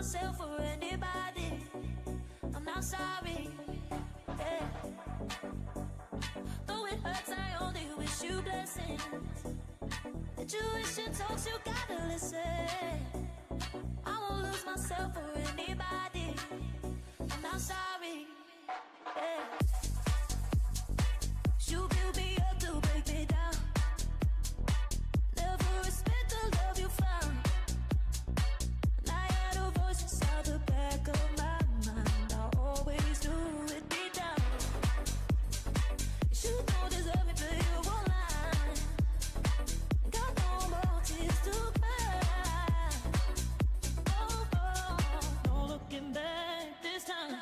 myself for anybody. I'm not sorry. Yeah. Though it hurts, I only wish you blessings. Intuition talks, you gotta listen. I won't lose myself for anybody. I'm not sorry. Yeah. You build me up to break me down. Never respect the love you found. And I had a voice inside the back of my mind. I always knew it'd be down. You don't deserve me, but you won't lie. Got no more tears to cry. Oh, oh, no looking back this time.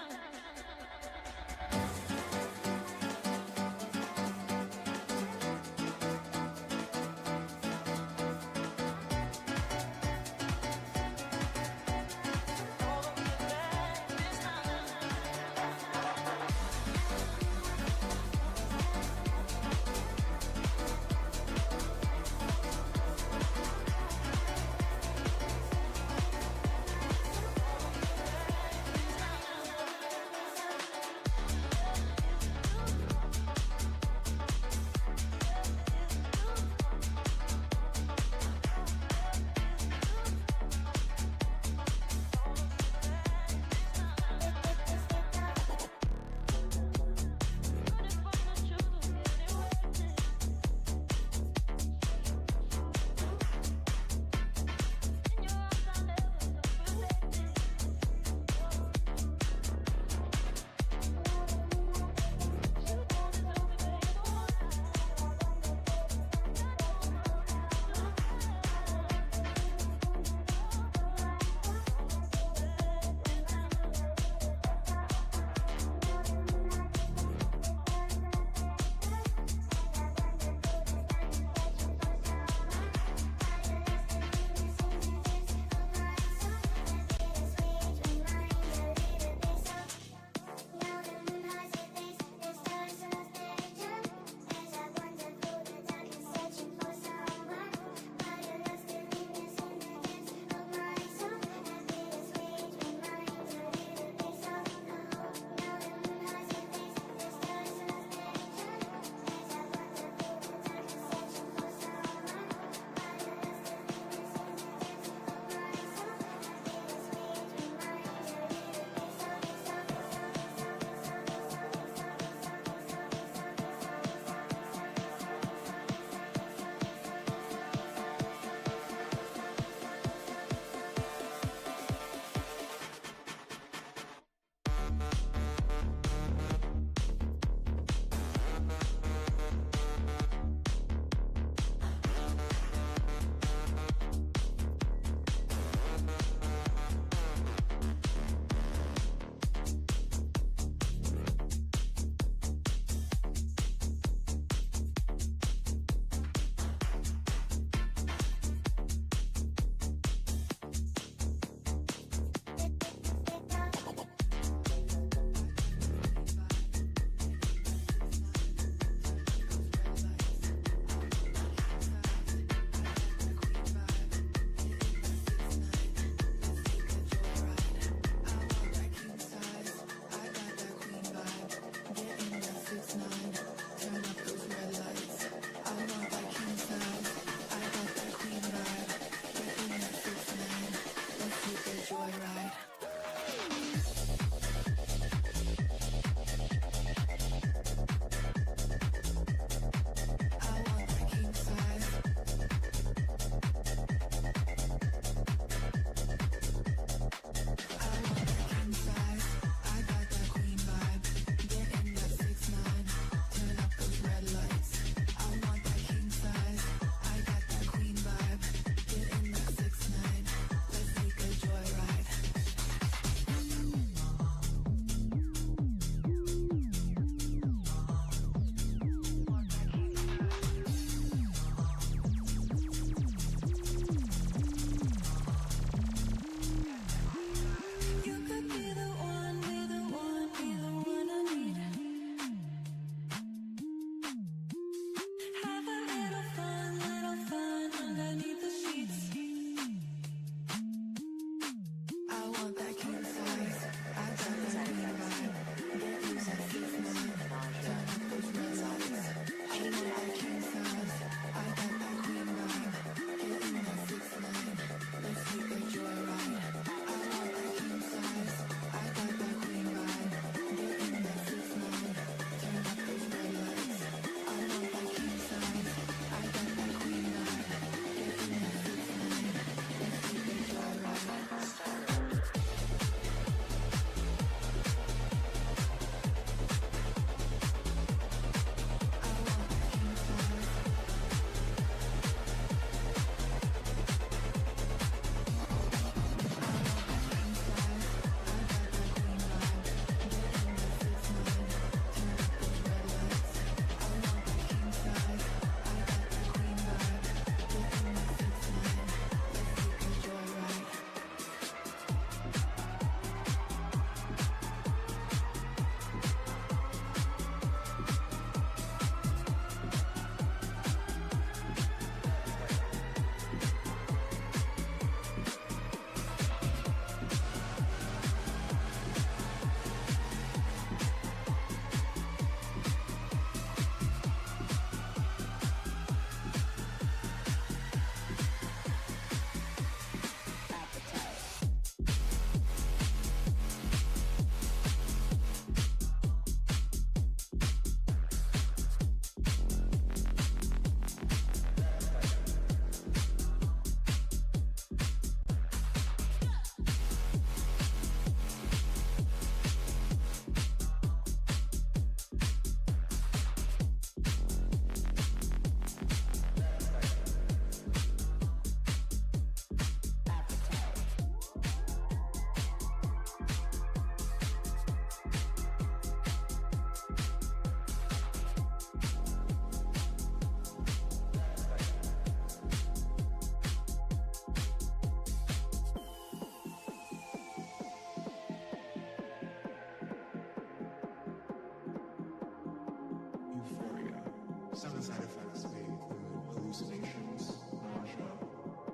Some of the side effects may include hallucinations, nausea,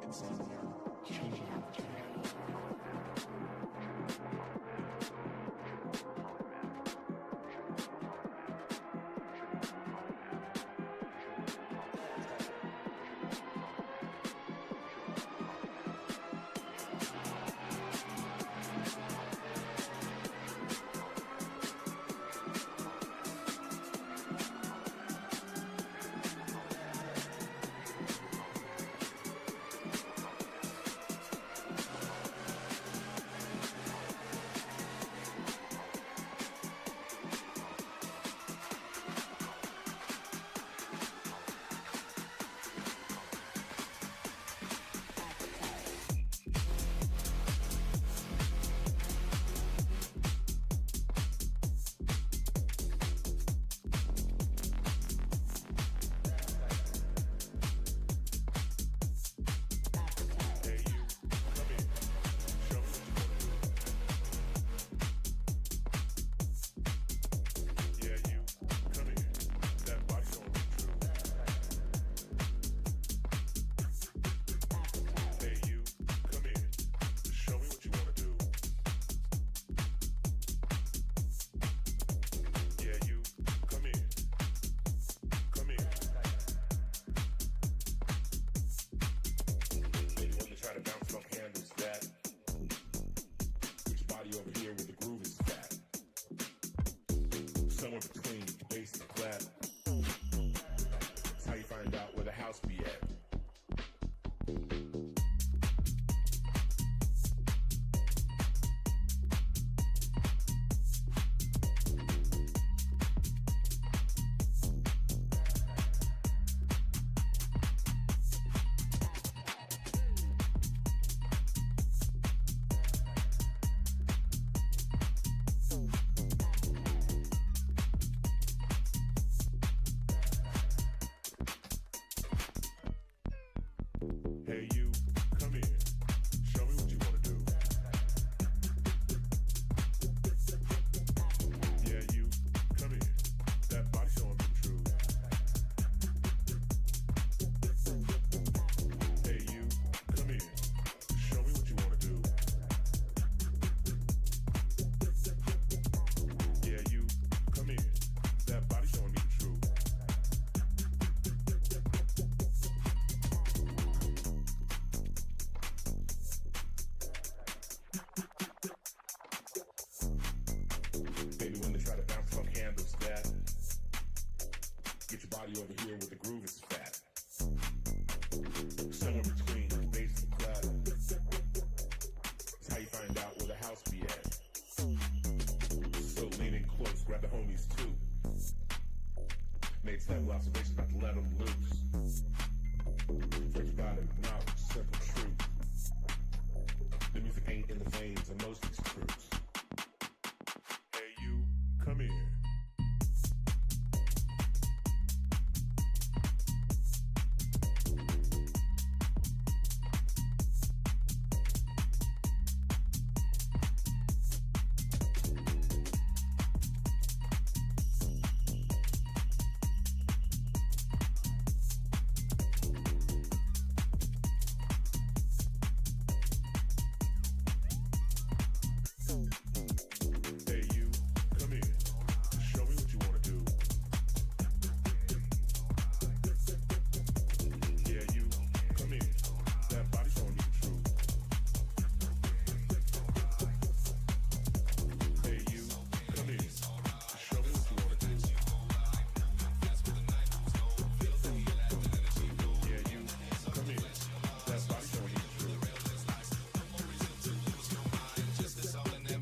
insomnia, changing appetite.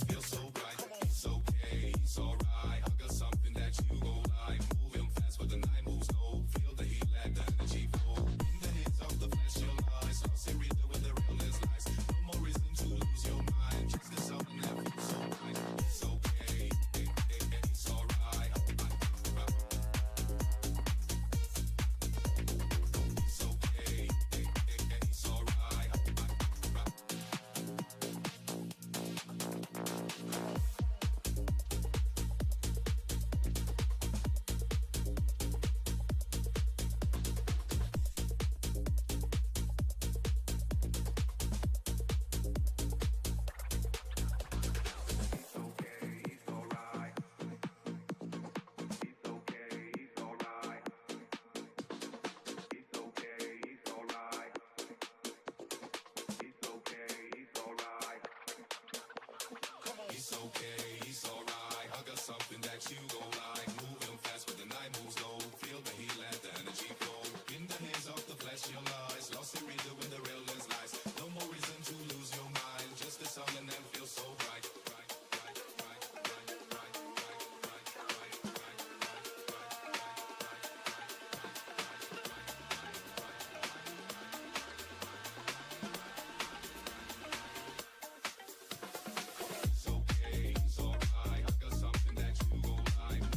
Feels okay, it's alright. I got something that you gon' like. Moving fast, but the night moves slow. Feel the heat, let the energy flow. In the haze of the flesh, your lies. Lost in rhythm when the realness lies. No more reason to lose your mind. Just the sound and then feel so bright. It's okay, it's alright. I got something that you gon' like.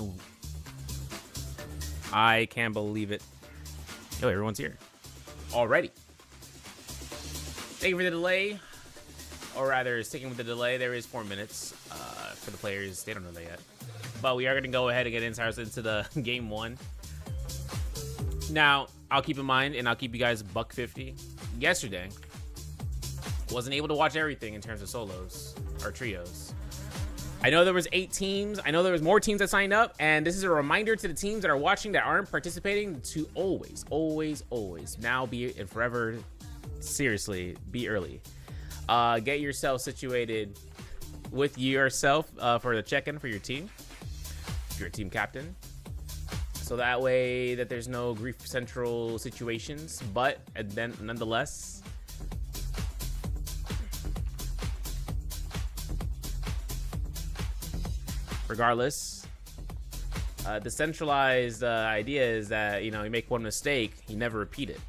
open. I can't believe it. Yo, everyone's here already. Thank you for the delay. Or rather, sticking with the delay, there is 4 minutes for the players. They don't know that yet. But we are going to go ahead and get insiders into the game 1. Now, I'll keep in mind, and I'll keep you guys $150. Yesterday, wasn't able to watch everything in terms of solos or trios. I know there was 8 teams. I know there was more teams that signed up, and this is a reminder to the teams that are watching that aren't participating to always, always, always, now be and forever, seriously, be early. Get yourself situated with yourself for the check-in for your team, if you're a team captain. So that way that there's no grief central situations, but and then nonetheless, regardless, the centralized idea is that, you know, you make one mistake, you never repeat it.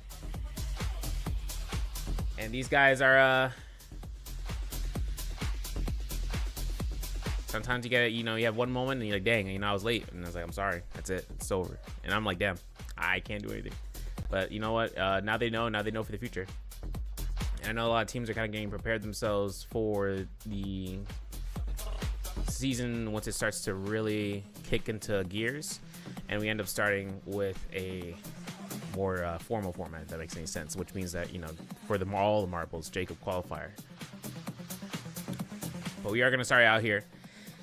And these guys are, sometimes you get, you know, you have one moment and you're like, dang, you know, I was late. And I was like, I'm sorry. That's it. It's over. And I'm like, damn, I can't do anything. But you know what? Now they know for the future. And I know a lot of teams are kind of getting prepared themselves for the season once it starts to really kick into gears. And we end up starting with a more formal format, if that makes any sense. Which means that, you know, for all the marbles, Jacob qualifier. But we are going to start out here.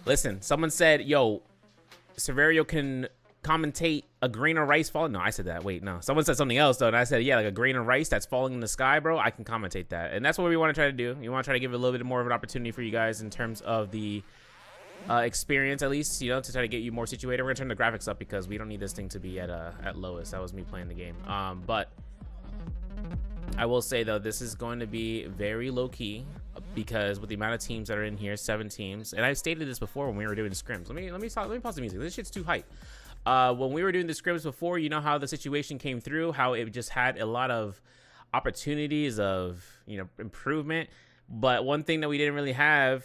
Listen, someone said, yo, Severio can commentate a grain of rice falling. No, I said that. Wait, no. Someone said something else, though, and I said, yeah, like a grain of rice that's falling in the sky, bro. I can commentate that. And that's what we want to try to do. We want to try to give it a little bit more of an opportunity for you guys in terms of the experience, at least, you know, to try to get you more situated. We're going to turn the graphics up because we don't need this thing to be at lowest. That was me playing the game. But I will say, though, this is going to be very low-key because with the amount of teams that are in here, 7 teams, and I've stated this before when we were doing scrims. Let me pause the music. This shit's too hype. When we were doing the scrims before, you know how the situation came through, how it just had a lot of opportunities of, you know, improvement. But one thing that we didn't really have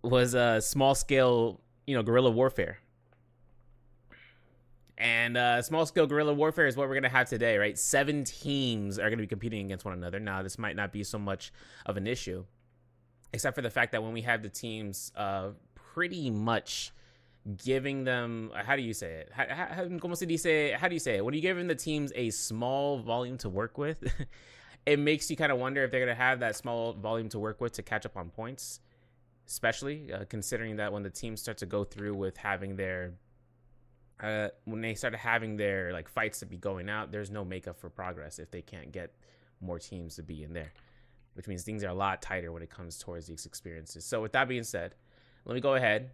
was a small-scale, you know, guerrilla warfare. And small-scale guerrilla warfare is what we're going to have today, right? 7 teams are going to be competing against one another. Now, this might not be so much of an issue, except for the fact that when we have the teams pretty much giving them, how do you say it? How do you say it? When you give the teams a small volume to work with, it makes you kind of wonder if they're going to have that small volume to work with to catch up on points, especially considering that when the teams start to go through with having their when they started having their like fights to be going out, there's no makeup for progress if they can't get more teams to be in there, which means things are a lot tighter when it comes towards these experiences. So with that being said, let me go ahead,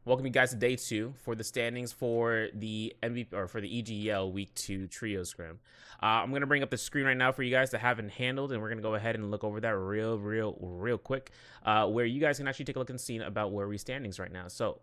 welcome you guys to day 2 for the standings for the MVP or for the EGL week 2 trio scrim. I'm gonna bring up the screen right now for you guys to have it handled, and we're gonna go ahead and look over that real quick, where you guys can actually take a look and see about where we standings right now. So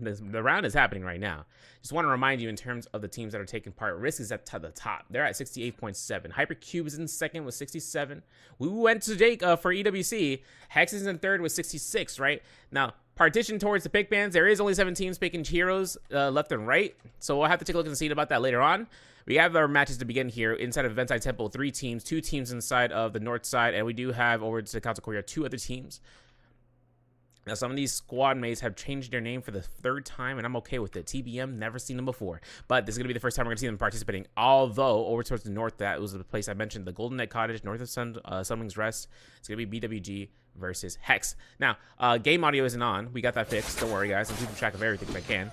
the round is happening right now. Just want to remind you in terms of the teams that are taking part. Risk is at the top. They're at 68.7. Hypercube is in second with 67. We went to Jake for EWC. Hex is in third with 66. Right now, partition towards the pick bands. There is only 7 teams picking heroes left and right, so we'll have to take a look and see about that later on. We have our matches to begin here inside of Event Side Temple. 3 teams, 2 teams inside of the north side, and we do have over to the Council Courtyard 2 other teams. Now, some of these squad mates have changed their name for the 3rd time, and I'm okay with it. TBM, never seen them before, but this is going to be the first time we're going to see them participating. Although, over towards the north, that was the place I mentioned, the Golden Knight Cottage, north of Sunwing's Rest. It's going to be BWG versus Hex. Now, game audio isn't on. We got that fixed. Don't worry, guys. I'm keeping track of everything if I can.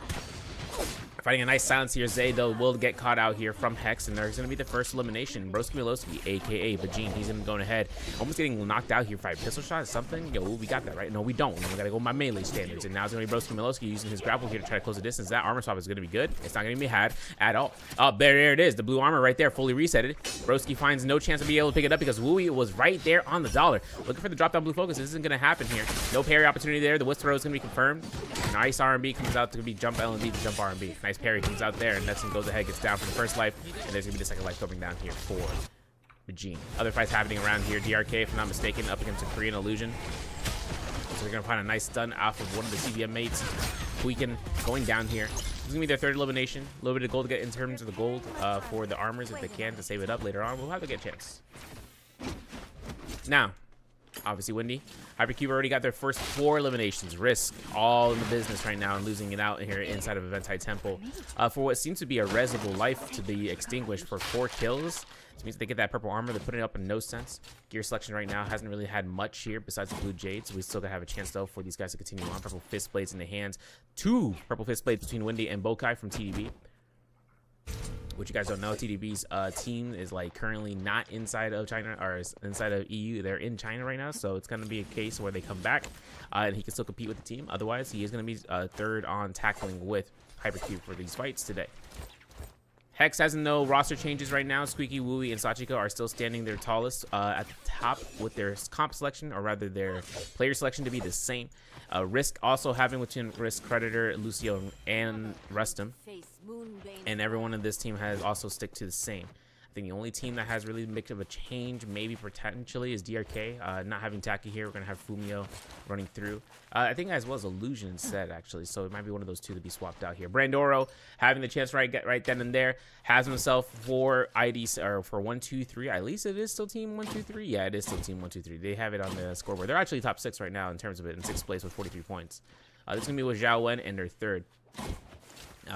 Fighting a nice silence here. Zay, though, will get caught out here from Hex, and there's going to be the first elimination. Broski Milowski, a.k.a. Bajin. He's going to go ahead. Almost getting knocked out here by a pistol shot or something. Yo, we got that, right? No, we don't. We got to go by melee standards. And now it's going to be Broski Milowski using his grapple here to try to close the distance. That armor swap is going to be good. It's not going to be had at all. Oh, there it is. The blue armor right there, fully resetted. Broski finds no chance to be able to pick it up because Wooey was right there on the dollar. Looking for the drop down blue focus. This isn't going to happen here. No parry opportunity there. The whisk throw is going to be confirmed. Nice R&B comes out to be jump L&D to jump R&B. Nice parry comes out there. And Netson goes ahead, gets down for the first life, and there's gonna be the second life coming down here for Regine. Other fights happening around here. DRK, if I'm not mistaken, up against a Korean Illusion. So they're going to find a nice stun off of one of the CVM mates. Weaken going down here. This is going to be their third elimination. A little bit of gold to get in terms of the gold for the armors if they can to save it up later on. We'll have to get a chance. Now, obviously Windy. Hypercube already got their first 4 eliminations. Risk all in the business right now and losing it out here inside of Eventai Temple for what seems to be a residual life to be extinguished for 4 kills. This means they get that purple armor. They're putting it up in no sense. Gear selection right now hasn't really had much here besides the blue jade, so we still gotta have a chance though for these guys to continue on. Purple fist blades in the hands. 2 purple fist blades between Windy and Bokai from TDB. Which you guys don't know, TDB's team is like currently not inside of China or inside of EU. They're in China right now, so it's going to be a case where they come back and he can still compete with the team. Otherwise, he is going to be third on tackling with Hypercube for these fights today. Hex has no roster changes right now. Squeaky, Wooey, and Sachiko are still standing their tallest at the top with their comp selection, or rather their player selection to be the same. Risk also having between Risk, Creditor, Lucio, and Rustum. And everyone in this team has also stick to the same. I think the only team that has really much of a change, maybe potentially, is DRK. Not having Taki here, we're going to have Fumio running through. I think as well as Illusion instead, actually. So it might be one of those 2 to be swapped out here. Brandoro having the chance right then and there. Has himself 4 IDs, or for 1, 2, 3. At least it is still team 1, 2, 3. Yeah, it is still team 1, 2, 3. They have it on the scoreboard. They're actually top 6 right now in terms of it, in 6th place with 43 points. This is going to be with Zhao Wen and their third.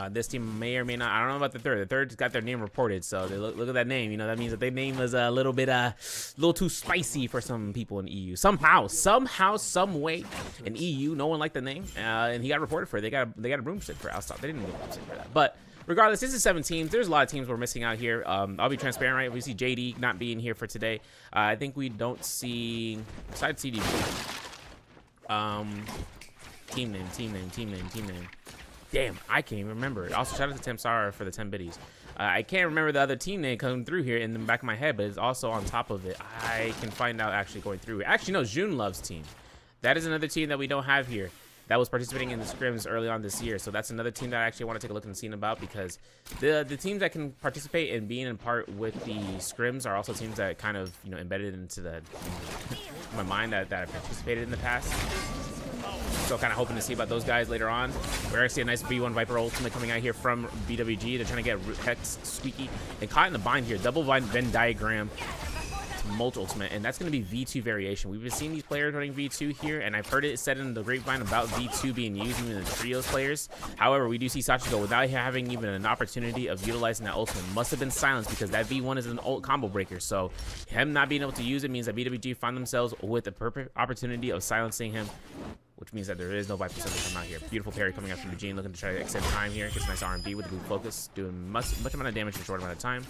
This team may or may not. I don't know about the third. The third's got their name reported, so they look at that name. You know, that means that their name was a little bit, little too spicy for some people in EU. Somehow, some way, in EU, no one liked the name, and he got reported for it. They got a broomstick for Alstott. They didn't get a broomstick for that, but regardless, this is 7 teams. There's a lot of teams we're missing out here. I'll be transparent, right? We see JD not being here for today. I think we don't see, besides CDB, team name. Damn, I can't even remember it. Also, shout out to Tamsara for the 10 biddies. I can't remember the other team name coming through here in the back of my head, but it's also on top of it. I can find out actually going through. Actually, no, June Love's team. That is another team that we don't have here that was participating in the scrims early on this year. So that's another team that I actually want to take a look and see about, because the teams that can participate and being in part with the scrims are also teams that kind of, you know, embedded into my mind that I participated in the past. So kind of hoping to see about those guys later on. We're going to see a nice V1 Viper ultimate coming out here from BWG. They're trying to get Hex, Squeaky, and caught in the bind here. Double Venn diagram to Molt ultimate, and that's going to be V2 variation. We've been seeing these players running V2 here, and I've heard it said in the grapevine about V2 being used even in the trios players. However, we do see Sachiko without having even an opportunity of utilizing that ultimate. Must have been silenced because that V1 is an ult combo breaker. So him not being able to use it means that BWG find themselves with the perfect opportunity of silencing him, which means that there is no Viper Center come out here. Beautiful parry coming out from Eugene, looking to try to extend time here. Gets a nice R&B with the blue focus, doing much amount of damage in a short amount of time.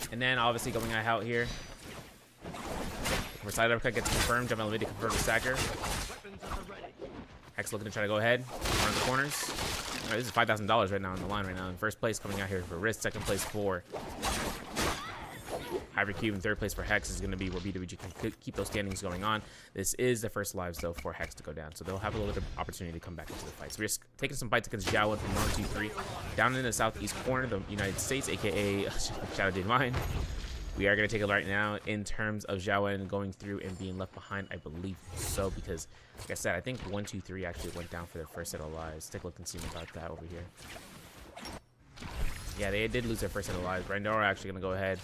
And then obviously going out here. Side uppercut gets confirmed. Jump elevated to confirm the stacker. Hex looking to try to go ahead. Run the corners. All right, this is $5,000 right now on the line right now. In first place coming out here for Wrist. Second place for Hypercube, and third place for Hex is going to be where BWG can keep those standings going on. This is the first lives, though, for Hex to go down, so they'll have a little bit of opportunity to come back into the fights. We're taking some fights against Jiawen from 1, 2, 3. Down in the southeast corner of the United States, a.k.a. Shadow Divine. We are going to take it right now in terms of Jiawen going through and being left behind, I believe so, because, like I said, I think 1, 2, 3 actually went down for their first set of lives. Take a look and see about that over here. Yeah, they did lose their first set of lives. Brandora actually going to go ahead.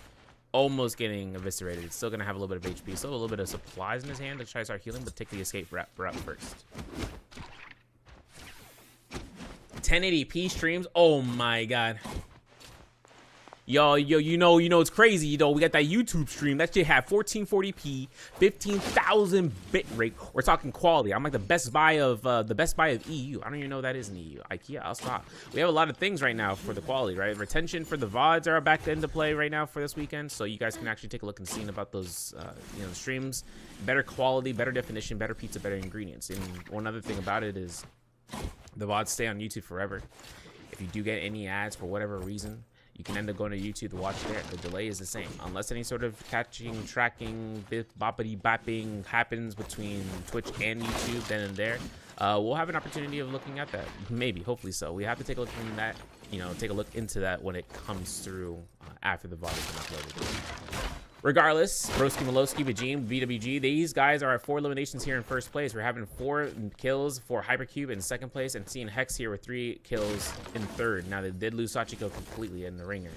Almost getting eviscerated. It's still going to have a little bit of HP. Still a little bit of supplies in his hand to try to start healing, but take the escape route first. 1080p streams. Oh my god. Yo, you know it's crazy. You know, we got that YouTube stream. That shit had 1440p, 15,000 bit rate. We're talking quality. I'm like the Best Buy of EU. I don't even know what that is in EU. IKEA, I'll stop. We have a lot of things right now for the quality, right? Retention for the VODs are back into play right now for this weekend, so you guys can actually take a look and see about those, you know, streams. Better quality, better definition, better pizza, better ingredients. And one other thing about it is the VODs stay on YouTube forever. If you do get any ads for whatever reason, you can end up going to YouTube to watch there. The delay is the same. Unless any sort of catching, tracking, boppity bapping happens between Twitch and YouTube then and there, we'll have an opportunity of looking at that. Maybe, hopefully so. We have to take a look in that, you know, take a look into that when it comes through after the VOD has been uploaded. Regardless, Broski Malowski, Vegene, VWG, these guys are at 4 eliminations here in first place. We're having 4 kills for Hypercube in second place, and seeing Hex here with 3 kills in third. Now, they did lose Sachiko completely in the ringer.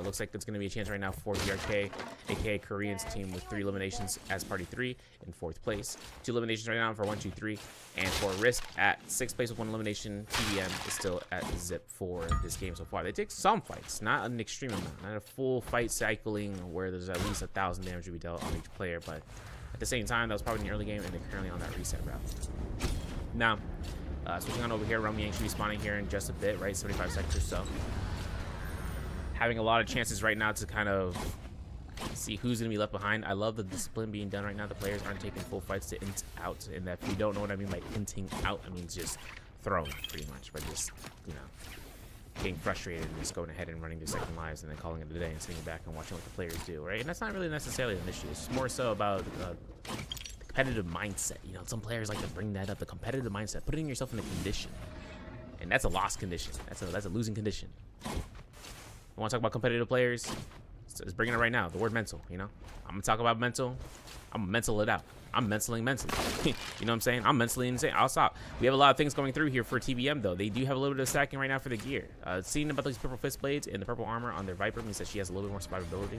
Looks like there's going to be a chance right now for BRK, aka Korean's team, with 3 eliminations as party 3 in 4th place. 2 eliminations right now for 1, 2, 3. And for Risk at 6th place with 1 elimination, TBM is still at zip for this game so far. They take some fights, not an extreme amount, not a full fight cycling where there's at least 1,000 damage to be dealt on each player, but at the same time, that was probably in the early game, and they're currently on that reset route. Now, switching on over here, Romy Yang should be spawning here in just a bit, right? 75 seconds or so. Having a lot of chances right now to kind of see who's going to be left behind. I love the discipline being done right now. The players aren't taking full fights to int out, and that if you don't know what I mean by inting out, I mean just throwing pretty much, but just, you know, getting frustrated and just going ahead and running their second lives and then calling it a day and sitting back and watching what the players do, right? And that's not really necessarily an issue. It's more so about the competitive mindset. You know, some players like to bring that up, the competitive mindset, putting yourself in a condition, and that's a lost condition. That's a losing condition. I want to talk about competitive players. It's bringing it right now. The word mental, you know? I'm going to talk about mental. I'm going to mental it out. I'm mentally. You know what I'm saying? I'm mentally insane. I'll stop. We have a lot of things going through here for TBM, though. They do have a little bit of stacking right now for the gear. Seeing about these purple fist blades and the purple armor on their Viper means that she has a little bit more survivability.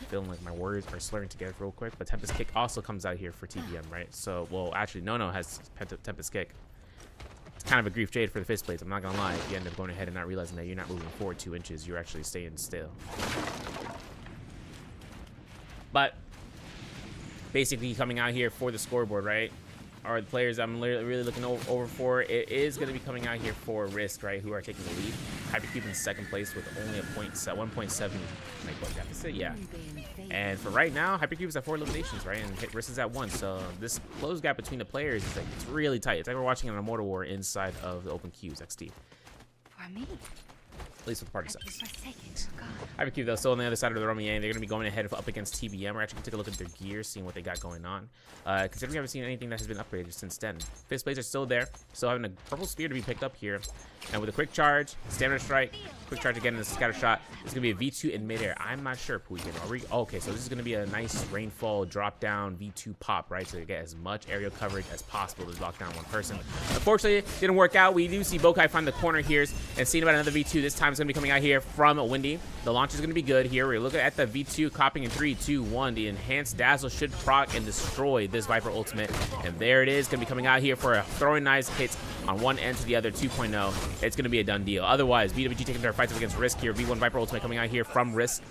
Feeling like my words are slurring together real quick. But Tempest Kick also comes out here for TBM, right? So, well, actually, No has Tempest Kick. It's kind of a grief jade for the fist blades. I'm not going to lie. If you end up going ahead and not realizing that you're not moving forward 2 inches, you're actually staying still. But basically coming out here for the scoreboard, right, are the players I'm really looking over for. It is going to be coming out here for Risk, right, who are taking the lead. Hypercube in second place with only a 1.7 deficit, yeah. And for right now, Hypercube is at 4 eliminations, right, and Risk is at 1. So this close gap between the players is like, it's really tight. It's like we're watching an Immortal War inside of the Open Queues XT. For me. At least with party sets. Hypercube, though, still on the other side of the Romy Yang. They're going to be going ahead up against TBM. We're actually going to take a look at their gear, seeing what they got going on. Considering we haven't seen anything that has been upgraded since then. Fist blades are still there. Still having a purple spear to be picked up here. And with a quick charge, stamina strike, quick charge again, and a scatter shot. It's going to be a V2 in midair. I'm not sure, Puikin. Okay, so this is going to be a nice rainfall drop down V2 pop, right? So you get as much aerial coverage as possible to lock down one person. Unfortunately, it didn't work out. We do see Bokai find the corner here and seeing about another V2. This time it's going to be coming out here from Windy. The launch is going to be good here. We're looking at the V2 copying in 3, 2, 1. The enhanced dazzle should proc and destroy this Viper ultimate. And there it is. Going to be coming out here for a throwing nice hit on one end to the other, 2.0. It's going to be a done deal. Otherwise, BWG taking their fights against Risk here. V1 Viper ultimate coming out here from Risk.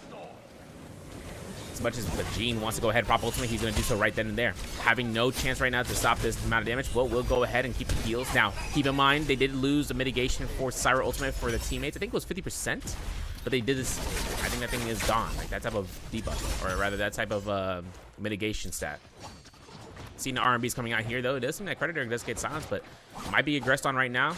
As much as Vegene wants to go ahead and prop ultimate, he's going to do so right then and there. Having no chance right now to stop this amount of damage, but we'll go ahead and keep the heals. Now, keep in mind, they did lose the mitigation for Syra ultimate for the teammates. I think it was 50%, but they did this. I think that thing is gone. Like that type of debuff, or rather that type of mitigation stat. Seeing the RMBs coming out here, though, it does seem that Predator does get silenced, but might be aggressed on right now.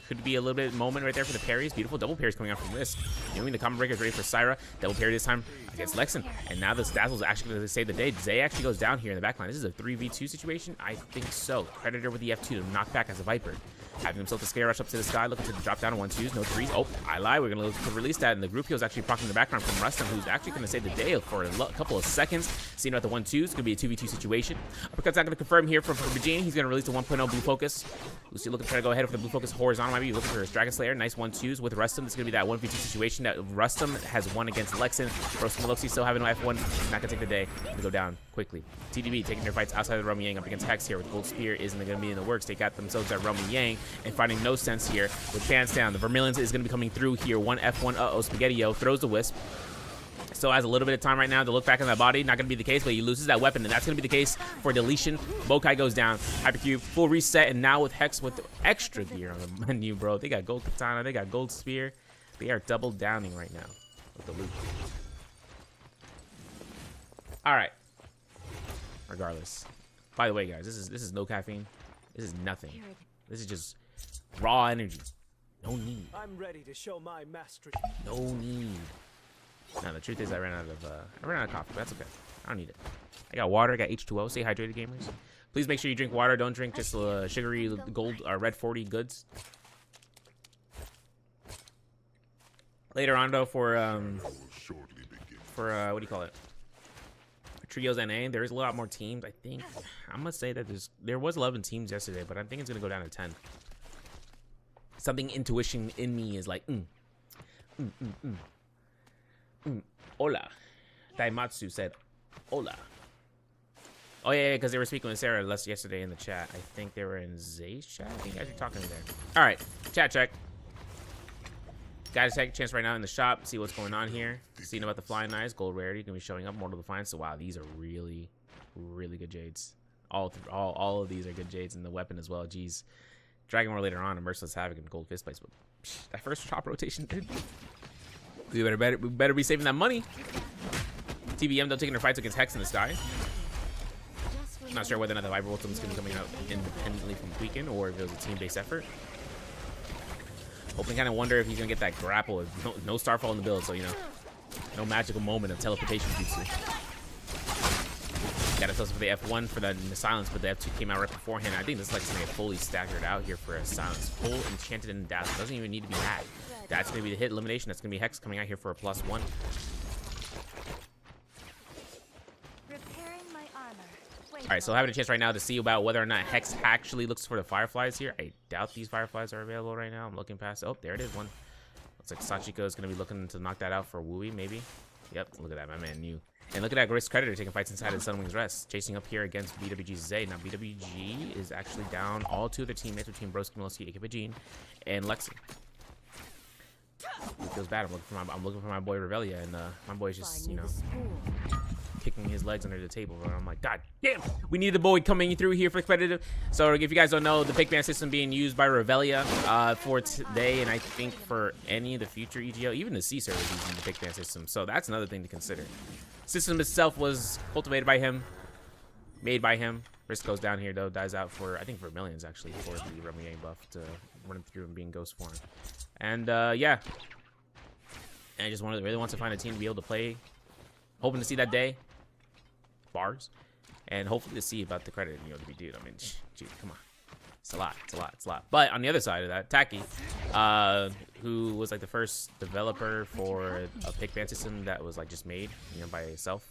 Could be a little bit moment right there for the parries. Beautiful double parries coming out from Risk. Knowing the combo breaker is ready for Syra. Double parry this time against Lexan. And now this Dazzle is actually going to save the day. Zay actually goes down here in the backline. This is a 3v2 situation? I think so. Predator with the F2 to knock back as a Viper. Having himself to scare rush up to the sky, looking to drop down on 1-2s, no 3s. Oh, I lie. We're going to look to release that. And the group heal is actually proccing in the background from Rustam, who's actually going to save the day for a couple of seconds. Seeing about the 1-2s, it's going to be a 2v2 situation. Uppercut's not going to confirm here from Vegene. He's going to release the 1.0 blue focus. Lucy looking to try to go ahead with the blue focus horizontal. Might be looking for his Dragon Slayer. Nice 1-2s with Rustam. It's going to be that 1v2 situation that Rustam has won against Lexan. Broski Malowski still having no F1. Not going to take the day. Going to go down quickly. TDB taking their fights outside of the Romy Yang up against Hex here with Gold Spear. Isn't going to be in the works. They got themselves that Romy Yang and finding no sense here with fans down. The Vermilions is going to be coming through here. 1 F1. Uh-oh. Spaghetti-O throws the Wisp. Still has a little bit of time right now to look back on that body. Not going to be the case, but he loses that weapon, and that's going to be the case for deletion. Bokai goes down. Hypercube, full reset, and now with Hex with extra gear on the menu, bro. They got Gold Katana. They got Gold Spear. They are double downing right now with the loot. All right. Regardless. By the way, guys, this is no caffeine. This is nothing. This is just raw energy. No need. I'm ready to show my mastery. No need. No, the truth is I ran out of coffee, but that's okay. I don't need it. I got water, I got H2O. Stay hydrated, gamers. Please make sure you drink water. Don't drink just sugary gold or red 40 goods. Later on, though, for what do you call it? trios NA, there is a lot more teams. I think I'm gonna say that there was 11 teams yesterday, but I think it's gonna go down to 10. Something intuition in me is like, Hola. Daimatsu said, hola. Oh yeah, because they were speaking with Sarah yesterday in the chat. I think they were in Zay's chat. I think you guys are talking in there. All right, chat check. Got to take a chance right now in the shop, see what's going on here. Seeing about the Flying Knives, gold rarity, gonna be showing up. Mortal Defiance. So wow, these are really, really good jades. All of these are good jades, and the weapon as well. Jeez, Dragon War later on, and Merciless Havoc and gold fist plates. But that first top rotation, dude. We better be saving that money. TVM though taking their fights against Hex in the sky. I'm not sure whether or not the Viper Ultimate is gonna be coming out independently from Weekend or if it was a team-based effort. Hoping, kind of wonder if he's gonna get that grapple with no Starfall in the build, so you know, no magical moment of teleportation jutsu. Got himself for the F1 for the silence, but the F2 came out right beforehand. I think this is like something fully staggered out here for a silence. Full enchanted and dazzle. Doesn't even need to be had. That's gonna be the hit elimination. That's gonna be Hex coming out here for a +1. All right, so having a chance right now to see about whether or not Hex actually looks for the Fireflies here. I doubt these Fireflies are available right now. I'm looking past. Oh, there it is, one. Looks like Sachiko is going to be looking to knock that out for Wooey, maybe. Yep, look at that, my man knew. And look at that Risk Creditor taking fights inside of Sunwing's Rest. Chasing up here against BWG's Zay. Now, BWG is actually down all 2 of their teammates between Broski, Miloski, aka Vegine, and Lexi. It feels bad. I'm looking for my boy Revelia, and my boy's just, you know, kicking his legs under the table. And I'm like, God damn, we need the boy coming through here for competitive. So if you guys don't know, the pick ban system being used by Revelia for today, and I think for any of the future EGO, even the C server is using the pick ban system. So that's another thing to consider. System itself was cultivated by him, made by him. Risk goes down here though, dies out for, I think for millions actually, for the Remy buff to run through and being ghost form. And yeah, and I just really want to find a team to be able to play. Hoping to see that day. Bars, and hopefully to see about the credit, you know, to be dude. I mean, dude, come on, it's a lot. But on the other side of that, Taki, who was like the first developer for a pick ban system that was like just made, you know, by itself.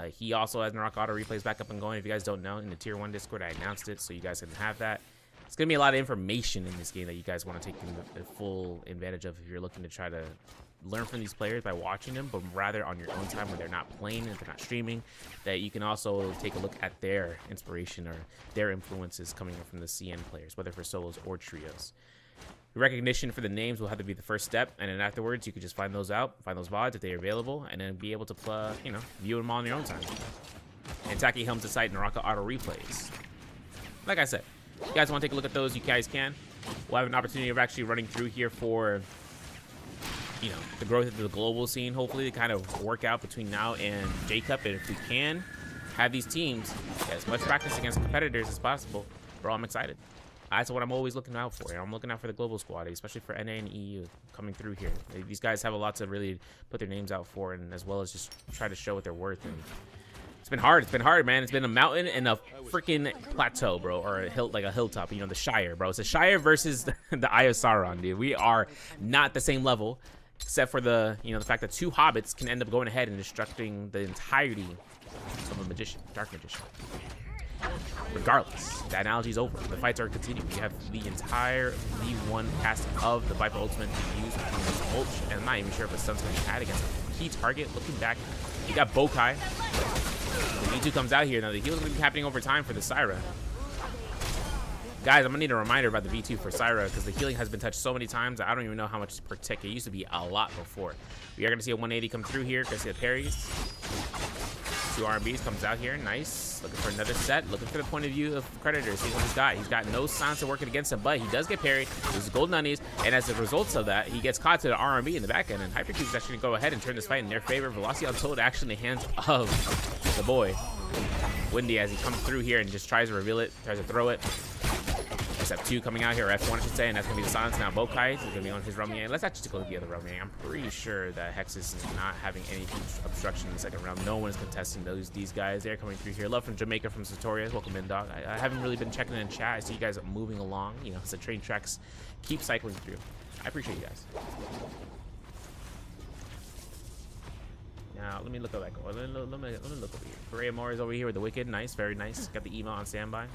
He also has Naraka auto replays back up and going. If you guys don't know, in the tier 1 Discord, I announced it so you guys can have that. It's gonna be a lot of information in this game that you guys want to take the full advantage of if you're looking to try to learn from these players by watching them, but rather on your own time when they're not playing and they're not streaming, that you can also take a look at their inspiration or their influences coming from the CN players, whether for solos or trios. The recognition for the names will have to be the first step, and then afterwards you can just find those VODs if they're available, and then be able to you know, view them on your own time. And Taki helms the site Naraka auto replays. Like I said, if you guys want to take a look at those, you guys can. We'll have an opportunity of actually running through here for, you know, the growth of the global scene, hopefully, to kind of work out between now and J-Cup. And if we can have these teams get as much practice against competitors as possible, bro, I'm excited. That's what I'm always looking out for. I'm looking out for the global squad, especially for NA and EU coming through here. These guys have a lot to really put their names out for, and as well as just try to show what they're worth. And it's been hard. It's been hard, man. It's been a mountain and a freaking plateau, bro, or a hill, like a hilltop. You know, the Shire, bro. It's the Shire versus the Eye of Sauron, dude. We are not the same level. Except for the, you know, the fact that 2 hobbits can end up going ahead and destructing the entirety of a magician, dark magician. Regardless, the analogy is over. The fights are continuing. We have the entire V1 casting of the Viper Ultimate being used between this ult, and I'm not even sure if a stun's going to add against a key target. Looking back, you got Bokai. The V2 comes out here. Now the heal's going to be happening over time for the Syra. Guys, I'm gonna need a reminder about the V2 for Syra because the healing has been touched so many times that I don't even know how much per tick. It used to be a lot before. We are gonna see a 180 come through here. Gonna see the parries. 2 RBs comes out here. Nice. Looking for another set. Looking for the point of view of Predators. See what he's got. He's got no silence working against him, but he does get parried. There's golden unnies, and as a result of that, he gets caught to the RMB in the back end, and Hypercube is actually gonna go ahead and turn this fight in their favor. Velocity on Toad actually in the hands of the boy Windy as he comes through here and just tries to reveal it, tries to throw it. F2 coming out here, or F1 I should say, and that's going to be the silence now. Bokai is going to be on his Rumier. Let's actually go to the other Rumier. I'm pretty sure that Hexus is not having any obstruction in the second round. No one is contesting these guys. They're coming through here. Love from Jamaica from Sartorius. Welcome in, dog. I haven't really been checking in chat. I see you guys moving along, you know, as the train tracks keep cycling through. I appreciate you guys. Now, let me look back. Let me look over here. Bray Moore is over here with the Wicked. Nice, very nice. Got the email on standby.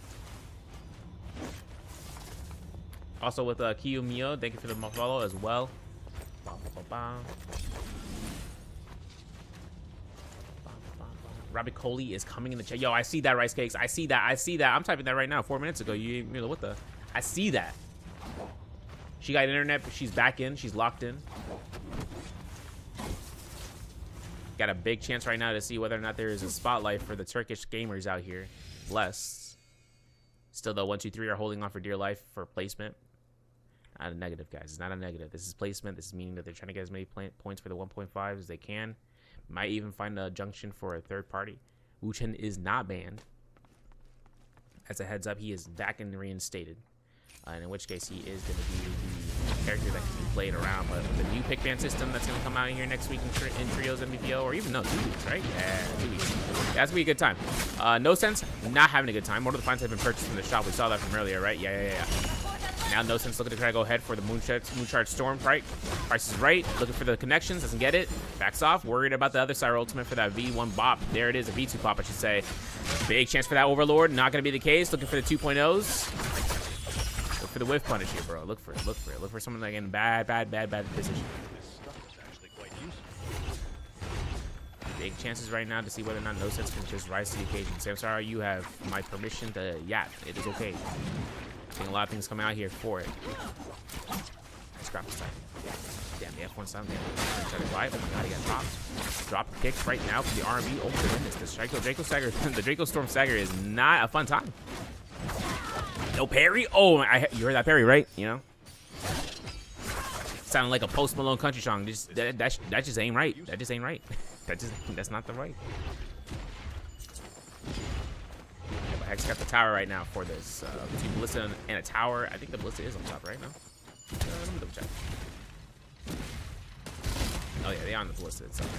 Also with Kiyu Mio, thank you for the follow as well. Robbie Coley is coming in the chat. Yo, I see that, Rice Cakes. I see that. I see that. I'm typing that right now. 4 minutes ago. You know what the? I see that. She got internet, but she's back in. She's locked in. Got a big chance right now to see whether or not there is a spotlight for the Turkish gamers out here. Bless. Still though, 1, 2, 3 are holding on for dear life for placement. Not a negative, guys. It's not a negative. This is placement. This is meaning that they're trying to get as many points for the 1.5 as they can. Might even find a junction for a third party. Wu Chen is not banned. As a heads up, he is back and reinstated. And in which case, he is going to be the character that can be played around. But with the new pick ban system that's going to come out here next week in Trios MVPO, or even, no, 2 weeks, right? Yeah, 2 weeks. That's going to be a good time. No Sense, not having a good time. One of the finds have been purchased from the shop. We saw that from earlier, right? Yeah. Now No Sense looking to try to go ahead for the Moonshard Storm, right? Price is right. Looking for the connections. Doesn't get it. Backs off. Worried about the other side ultimate for that V1 bop. There it is. A V2 pop, I should say. Big chance for that Overlord. Not going to be the case. Looking for the 2.0s. Look for the whiff punish here, bro. Look for it. Look for someone like in bad position. Big chances right now to see whether or not No Sense can just rise to the occasion. Samsara, you have my permission to yap. It is okay. I think a lot of things come out here for it. Let's grab this time. Damn, the F1 sound. Try to glide. Oh my god, he got dropped. Drop the kicks right now for the R&B. Oh my goodness, the Draco Storm Stagger is not a fun time. No parry. Oh, you heard that parry, right? You know, sounded like a Post Malone country song. Just that just ain't right. That just ain't right. That's not the right. Hex got the tower right now for this. Between Ballista and a tower. I think the Ballista is on top right now. Let me double check. Oh yeah, they are on the Ballista itself.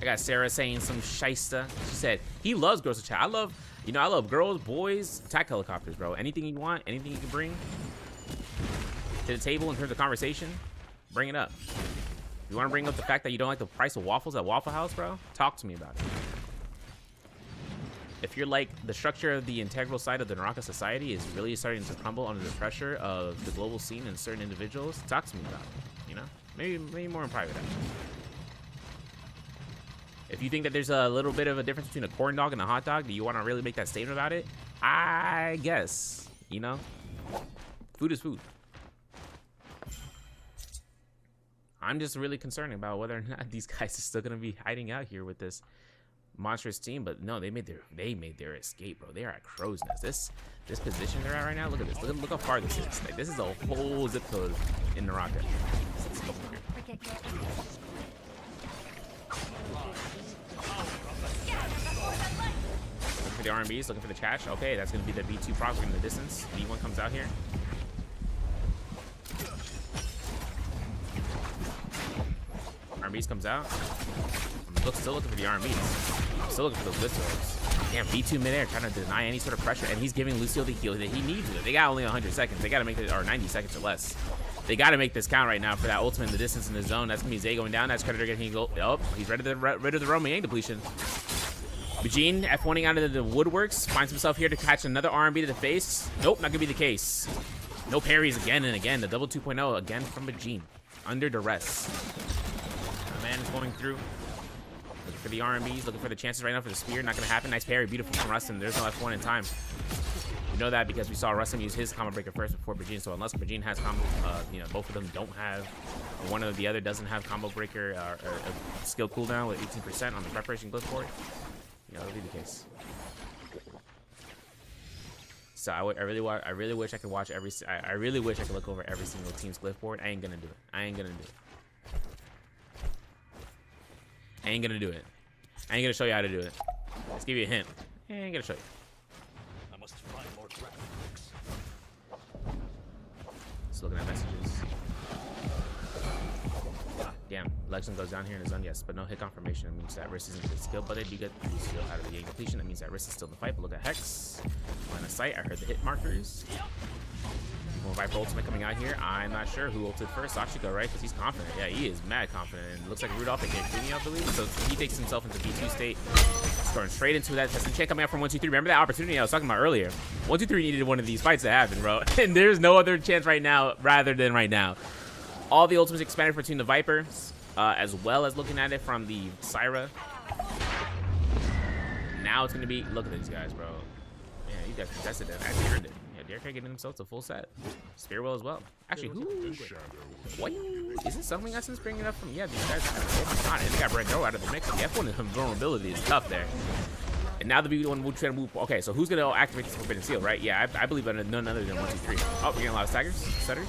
I got Sarah saying some shysta. She said he loves girls to chat. I love girls, boys, attack helicopters, bro. Anything you want, anything you can bring to the table in terms of conversation, bring it up. You want to bring up the fact that you don't like the price of waffles at Waffle House, bro? Talk to me about it. If you're like the structure of the integral side of the Naraka society is really starting to crumble under the pressure of the global scene and certain individuals, talk to me about it. You know, maybe more in private. Actually. If you think that there's a little bit of a difference between a corn dog and a hot dog, do you want to really make that statement about it? I guess. You know, food is food. I'm just really concerned about whether or not these guys are still gonna be hiding out here with this monstrous team. But no, they made their escape, bro. They are at crow's nest. This position they're at right now. Look at this. Look how far this is. Like, this is a whole zip code in Naraka. Let's go here. Looking for the R&Bs. Looking for the Chash. Okay, that's gonna be the V2 proc in the distance. V1 comes out here. R&Bs comes out. I'm still looking for the R&Bs. I'm still looking for those Listos. Damn, V2 midair trying to deny any sort of pressure, and he's giving Lucio the heal that he needs. They got only 100 seconds. They got to make it, or 90 seconds or less. They got to make this count right now for that ultimate in the distance in the zone. That's gonna be Zay going down. That's Creditor getting gold. Oh, he's rid of the Roman Yang depletion. Bajin F1ing out of the woodworks, finds himself here to catch another R&B to the face. Nope, not gonna be the case. No parries again and again. The double 2.0 again from Bajin. Under duress. Man is going through. Looking for the R&Bs, looking for the chances right now for the spear. Not going to happen. Nice parry. Beautiful from Rustin. There's no F1 in time. We know that because we saw Rustin use his combo breaker first before Bajin. So unless Bajin has combo, you know, both of them don't have, or one or the other doesn't have combo breaker or skill cooldown with 18% on the preparation Bladepoint, you know, that'll be the case. So I really wish I could watch every. I really wish I could look over every single team's Bladepoint. I ain't gonna do it. I ain't gonna do it. I ain't gonna do it. I ain't gonna show you how to do it. Let's give you a hint. I ain't gonna show you. I must find more graphics. Just looking at messages. Damn, Lexington goes down here in his zone, yes, but no hit confirmation. It means that Riss isn't good skill, but they do get skill out of the game completion. That means that Riss is still in the fight, but look at Hex. Line of sight, I heard the hit markers. More Viper ultimate coming out here. I'm not sure who ulted first. Sachiko, right? Because he's confident. Yeah, he is mad confident. And it looks like Rudolph and Kuni, I believe. So he takes himself into V2 state. Going straight into that testing check coming out from 1-2-3. Remember that opportunity I was talking about earlier? 1-2-3 needed one of these fights to happen, bro. And there's no other chance right now rather than right now. All the ultimates expanded between the Vipers, as well as looking at it from the Syra. Now it's going to be, look at these guys, bro. Yeah, you guys contested it. Actually earned it. Yeah, Derek getting himself a full set. Spearwell as well. Actually, who? What? Isn't something Essence bringing it up from? Yeah, these guys. Oh my god, they got Red Doe out of the mix. The F1 vulnerability is tough there. And now the B1 will try to move. Okay, so who's going to activate this Forbidden Seal, right? Yeah, I believe none other than 1-2-3. Oh, we're getting a lot of staggers, setters.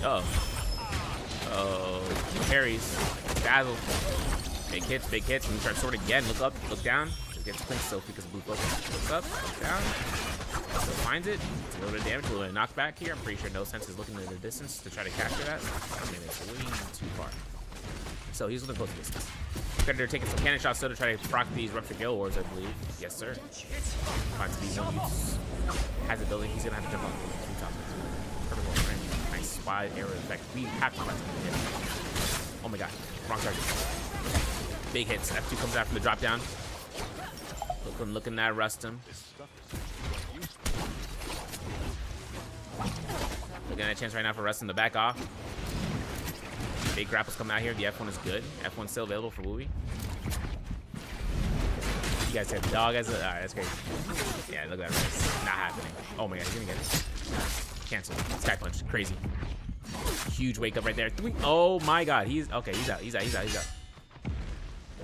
Oh. Oh, parries, dazzle. Big hits, big hits. And we try to sword again. Look up, look down. Just gets clinked still because of blue focus. Look up, look down. So finds it. It's a little bit of damage, a little bit of knockback here. I'm pretty sure No Sense is looking at the distance to try to capture that. I mean, it's way too far. So he's looking close to distance. Predator taking some cannon shots still to try to proc these Rupture Gale Wars, I believe. Yes, sir. Finds B1 use. Has a building. He's going to have to jump on the top. Perfect one, right? Nice spy arrow effect. We have to find something to hit. Oh my god. Wrong target. Big hits. F2 comes out from the drop down. Looking at Rustum. Looking at a chance right now for Rustum to back off. Big grapples coming out here. The F1 is good. F1 still available for Wooey. You guys have dog as a. Alright, that's crazy. Yeah, look at that. It's not happening. Oh my god, he's gonna get it. Cancel. Sky punch. Crazy. Huge wake up right there. Oh my god. He's okay. He's out. He's out. He's out. He's out.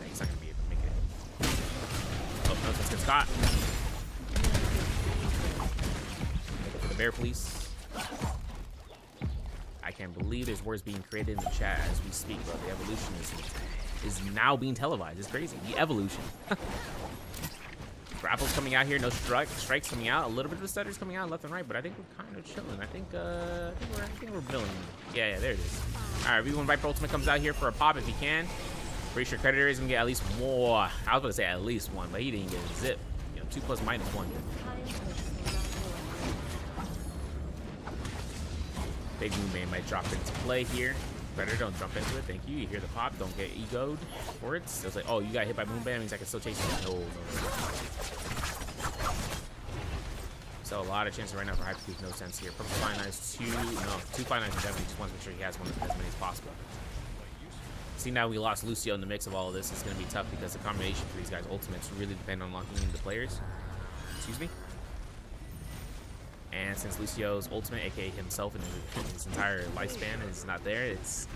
He's not gonna be able to make it. Oh, no, let's get Scott. Look for the bear police. I can't believe there's words being created in the chat as we speak, bro. The evolution is now being televised. It's crazy. The evolution. Grapples coming out here. No strikes coming out. A little bit of the stutters coming out left and right, but I think we're kind of chilling. I think we're billing. Yeah, there it is. All right, V1 Viper Ultimate comes out here for a pop if he can. Pretty sure Predator is gonna get at least more. I was about to say at least one, but he didn't get a zip. You know, 2 plus minus 1. Big Moonbane might drop into play here. Predator, don't jump into it. Thank you. You hear the pop. Don't get egoed for it. So it's like, oh, you got hit by Moonbane. That means I can still chase you. No. So a lot of chances right now for Hypercube. No sense here. Purple Fine Eyes 2. No, 2 Fine Eyes definitely. Just wants to make sure he has one as many as possible. See, now we lost Lucio in the mix of all of this. It's going to be tough because the combination for these guys' ultimates really depend on locking in the players. Excuse me. And since Lucio's ultimate, aka himself and his entire lifespan, is not there, it's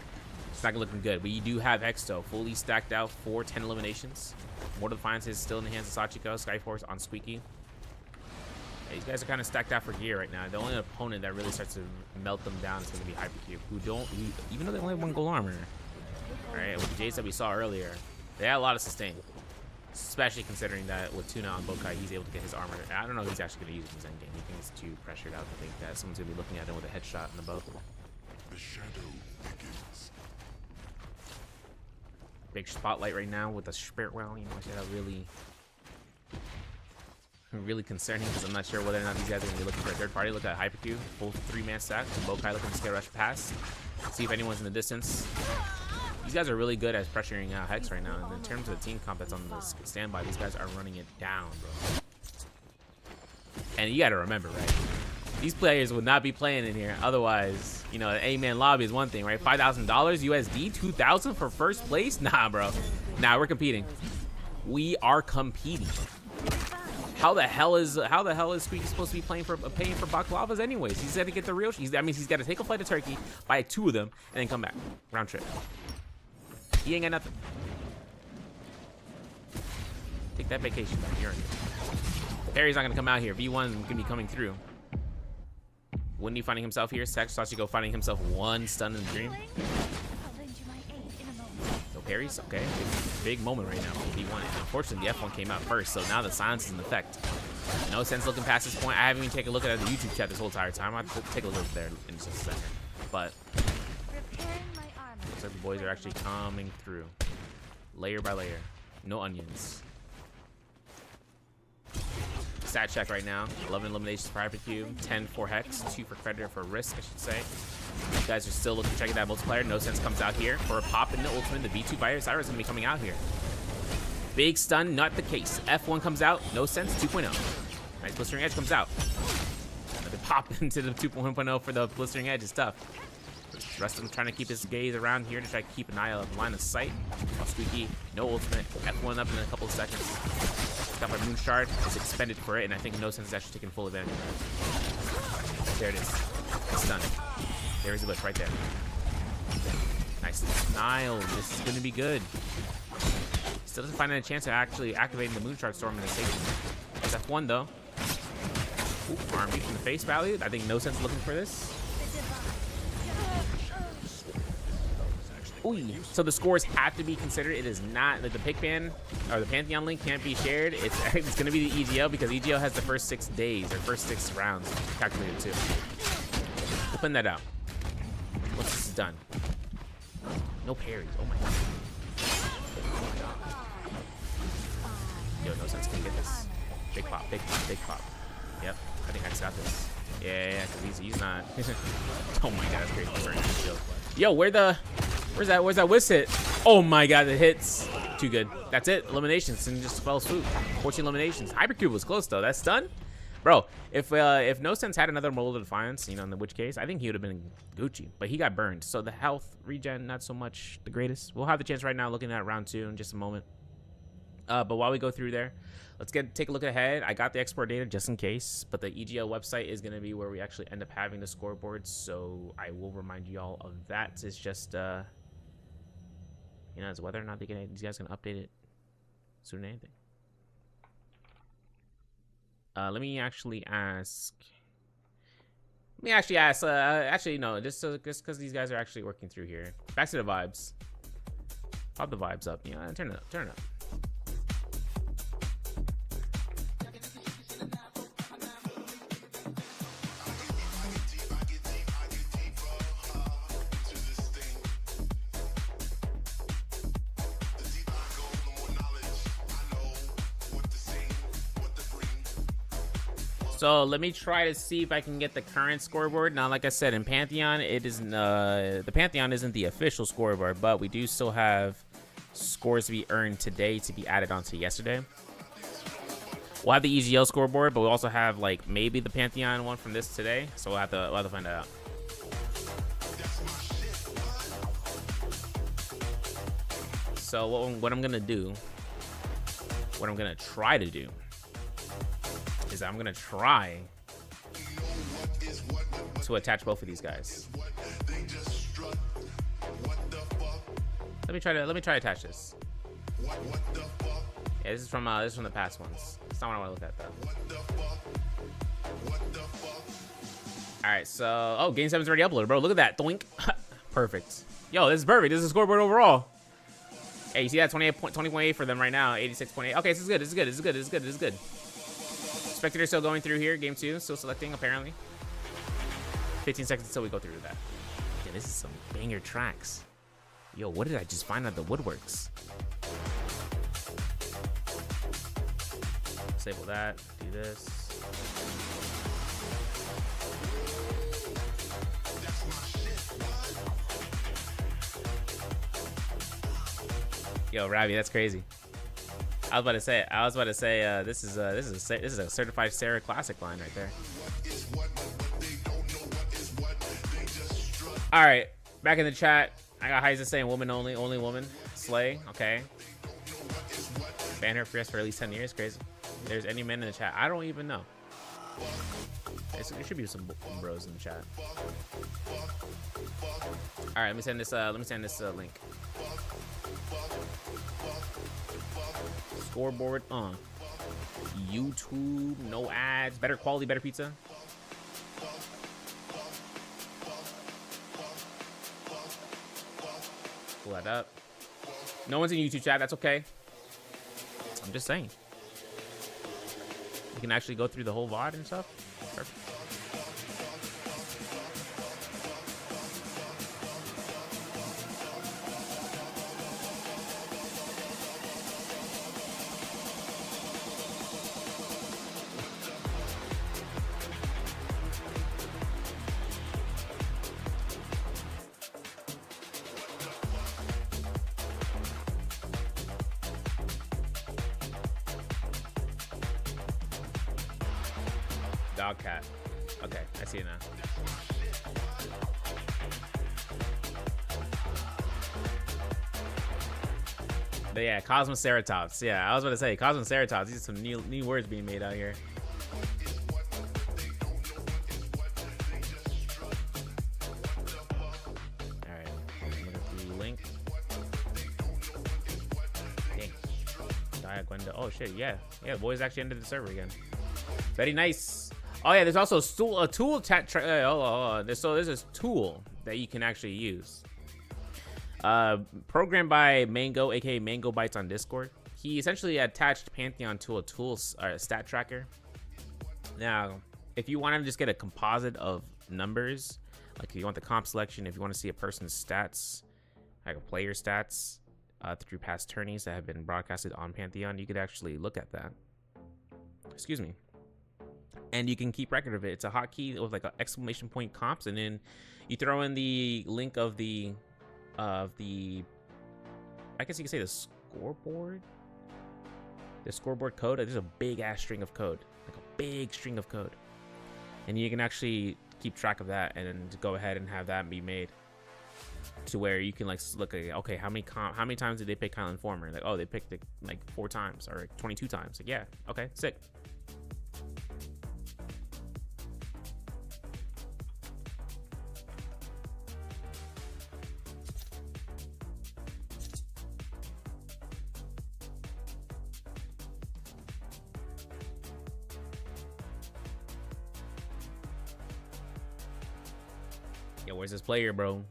not looking good. We do have Hexto fully stacked out for 10 eliminations. Mortal Defiance is still in the hands of Sachiko. Skyforce on Squeaky. Yeah, these guys are kind of stacked out for gear right now. The only opponent that really starts to melt them down is going to be Hypercube, even though they only have 1 gold armor. All right, with the Jades that we saw earlier, they had a lot of sustain. Especially considering that with Tuna on Bokai, he's able to get his armor. I don't know if he's actually going to use it in his endgame. He thinks he's too pressured out to think that someone's going to be looking at him with a headshot in the bow. The shadow begins. Big spotlight right now with the Spirit Well. You know, I said that really concerning because I'm not sure whether or not these guys are going to be looking for a third party. Look at Hypercube, full 3-man stack. Bokai looking to scare rush past. See if anyone's in the distance. These guys are really good at pressuring out Hex right now. And in terms of the team comp that's on the standby, these guys are running it down, bro. And you got to remember, right? These players would not be playing in here. Otherwise, you know, an 8-man lobby is one thing, right? $5,000 USD, $2,000 for first place? Nah, bro. Nah, we're competing. We are competing. How the hell is Squeaky supposed to be paying for baklavas anyways? He's got to get the real. That means he's got to take a flight to Turkey, buy 2 of them, and then come back round trip. He ain't got nothing. Take that vacation back. You're in it. Barry's not gonna come out here. V1's gonna be coming through. Wendy finding himself here. Sachiko finding himself 1 stun in the dream. So Perry's okay. Big moment right now for V1. And unfortunately, the F1 came out first, so now the silence is in effect. No sense looking past this point. I haven't even taken a look at the YouTube chat this whole entire time. I'll take a look there in just a second. But looks like the boys are actually coming through, layer by layer. No onions. stat check right now. 11 eliminations for Hypercube, 10 for Hex, 2 for Predator for Risk, I should say. You guys are still looking, checking that multiplier. No Sense comes out here for a pop in the ultimate. The V2 Virus Cyrus is going to be coming out here. Big stun, not the case. F1 comes out, No Sense 2.0. Nice Blistering Edge comes out. Another pop into the 2.1.0 for the Blistering Edge is tough. The rest of them trying to keep his gaze around here to try to keep an eye on the line of sight. While Squeaky, no ultimate. F1 up in a couple of seconds. Got my Moon Shard. Is expended for it, and I think No Sense is actually taking full advantage of that. There it is. Stun. There's the bush right there. Nice Nile. This is going to be good. Still doesn't find any chance of actually activating the Moon Shard Storm in the station. It's F1 though. Ooh, arm beat from the face value. I think No Sense looking for this. Ooh. So the scores have to be considered. It is not like the pick ban or the Pantheon link can't be shared. It's going to be the EGO because EGO has the first 6 days or first 6 rounds calculated too. We'll pin that out once this is done. No parries. Oh my god. Yo, No Sense can get this. Big pop, big pop, big pop. Yep, I think I got this. Yeah, because he's not. Oh my god, that's crazy. Yo, where's that whiz hit? Oh my god, it hits. Too good. That's it. Eliminations and just fell swoop. 14 eliminations. Hypercube was close though. That's stun. Bro, if No Sense had another Mold of Defiance, you know, in which case, I think he would have been Gucci. But he got burned. So the health regen, not so much the greatest. We'll have the chance right now looking at round 2 in just a moment. But while we go through there, let's take a look ahead. I got the export data just in case, but the EGL website is going to be where we actually end up having the scoreboard. So I will remind you all of that. It's just, you know, it's whether or not these guys can update it sooner than anything. Let me actually ask. Actually, no, just because these guys are actually working through here. Back to the vibes. Pop the vibes up. You know, turn it up. Turn it up. So let me try to see if I can get the current scoreboard. Now, like I said, in Pantheon, it isn't the Pantheon isn't the official scoreboard, but we do still have scores to be earned today to be added onto yesterday. We'll have the EGL scoreboard, but we also have like maybe the Pantheon one from this today. So we'll have to find that out. So what I'm gonna do, what I'm gonna try to do, is I'm gonna try to attach both of these guys. Let me try to attach this. Yeah, this is from the past ones. That's not what I want to look at though. All right, so game 7's already uploaded, bro. Look at that, doink. Perfect. Yo, this is perfect. This is a scoreboard overall. Hey, you see that 20.8 for them right now, 86.8. Okay, this is good. This is good. This is good. This is good. This is good. Spectator still going through here. Game 2 still selecting apparently. 15 seconds until we go through that. Yeah, this is some banger tracks. Yo, what did I just find out the woodworks? Disable that. Do this. Yo, Ravi, that's crazy. I was about to say, this is a certified Sarah classic line right there. All right, back in the chat. I got Heiza saying woman only woman. Slay, okay. Ban her for at least 10 years, crazy. If there's any men in the chat, I don't even know. There should be some bros in the chat. All right, let me send this link. Scoreboard on YouTube, no ads, better quality, better pizza. Pull that up. No one's in YouTube chat, that's okay. I'm just saying. You can actually go through the whole VOD and stuff. Perfect. dog cat. Okay, I see it now. But yeah, Cosmoceratops. Yeah, I was about to say Cosmoceratops. These are some new words being made out here. All right, look at the link. Dang. Diaguendo. Oh shit, yeah, the boys actually entered the server again. Very nice. Oh yeah, there's also a tool. There's a tool that you can actually use. Programmed by Mango, aka Mango Bytes on Discord. He essentially attached Pantheon to a tool stat tracker. Now, if you want to just get a composite of numbers, like if you want the comp selection, if you want to see a person's stats, like a player stats, through past tourneys that have been broadcasted on Pantheon, you could actually look at that. Excuse me. And you can keep record of it. It's a hotkey with like an exclamation point comps, and then you throw in the link of the I guess you could say the scoreboard code. There's a big ass string of code, like a big string of code, and you can actually keep track of that and then go ahead and have that be made to where you can like look at, okay, how many times did they pick Kyle Informer? Like, oh, they picked it like 4 times or 22 times. Like, yeah, okay, sick. Yo, where's this player, bro?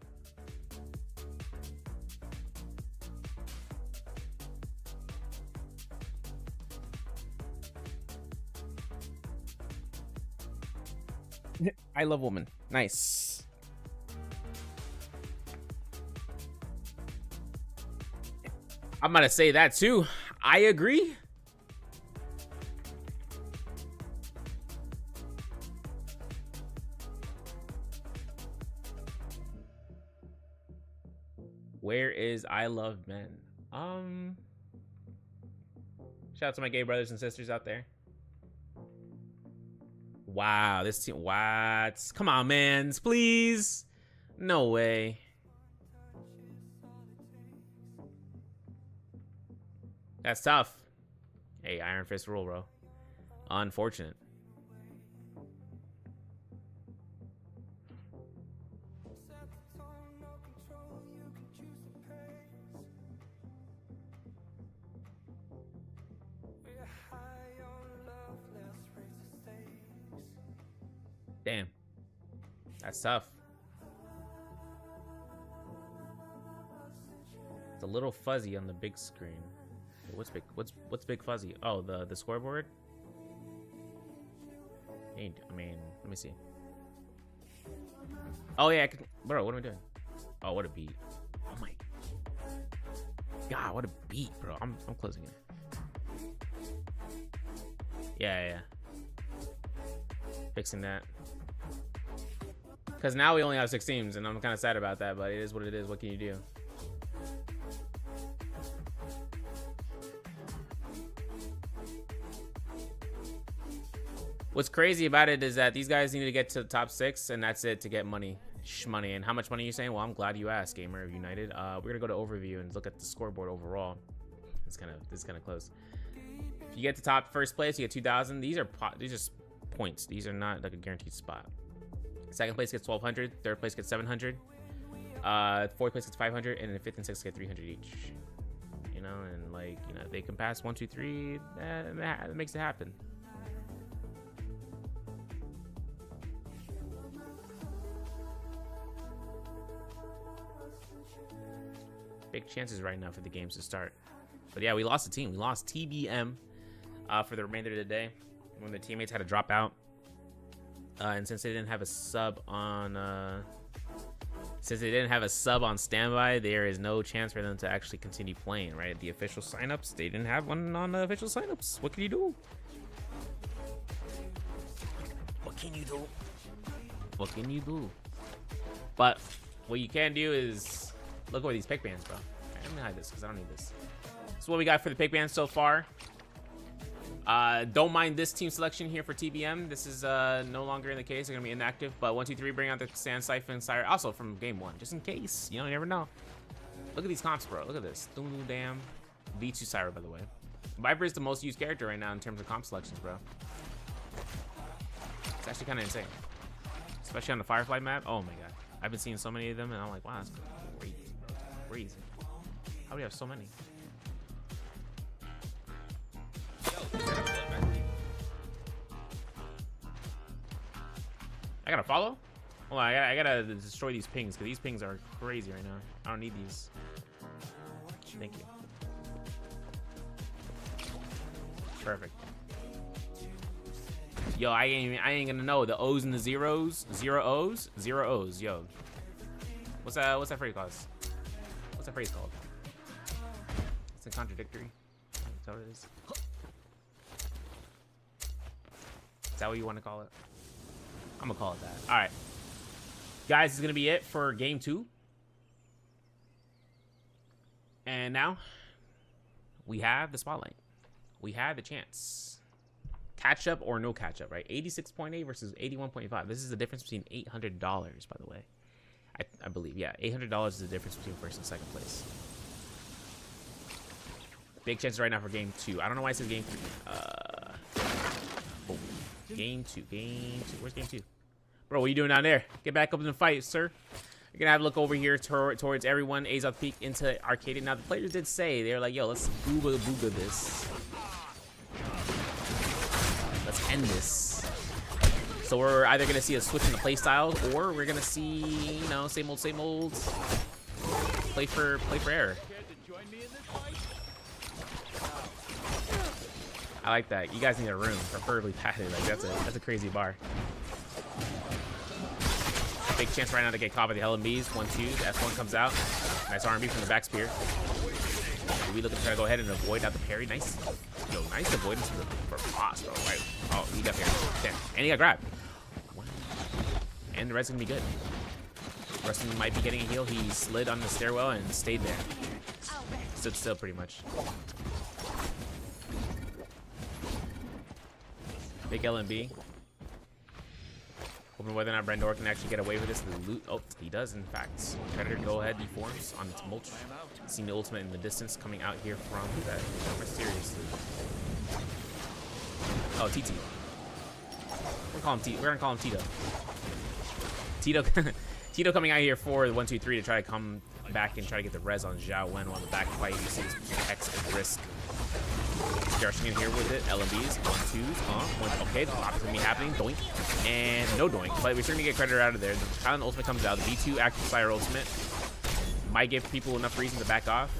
I love woman. Nice. I'm gonna say that too. I agree. Where is I Love Men? Shout out to my gay brothers and sisters out there. Wow, this team, what? Come on, man, please. No way. That's tough. Hey, Iron Fist rule, bro. Unfortunate. Damn, that's tough. It's a little fuzzy on the big screen. What's big? What's big fuzzy? Oh, the scoreboard. Hey, I mean, let me see. Oh yeah, bro. What am I doing? Oh, what a beat! Oh my God, what a beat, bro! I'm closing it. Yeah. Fixing that. Because now we only have 6 teams, and I'm kind of sad about that, but it is what it is. What can you do? What's crazy about it is that these guys need to get to the top 6, and that's it to get money. Money. And how much money are you saying? Well, I'm glad you asked, Gamer of United. We're gonna go to overview and look at the scoreboard overall. This is kind of close. If you get to top first place, you get 2,000. These are just points. These are not like a guaranteed spot. Second place gets 1,200. Third place gets 700. Fourth place gets 500, and then fifth and sixth get 300 each. You know, and like, you know, they can pass 1, 2, 3. That makes it happen. Big chances right now for the games to start. But yeah, we lost the team. We lost TBM for the remainder of the day when the teammates had to drop out. And since they didn't have a sub on standby, there is no chance for them to actually continue playing, right? The official signups, they didn't have one on the official signups. What can you do? What can you do? What can you do? But what you can do is look over these pick bands, bro. Right, let me hide this because I don't need this. This is what we got for the pick bands so far. Don't mind this team selection here for TBM. This is no longer in the case. They're gonna be inactive. But 1, 2, 3, bring out the Sand Siphon Sire. Also from game 1, just in case. You know, you never know. Look at these comps, bro. Look at this. Dum Dam. V2 Sire, by the way. Viper is the most used character right now in terms of comp selections, bro. It's actually kind of insane. Especially on the Firefly map. Oh my god. I've been seeing so many of them, and I'm like, wow, that's crazy, bro. Crazy. How do we have so many? I gotta follow? Hold on, I gotta destroy these pings, because these pings are crazy right now. I don't need these. Thank you. Perfect. Yo, I ain't gonna know the O's and the zeros. 0 O's, 0 O's. Yo, what's that phrase called? What's that phrase called? It's a contradictory. Is that what it is? Is that what you want to call it? I'm gonna call it that. All right, guys, this is gonna be it for game 2. And now we have the spotlight. We have the chance. Catch up or no catch up, right? 86.8 versus 81.5. This is the difference between $800, by the way. I believe, yeah, $800 is the difference between first and second place. Big chances right now for game 2. I don't know why it says game 3. Game 2. Where's game 2? Bro, what are you doing down there? Get back up in the fight, sir. You're gonna have a look over here towards everyone. A's off peak into Arcadia. Now the players did say they're like, yo, let's booga booga this. Let's end this. So we're either gonna see a switch in the play styles, or we're gonna see, you know, same old. Play for error. I like that. You guys need a room, preferably padded. Like that's a crazy bar. Big chance right now to get caught by the LMBs. 1-2. The F1 comes out. Nice R&B from the back spear. We looking to try to go ahead and avoid out the parry. Nice. Yo, nice avoidance for Foss, bro. Right. Oh, he got parried. Damn. And he got grabbed. And the red's gonna be good. Rustin might be getting a heal. He slid on the stairwell and stayed there. Stood still pretty much. Big LMB. Hoping whether or not Brandor can actually get away with this. The loot. Oh, he does, in fact. Predator go ahead, deforms on its mulch. Seeing the ultimate in the distance coming out here from that mysteriously. Oh, TT. We're gonna call him Tito. Tito coming out here for the 1, 2, 3 to try to come back and try to get the res on Zhao Wen on the back fight. You see this X at risk. Rushing in here with it. LMBs, 1-2s, okay, the pop is gonna be happening. Doink. And no doink. But we're starting to get credit out of there. The Kylan ultimate comes out. The V2 active fire ultimate might give people enough reason to back off.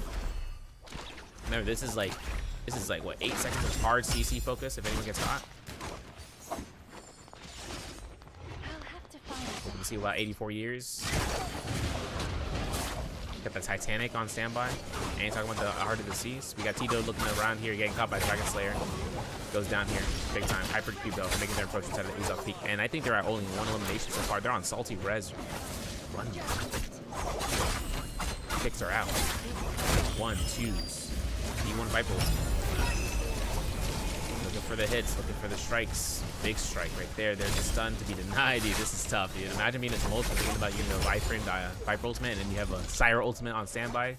Remember, this is like what, 8 seconds of hard CC focus if anyone gets caught. You can see about 84 years. Got the Titanic on standby. And talking about the Heart of the Seas. We got Tito looking around here, getting caught by Dragon Slayer. Goes down here, big time. Hyper Cube though, making their approach inside of the Ease peak. And I think they're at only 1 elimination so far. They're on salty res. Run. Kicks are out. 1-2s. D1 Viper. Looking for the hits, looking for the strikes. Big strike right there. There's a stun to be denied, dude. This is tough, dude. Imagine being a ultimate, thinking about getting a Viper and Viper ultimate, and then you have a Sire ultimate on standby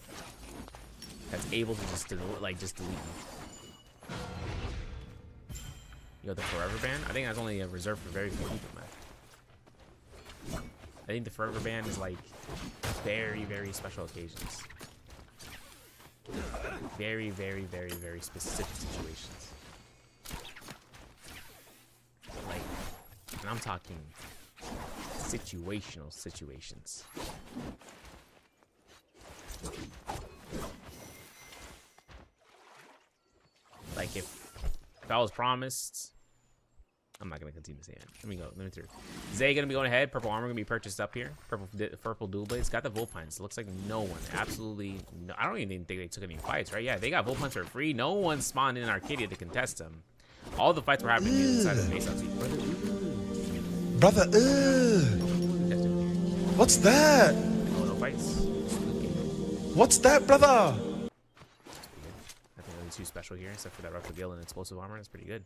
that's able to just delete you. Yo, the Forever Band? I think that's only a reserved for very few people, man. I think the Forever Band is like very, very special occasions. Very, very, very, very specific situations. Like, and I'm talking situational situations. Like if I was promised, I'm not gonna continue to say it. Let me go. Let me through. Zay gonna be going ahead. Purple armor gonna be purchased up here. Purple dual blades. Got the Volpines. Looks like no one. Absolutely no. I don't even think they took any fights, right? Yeah, they got Volpines for free. No one spawned in Arcadia to contest them. All the fights were happening inside of the base. Brother, what's that? Oh, no fights. What's that, brother? Nothing really too special here, except for that Retro Gill and explosive armor. That's pretty good.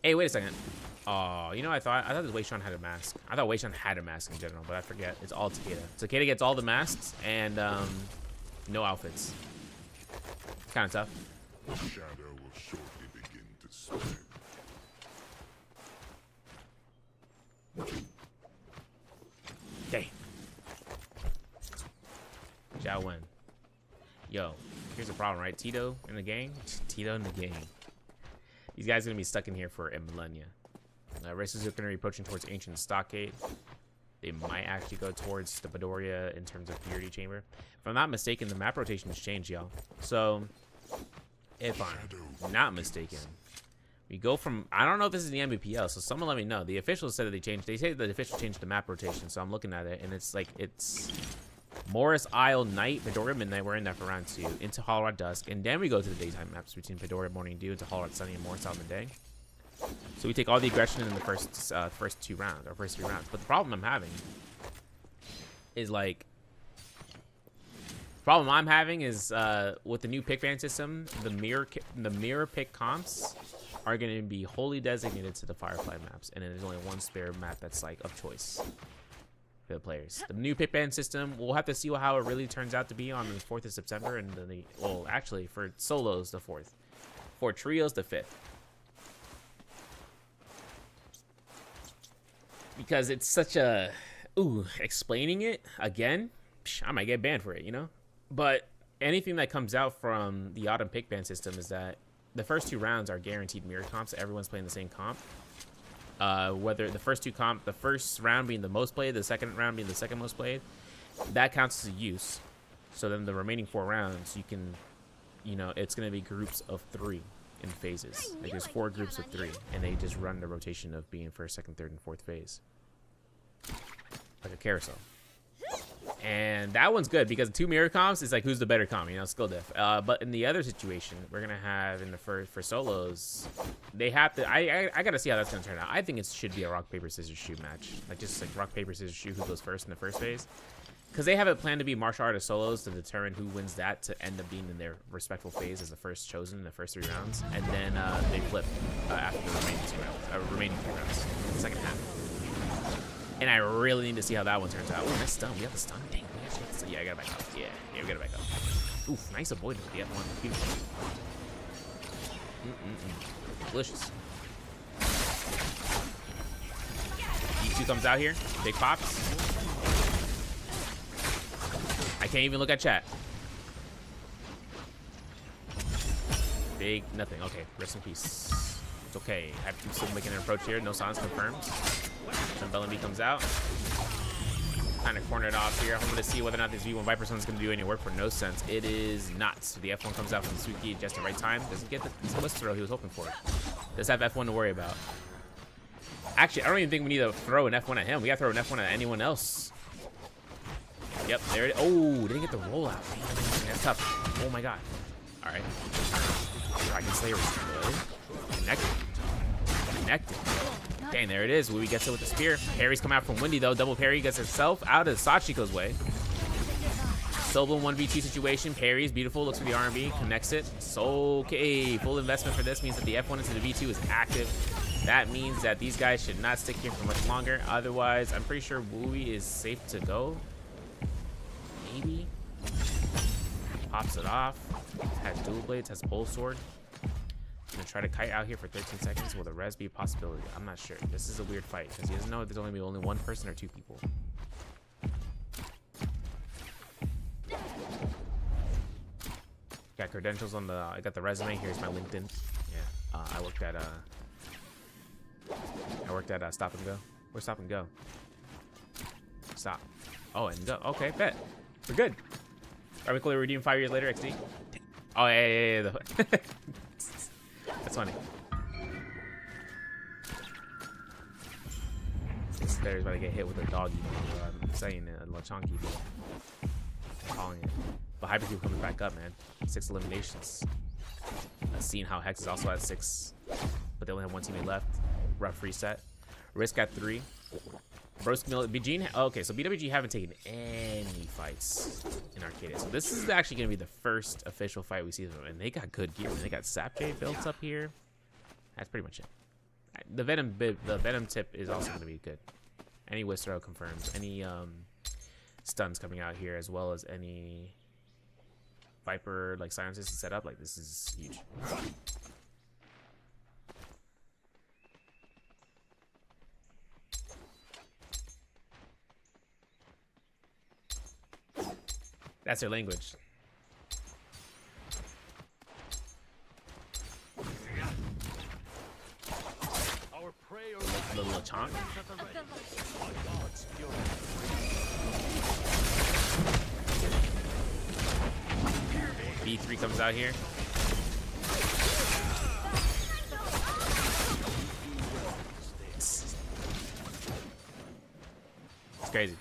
Hey, wait a second. Oh, you know what I thought? I thought this Wei Shan had a mask. I thought Wei Shan had a mask in general, but I forget. It's all Takeda. Takeda gets all the masks and no outfits. Kind of tough. The shadow will shortly begin to spread. Okay. Zhao Wen. Yo, here's the problem, right? Tito in the gang? Tito in the gang. These guys are going to be stuck in here for a millennia. Races are going to be approaching towards Ancient Stockade. They might actually go towards the Midoriya in terms of Purity Chamber. If I'm not mistaken, the map rotation has changed, y'all. So, if I'm not mistaken, we go from... I don't know if this is the MVPL, so someone let me know. The officials said that they changed... They say that the officials changed the map rotation, so I'm looking at it, and it's like... It's Morris Isle Night, Midoriya Midnight. We're in that for round 2. Into Hollow Rod Dusk, and then we go to the daytime maps between Midoriya Morning Dew into Hollow Rod Sunny and Morris Isle Midday. So we take all the aggression in the first 2 rounds, or first 3 rounds. But the problem I'm having is like... Problem I'm having is with the new pick ban system, the mirror pick comps are going to be wholly designated to the Firefly maps, and there's only one spare map that's like of choice for the players. The new pick ban system, we'll have to see how it really turns out to be on the 4th of September, and then well, actually for solos the 4th, for trios the 5th, because it's such a explaining it again, I might get banned for it, you know. But anything that comes out from the autumn pick ban system is that the first 2 rounds are guaranteed mirror comps. So everyone's playing the same comp. Whether the first 2 comp, the first round being the most played, the second round being the second most played, that counts as a use. So then the remaining 4 rounds, you can, you know, it's going to be groups of 3 in phases. Like there's 4 groups of 3, and they just run the rotation of being first, second, third, and fourth phase, like a carousel. And that one's good because 2 mirror comps is like who's the better comp, you know, skill diff. But in the other situation, we're gonna have in the for solos, they have to. I gotta see how that's gonna turn out. I think it should be a rock paper scissors shoot match, like just like rock paper scissors shoot who goes first in the first phase, because they have it planned to be martial artist solos to determine who wins that to end up being in their respectful phase as the first chosen in the first 3 rounds, and then they flip after the remaining 3 rounds, the second half. And I really need to see how that one turns out. Oh, nice stun. We have the stun. Dang, we actually have the stun. Yeah, I gotta back up. Yeah, we gotta back up. Oof, nice avoidance with the F1. Beautiful. Delicious. E2 comes out here. Big pops. I can't even look at chat. Big nothing. Okay, rest in peace. It's okay. I have to still making an approach here. No silence confirmed. Then Bellamy comes out. Kind of cornered off here. I'm going to see whether or not this V1 Viper Sun's going to do any work for no sense. It is not. So the F1 comes out from the Suki just the right time. Doesn't get the blitz throw he was hoping for. Does have F1 to worry about. Actually, I don't even think we need to throw an F1 at him. We got to throw an F1 at anyone else. Yep, there it is. Oh, didn't get the rollout. That's tough. Oh my god. All right. Dragon Slayer is good. Connected. Dang, there it is. Wui gets it with the spear. Parry's come out from Windy, though. Double parry gets itself out of Sachiko's way. Soblin 1v2 situation. Parries, beautiful. Looks for the R&B. Connects it. So, okay. Full investment for this means that the F1 into the V2 is active. That means that these guys should not stick here for much longer. Otherwise, I'm pretty sure Wui is safe to go. Maybe. Pops it off. Has dual blades. Has pole sword. Gonna try to kite out here for 13 seconds. Will the res be a possibility? I'm not sure. This is a weird fight because he doesn't know if there's only one person or 2 people. Got credentials on the. I got the resume. Here's my LinkedIn. Yeah, I worked at Stop and Go. Where's Stop and Go? Stop. Oh, and go. Okay, bet. We're good. Are we clearly redeemed 5 years later? XD. Oh yeah. That's funny. This there's about to get hit with a doggy. I'm saying it, a Lachonki. I'm calling it. But Hypercube coming back up, man. 6 eliminations. Seeing how Hex is also at 6, but they only have 1 teammate left. Rough reset. Risk at 3. BG. Okay, so BWG haven't taken any fights in Arcadia, so this is actually gonna be the first official fight we see them, and they got good gear. They got Sapjay built up here. That's pretty much it. The Venom tip is also gonna be good. Any Whisk throw confirmed. Any stuns coming out here, as well as any Viper like silences to set up. Like, this is huge. That's their language. Our prey Little chonk. B3 comes out here. It's crazy.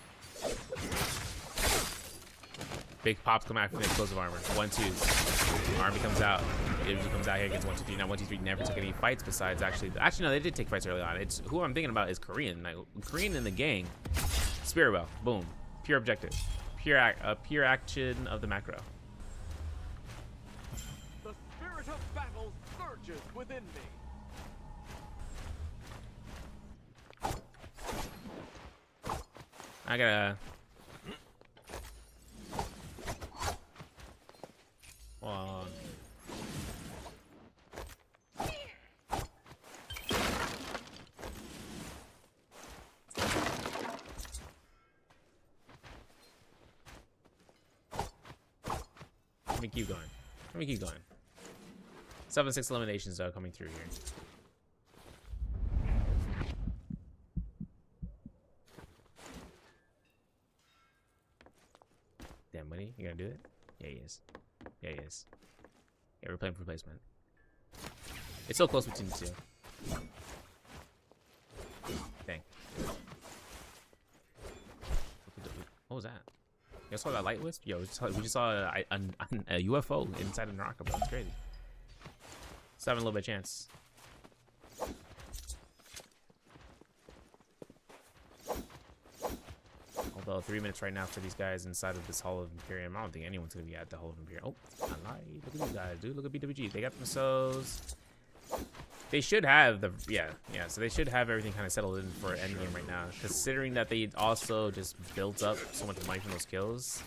Big pops come out from explosive armor. 1-2s. Army comes out. BWG comes out here against 1-2-3. Now 1-2-3 never took any fights besides actually no, they did take fights early on. It's who I'm thinking about is Korean. Like, Korean in the gang. Spirwell. Boom. Pure objective. Pure action of the macro. The spirit of battle surges within me. I gotta. Hold on. Let me keep going. Let me keep going. 7-6 eliminations though coming through here. Damn, Money, you gonna do it? Yeah, he is. Yeah, he is. Yeah, we're playing for replacement. It's so close between the two. Dang. What was that? You guys saw that light wisp? Yo, we just saw a UFO inside of Naraka, bro. It's crazy. It's having a little bit of chance. Although 3 minutes right now for these guys inside of this Hall of Imperium. I don't think anyone's gonna be at the Hall of Imperium. Oh, I lied. Look at these guys, dude. Look at BWG. They got themselves. They should have the so they should have everything kind of settled in for endgame right now. Considering that they also just built up so much money from those kills.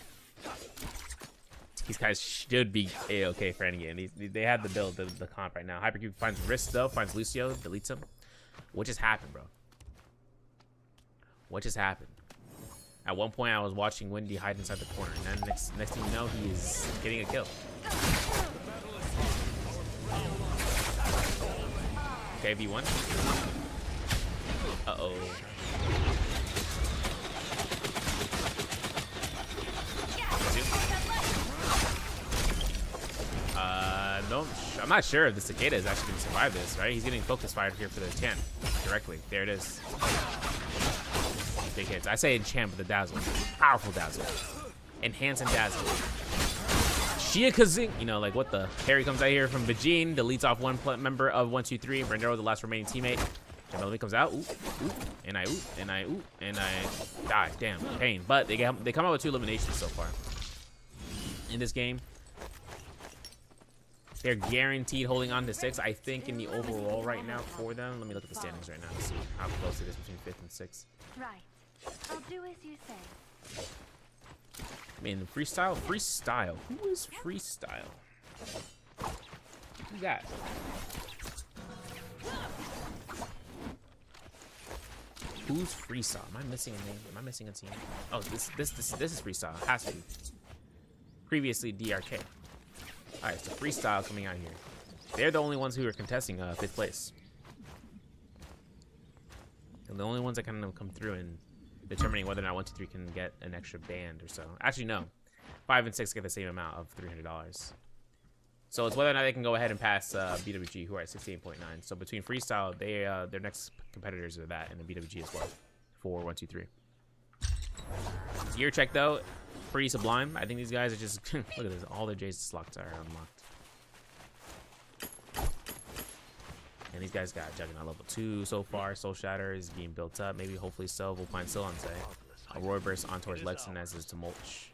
These guys should be A-okay for endgame. They have the build, the comp right now. Hypercube finds Risk though, finds Lucio, deletes him. What just happened, bro? What just happened? At one point, I was watching Windy hide inside the corner, and then next thing you know, he is getting a kill. Okay, V1. Uh-oh. No, I'm not sure if the Cicada is actually going to survive this, right? He's getting focus fired here for the 10 directly. There it is. Big hits. I say enchant, but the dazzle. Powerful dazzle. Enhance and dazzle. Shia Kazing. You know, like what the? Harry comes out here from Vegene, deletes off one member of 1-2-3. Brendero, the last remaining teammate. Jamelmi comes out. Ooh, ooh, and I die. Damn, pain. But they come out with 2 eliminations so far in this game. They're guaranteed holding on to 6, I think, in the overall right now for them. Let me look at the standings right now and see how close it is between 5th and 6th. Right. I'll do as you say. I mean, freestyle? Freestyle. Who is freestyle? Who's that? Who's freestyle? Am I missing a name? Am I missing a team? Oh, this is freestyle. Has to be. Previously DRK. All right, so freestyle coming out here. They're the only ones who are contesting 5th place. And the only ones that kind of come through and determining whether or not 1-2-3 can get an extra band or so. Actually, no. 5 and 6 get the same amount of $300. So it's whether or not they can go ahead and pass BWG, who are at 68.9. So between freestyle, their next competitors are that, and the BWG as well for 1-2-3. Gear check though, pretty sublime. I think these guys are just look at this. All their Jace slots are unlocked. And these guys got Juggernaut level 2 so far. Soul Shatter is being built up. Maybe, hopefully so. We'll find Silence. Aurora Burst on towards Lexan as is Tumulch.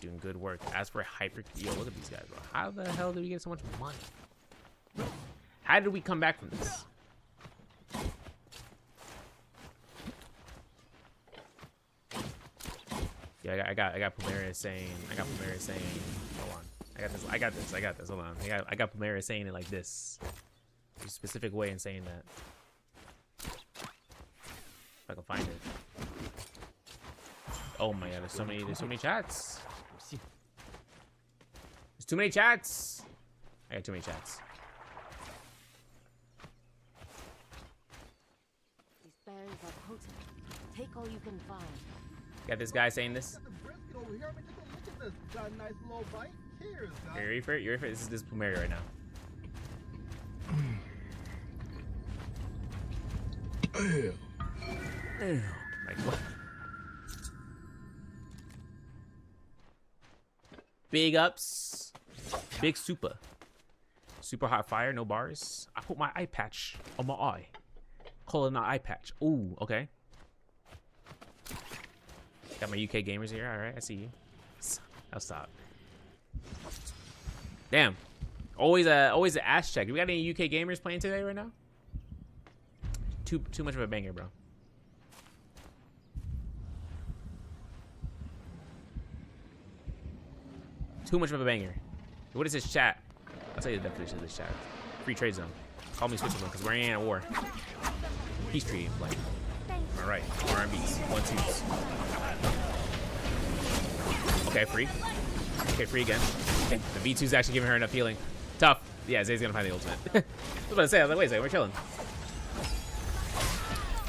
Doing good work. As for Hyper... Yo, look at these guys, bro. How the hell did we get so much money? How did we come back from this? Yeah, I got Pomeria saying... Hold on. I got this. Hold on. I got Pomeria saying it like this. There's a specific way in saying that. If I can find it. Oh my god, there's so many chats. There's too many chats. I got too many chats. These berries are potent. Take all you can find. Got this guy saying this. Got the brisket over here. I mean, take a look at this. Got a nice little bite. Cheers, guys. Are you ready for it? You ready for it? This is Pomeria right now. Like what? Big ups. Big super. Super hot fire, no bars. I put my eye patch on my eye. Call it an eye patch. Ooh, okay. Got my UK gamers here. Alright, I see you. I'll stop. Damn. Always an ass check. Do we got any UK gamers playing today right now? Too much of a banger, bro. Too much of a banger. What is this chat? I'll tell you the definition of this chat. Free trade zone. Call me Switzerland because we're in a war. Peace treaty. Like, all right. R&Bs. 1-2s. Okay, free. Okay, free again. Okay, the V2's actually giving her enough healing. Tough. Yeah, Zay's gonna find the ultimate. I was about to say, I was like, wait a second, we're chilling.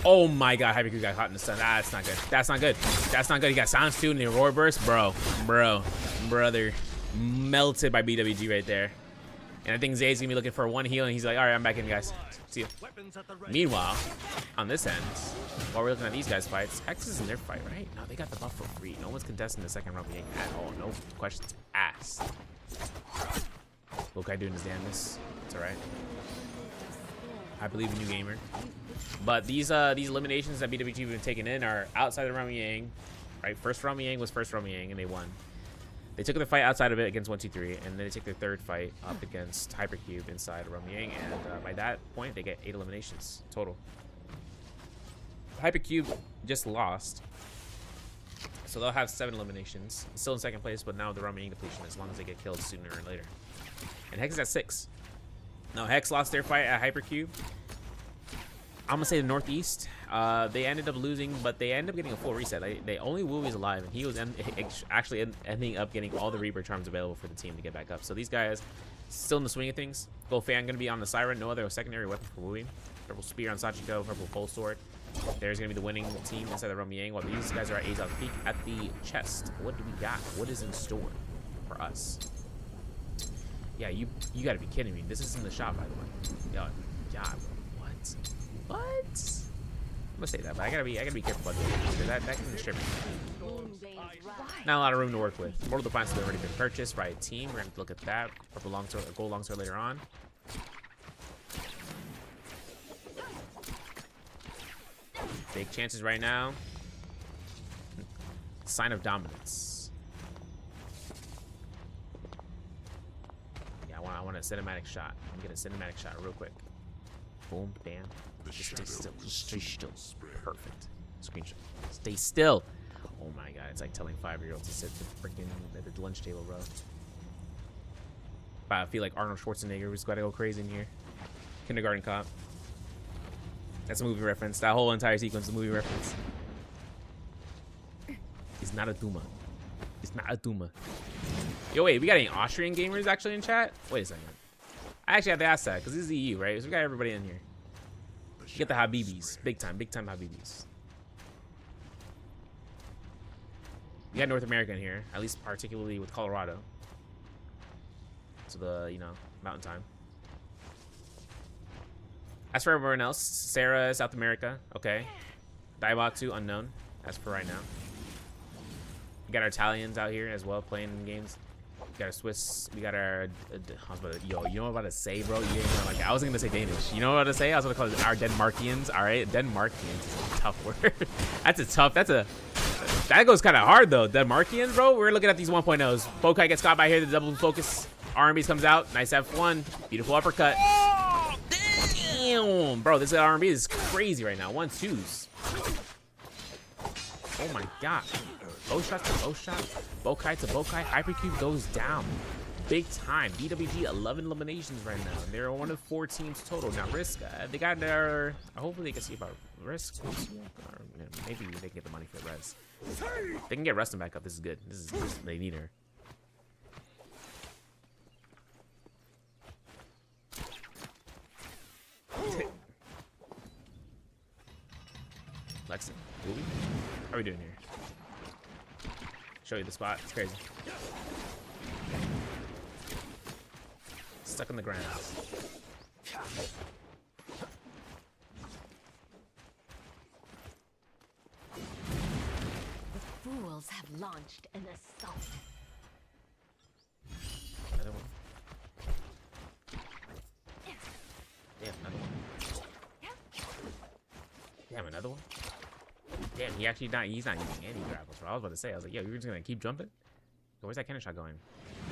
Oh my god, Hypercube got caught in the sun. Ah, that's not good. That's not good. That's not good. He got Silence 2 and the Aurora Burst. Brother. Melted by BWG right there. And I think Zay's gonna be looking for one heal, and he's like, alright, I'm back in, guys. See you. Meanwhile, on this end, while we're looking at these guys' fights, X is in their fight, right? No, they got the buff for free. No one's contesting the second round being at all. No questions asked. Lokai doing his damnness. It's alright. I believe in you, gamer. But these eliminations that BWG have been taking in are outside of Rami Yang, right? First Rami Yang was first Rami Yang, and they won. They took the fight outside of it against 1-2-3, and then they take their third fight up against Hypercube inside Rami Yang, and by that point, they get 8 eliminations total. Hypercube just lost, so they'll have 7 eliminations. Still in second place, but now the Rami Yang depletion as long as they get killed sooner or later. And Hex is at 6. Now Hex lost their fight at Hypercube. I'm gonna say the Northeast. They ended up losing, but they ended up getting a full reset. They only Wooey's alive, and he was actually ending up getting all the Reaper charms available for the team to get back up. So these guys still in the swing of things. Gold Fan gonna be on the Siren. No other secondary weapon for Wooey. Purple Spear on Sachiko. Purple Pole Sword. There's gonna be the winning team inside the Rami Yang, while these guys are at A's out peak at the chest. What do we got? What is in store for us? Yeah, you gotta be kidding me. This is in the shop, by the way. Yo, yeah, what? What? I'm gonna say that, but I gotta be careful about this because that can strip me. Not a lot of room to work with. Mortal Defiance has already been purchased by a team. We're gonna have to look at that. Purple longsword, or gold longsword later on. Big chances right now. Sign of dominance. Yeah, I want a cinematic shot. I'm gonna get a cinematic shot real quick. Boom, bam. Just stay still. Just stay still. Perfect. Screenshot. Stay still. Oh my god, it's like telling 5-year-olds to sit at the lunch table, bro. I feel like Arnold Schwarzenegger was gotta go crazy in here. Kindergarten Cop. That's a movie reference. That whole entire sequence is a movie reference. It's not a Duma. It's not a Duma. Yo, wait, we got any Austrian gamers actually in chat? Wait a second. I actually have to ask that because this is EU, right? So we got everybody in here. You get the Habibis. Big time Habibis. We got North America in here, at least particularly with Colorado. So the, mountain time. As for everyone else, Sarah, South America, okay. Daibatu, unknown, as for right now. We got our Italians out here as well playing games. We got our Swiss. We got our. I was about to, yo, you know what I'm about to say, bro? You ain't gonna like. I wasn't gonna say Danish. You know what I'm about to say? I was gonna call it our Denmarkians. All right, Denmarkians is a tough word. That's a tough. That goes kind of hard though. Denmarkians, bro. We're looking at these 1.0s. Bokai gets caught by here. The double focus. R&B's comes out. Nice F1. Beautiful uppercut. Damn, bro. This R&B is crazy right now. 1-2s. Oh my god. Bow shot to bow shot. Bokai to Bokai. Hypercube goes down. Big time. BWG 11 eliminations right now. And they're one of 4 teams total. Now Risk, they got their. Hopefully they can see about Risk. Or maybe they can get the money for the res. They can get Rustin back up. This is good. They need her. Lexi, movie? How are we doing here? Show you the spot. It's crazy. Stuck on the ground. The fools have launched an assault. Another one. Damn, another one. Damn, another one. Damn, he's not using any grapples, bro. I was about to say, I was like, yo, you're just gonna keep jumping? Yo, where's that cannon shot going?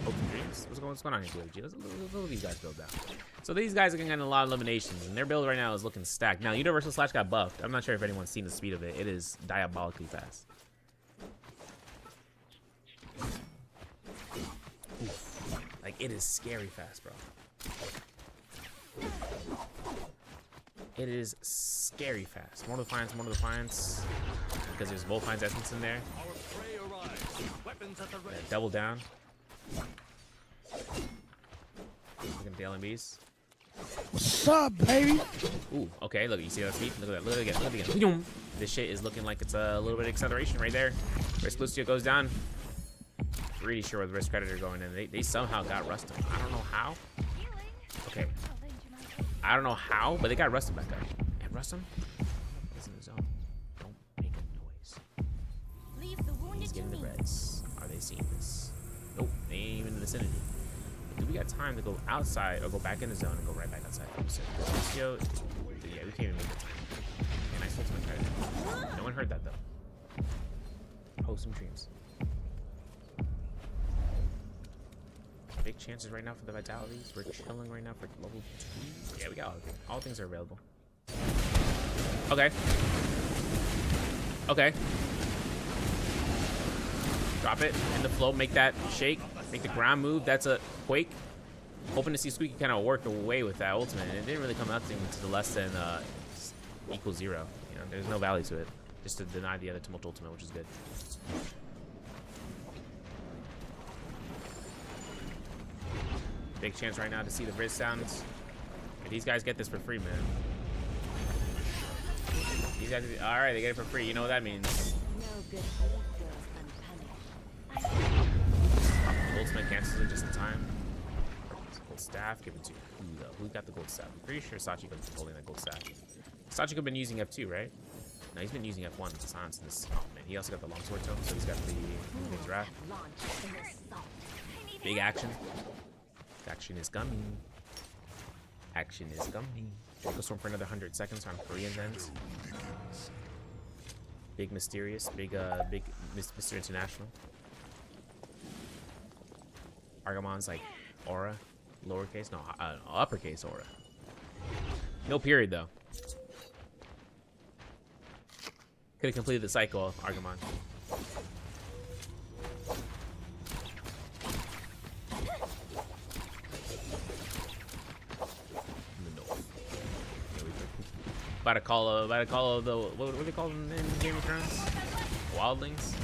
Hopes and dreams? What's going on here, BFG? Let's look at these guys build down. So these guys are getting a lot of eliminations, and their build right now is looking stacked. Now, Universal Slash got buffed. I'm not sure if anyone's seen the speed of it. It is diabolically fast. Oof. Like, it is scary fast, bro. It is scary fast. More Defiance. Because there's Volfine's essence in there. Double down. Look at the LMBs. What's up, baby? Ooh, okay, look, you see that speed? Look at that, look at it again, look at it again. This shit is looking like it's a little bit of acceleration right there. Risk Lucio goes down. Pretty sure where the Risk Predator going in. They somehow got Rustin. I don't know how. Okay. I don't know how, but they got Rustin back up. And Rustin is in the zone. Don't make a noise. Leave the wounded He's to getting the me. reds. Are they seeing this? Nope, they ain't even in the vicinity. But do we got time to go outside or go back in the zone and go right back outside? Lucio, yeah, we can't even make it. Okay, nice ultimate credit. No one heard that though. Post some dreams. Big chances right now for the vitalities. We're chilling right now for level 2. Yeah, we got all things are available. Okay. Okay. Drop it in the flow. Make that shake. Make the ground move. That's a quake. Hoping to see Squeaky kind of work away with that ultimate. And it didn't really come out to the less than equal 0. You know, there's no value to it. Just to deny the other Tumult ultimate, which is good. Big chance right now to see the Riz sounds. And these guys get this for free, man. These guys, all right, they get it for free. You know what that means. No good deed goes unpunished. Ultimate cancels it just in time. Gold staff, give it to who though? Who got the gold staff? I'm pretty sure Sachiko's been holding that gold staff. Sachiko been using F2, right? No, he's been using F1 since this. Oh man, he also got the longsword tome, so he's got the his wrath. Launched an assault. Big action. Action is coming. Action is coming. Draco Storm for another 100 seconds on Korean ends. Big Mysterious. Big Mr. International. Argamon's like aura. Lowercase? No, uppercase aura. No period though. Could have completed the cycle, Argamon. About to call the what do they call them in Game of Thrones? Wildlings.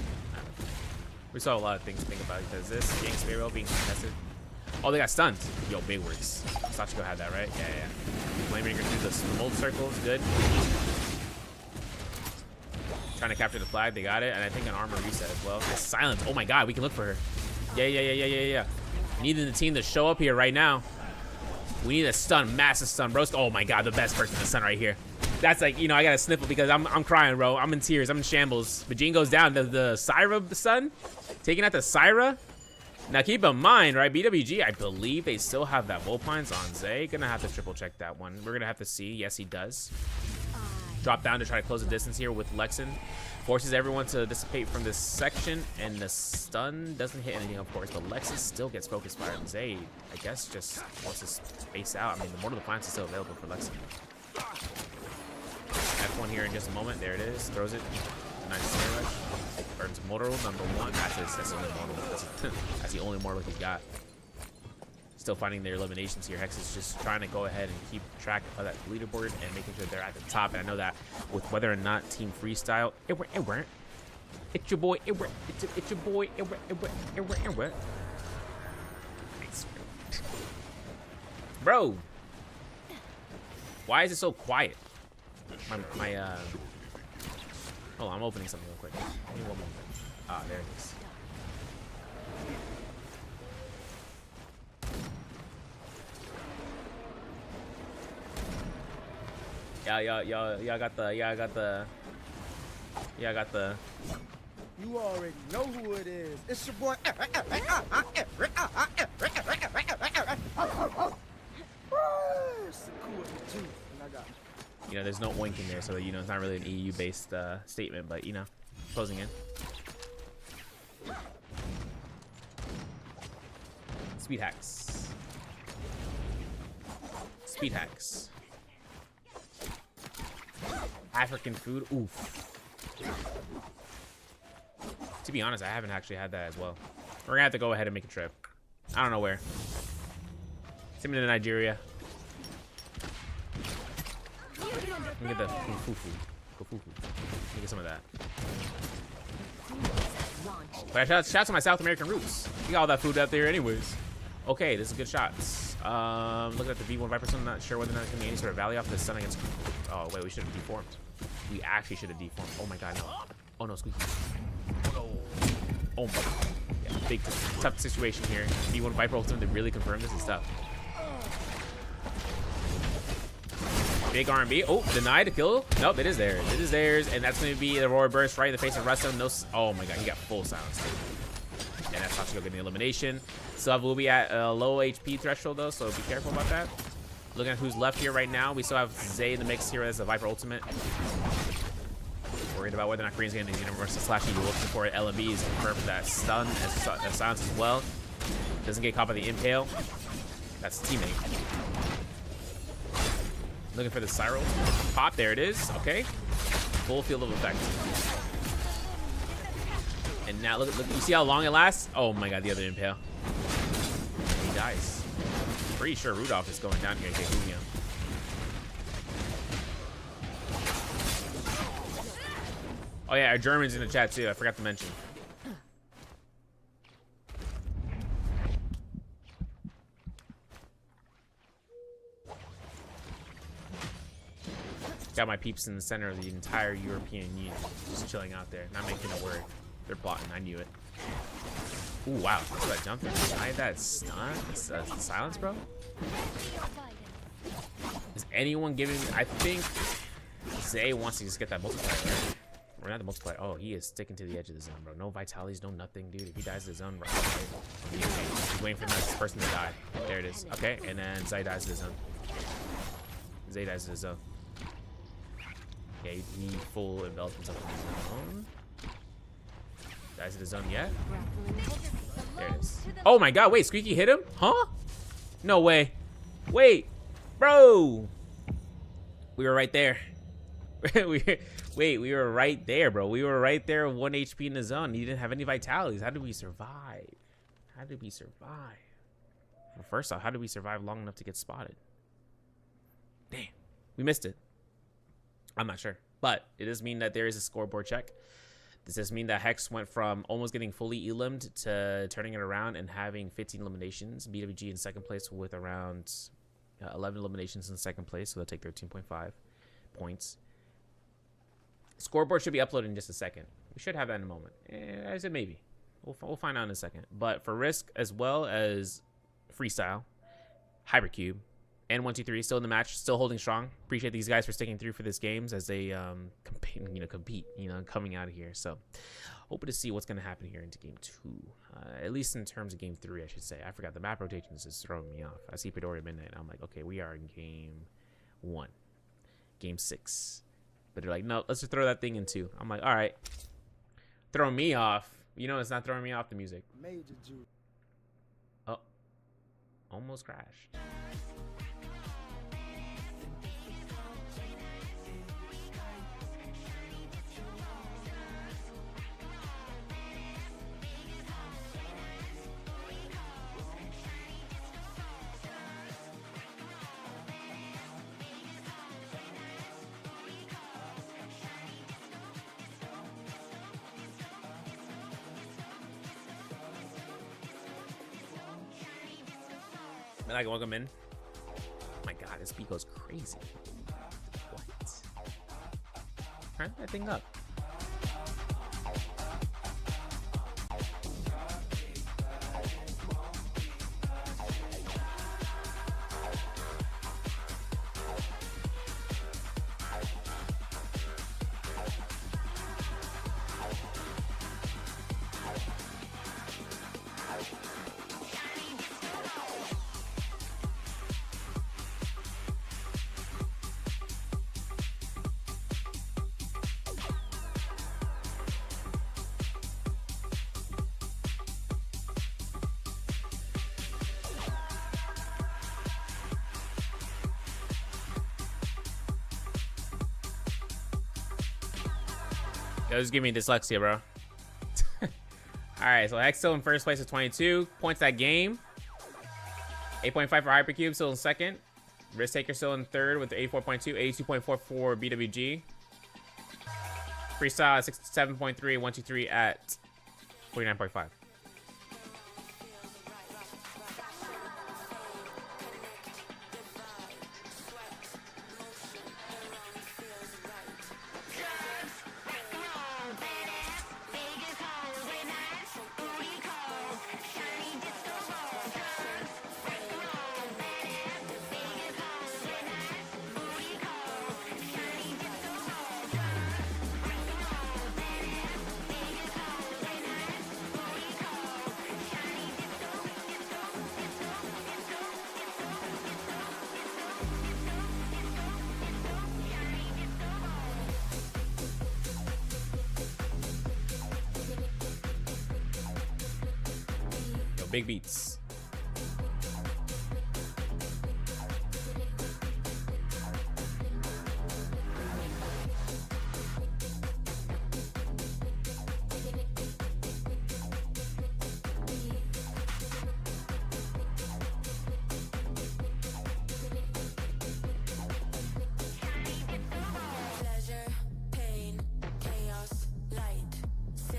We saw a lot of things to think about because this Gang Sparrow being contested. Oh, they got stunned. Yo, big works. Sachiko had that, right? Yeah. Flamebreaker through the mold circles, good. Trying to capture the flag, they got it, and I think an armor reset as well. Nice silence. Oh my god, we can look for her. Yeah. Needing the team to show up here right now. We need a stun, massive stun, bro. Oh my god, the best person to stun right here. That's like, you know, I gotta sniffle because I'm crying, bro. I'm in tears. I'm in shambles. Vagine goes down. The Syra stun, taking out the Syra. Now keep in mind, right, BWG, I believe they still have that Volpines on Zay. Gonna have to triple check that one. We're gonna have to see. Yes, he does. Drop down to try to close the distance here with Lexin. Forces everyone to dissipate from this section, and the stun doesn't hit anything, of course, but Lexus still gets focused fire. And Zay, I guess, just wants to space out. I mean, the Mortal Defiance is still available for Lexin. F1 here in just a moment. There it is. Throws it. Nice snare rush. Burns Mortal, number one. That's the only Mortal. That's the only Mortal he's got. Still finding their eliminations here. Hex is just trying to go ahead and keep track of that leaderboard and making sure they're at the top. And I know that with whether or not Team Freestyle, it weren't. It's your boy. It's your boy. It weren't. Bro, why is it so quiet? Hold on, I'm opening something real quick. Give me one moment. Ah, there it is. I got the. You already know who it is. It's your boy. You know, there's no oink in there, so you know it's not really an EU-based statement, but you know, closing in. Speed hacks. Speed hacks. African food. Oof. To be honest, I haven't actually had that as well. We're gonna have to go ahead and make a trip. I don't know where. Send me to Nigeria. Let me get the fufu. Let me get some of that. But shout out to my South American roots. We got all that food out there anyways. Okay, this is good shots. Looking at the V1 Viper, so I'm not sure whether or not there's gonna be any sort of value off this stun against. Oh wait, we should have deformed. We actually should have deformed. Oh my god, no. Oh no, Squeaky. Oh no. Oh my. Yeah, big tough situation here. V1 Viper ultimate to really confirm this is tough. Big R&B. Oh, denied the kill. Nope, it is theirs. It is theirs, and that's going to be the Roar Burst right in the face of Russell. No. Oh my god, he got full silence. And that's Sashiko getting the elimination. Sub will be at a low HP threshold though, so be careful about that. Looking at who's left here right now, we still have Zay in the mix here as the Viper ultimate. Worried about whether or not Korean's getting the universal slash. You're looking for LMB is confirmed for that stun as silence as well. Doesn't get caught by the impale. That's his teammate. Looking for the Cyro. Pop, there it is. Okay. Full field of effect. And now look, you see how long it lasts? Oh my god, the other impale. He dies. Pretty sure Rudolph is going down here to get Lumia. Oh yeah, our German's in the chat too. I forgot to mention. Got my peeps in the center of the entire European Union, just chilling out there, not making a word. They're plotting. I knew it. Ooh, wow. That's that jump there. Deny that stun? Silence, bro? Is anyone giving... I think Zay wants to just get that multiplier, right? Or not the multiplier. Oh, he is sticking to the edge of the zone, bro. No vitalities, no nothing, dude. If he dies to the zone, right? He's waiting for the next person to die. There it is. Okay, and then Zay dies to the zone. Zay dies to the zone. Okay, he full enveloped himself in the zone. Dies to the zone yet? There it is. Oh my god, wait, Squeaky hit him? Huh? No way. Wait, bro. We were right there. we were right there, bro. We were right there with 1 HP in the zone. He didn't have any vitalities. How did we survive? How did we survive? Well, first off, how did we survive long enough to get spotted? Damn, we missed it. I'm not sure, but it does mean that there is a scoreboard check. Does this mean that Hex went from almost getting fully elimed to turning it around and having 15 eliminations? BWG in second place with around 11 eliminations in second place, so they'll take 13.5 points. Scoreboard should be uploaded in just a second. We should have that in a moment. I said maybe. We'll find out in a second. But for Risk as well as Freestyle, Hypercube, And 123 still in the match, still holding strong. Appreciate these guys for sticking through for this games as they compete, coming out of here. So hoping to see what's going to happen here into game 2. At least in terms of game 3, I should say. I forgot the map rotations is throwing me off. I see Pedoria Midnight. I'm like, okay, we are in game 1, game 6. But they're like, no, let's just throw that thing in 2. I'm like, all right, throwing me off. It's not throwing me off, the music. Major juice. Oh, almost crashed. And I can welcome in. Oh my god, this beat goes crazy. What? Turn that thing up. Yo, just give me dyslexia, bro. Alright, so X still in first place with 22 points that game. 8.5 for Hypercube, still in second. Risk Taker still in third with 84.2. 82.4 for BWG. Freestyle at 67.3. 123 at 49.5. Big beats. Pleasure, pain, chaos, light, sin,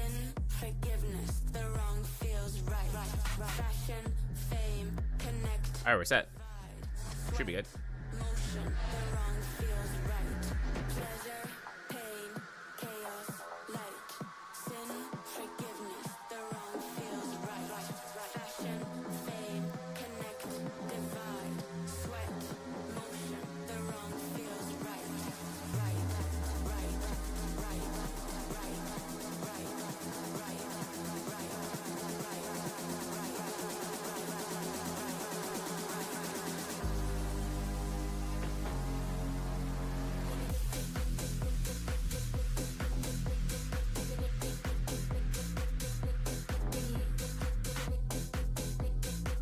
forgiveness. The wrong feels right. Fashion, fame, connect. All right, we're set. Should be good. Motion, the wrong feels right. Pleasure, pain, chaos, light, sin, forgiveness. The wrong feels right. Fashion, fame, connect, divide, sweat, motion. The wrong feels right.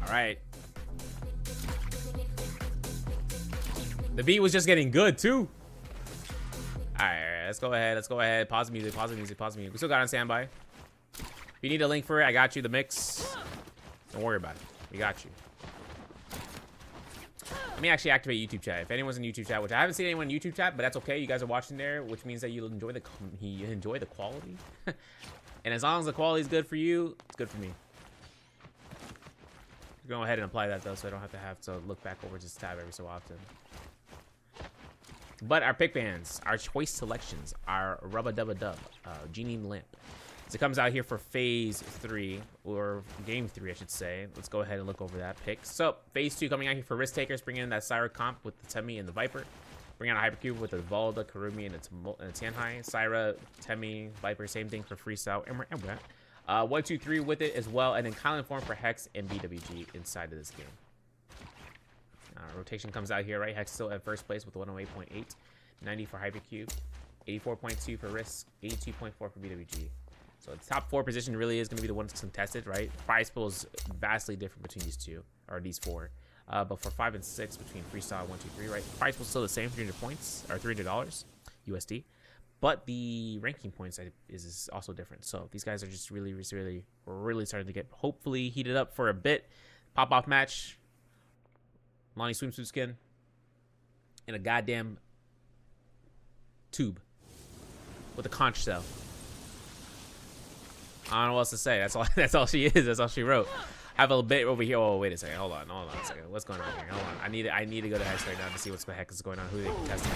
All right. The beat was just getting good too. All right, let's go ahead. Let's go ahead. Pause the music. Pause the music. Pause the music. We still got on standby. If you need a link for it, I got you. The mix. Don't worry about it. We got you. Let me actually activate YouTube chat. If anyone's in YouTube chat, which I haven't seen anyone in YouTube chat, but that's okay. You guys are watching there, which means that you'll enjoy the quality. And as long as the quality is good for you, it's good for me. Go ahead and apply that though, so I don't have to look back over this tab every so often. But our pick bands, our choice selections, our Rubba Dubba Dub, Genie Limp, So it comes out here for phase 3, or game 3, I should say. Let's go ahead and look over that pick. So phase 2 coming out here for risk takers, bringing in that Syra comp with the Temi and the Viper. Bring out a Hypercube with the Valda, Karumi, and a Tianhai. Syra, Temi, Viper, same thing for Freestyle. And we're at 1, 2, 3 with it as well. And then Kylan form for Hex and BWG inside of this game. Rotation comes out here, right? Hex still at first place with 108.8. 90 for Hypercube. 84.2 for Risk. 82.4 for BWG. So the top 4 position really is going to be the ones contested, right? Prize pool is vastly different between these 2, or these 4. But for 5 and 6 between Freestyle 1, 2, 3, right? Price was still the same, 300 points or $300 USD. But the ranking points is also different. So these guys are just really starting to get hopefully heated up for a bit. Pop off match. Lonnie swimsuit skin in a goddamn tube with a conch shell. I don't know what else to say. That's all she is. That's all she wrote. I have a bit over here. Oh, wait a second. Hold on a second. What's going on here? Hold on. I need to go to Hex right now to see what the heck is going on. Who they testing?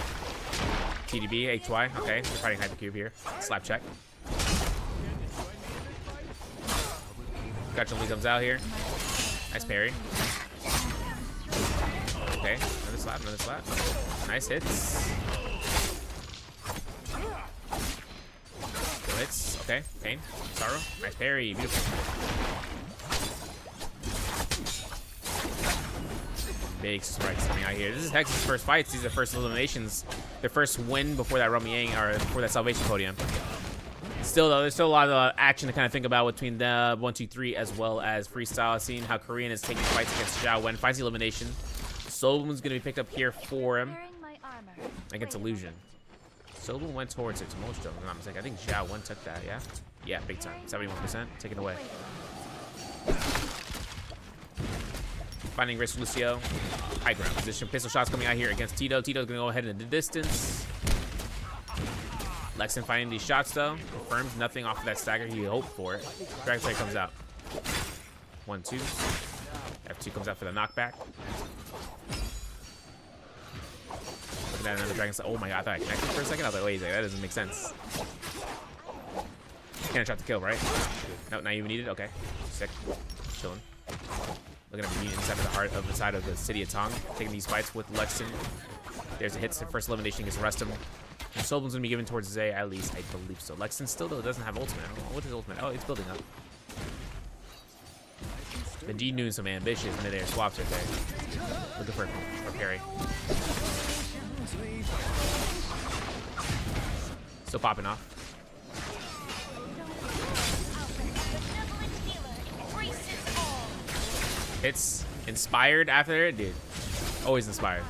TDB, HY. Okay, we're fighting Hypercube here. Slap check. Gotcha. Lee comes out here. Nice parry. Okay, another slap. Nice hits. Good hits. Okay, Pain. Sorrow. Nice parry. Beautiful. Big strikes coming out here. This is Hex's first fights. These are first eliminations. Their first win before that Rumyang, or before that Salvation podium. Still though, there's still a lot of action to kind of think about between the 1, 2, 3 as well as Freestyle. Seeing how Korean is taking fights against Zhao Wen. Finds the elimination. Sobun's going to be picked up here for him against Illusion. Sobun went towards it to most of them. I'm like, I think Zhao Wen took that, yeah? Yeah, big time. 71%. Taken away. Finding Risk Lucio. High ground position. Pistol shots coming out here against Tito. Tito's going to go ahead in the distance. Lexin finding these shots, though. Confirms nothing off of that stagger. He hoped for it. Dragon Strike comes out. 1, 2. F2 comes out for the knockback. Look at that, another Dragon Strike. Oh my god, I thought I connected for a second. I was like, wait a second, that doesn't make sense. Can't shot to kill, right? No, not even needed. Okay. Sick. Chilling. Looking at the mutant inside of the heart of the side of the city of Tong. Taking these fights with Lexin. There's a hit. First elimination against Rustum. And Sobun's gonna be given towards Zay, at least I believe so. Lexin still though doesn't have ultimate. I don't know what's his ultimate. Oh, it's building up. Benji doing some ambitious mid-air swaps right there. Looking for parry. Still popping off. It's inspired after it, dude. Always inspired.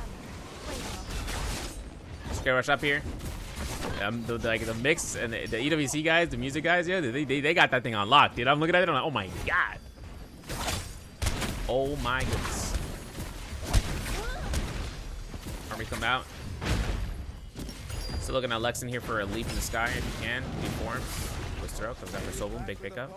Scare rush up here. The mix and the EWC guys, the music guys, yeah, they got that thing on lock, dude. I'm looking at it, I'm like, oh my god. Oh my goodness. Army come out. Still looking at Lexin here for a leap in the sky if you can. Deforms. Twister out. Comes out for Sobun. Big pickup.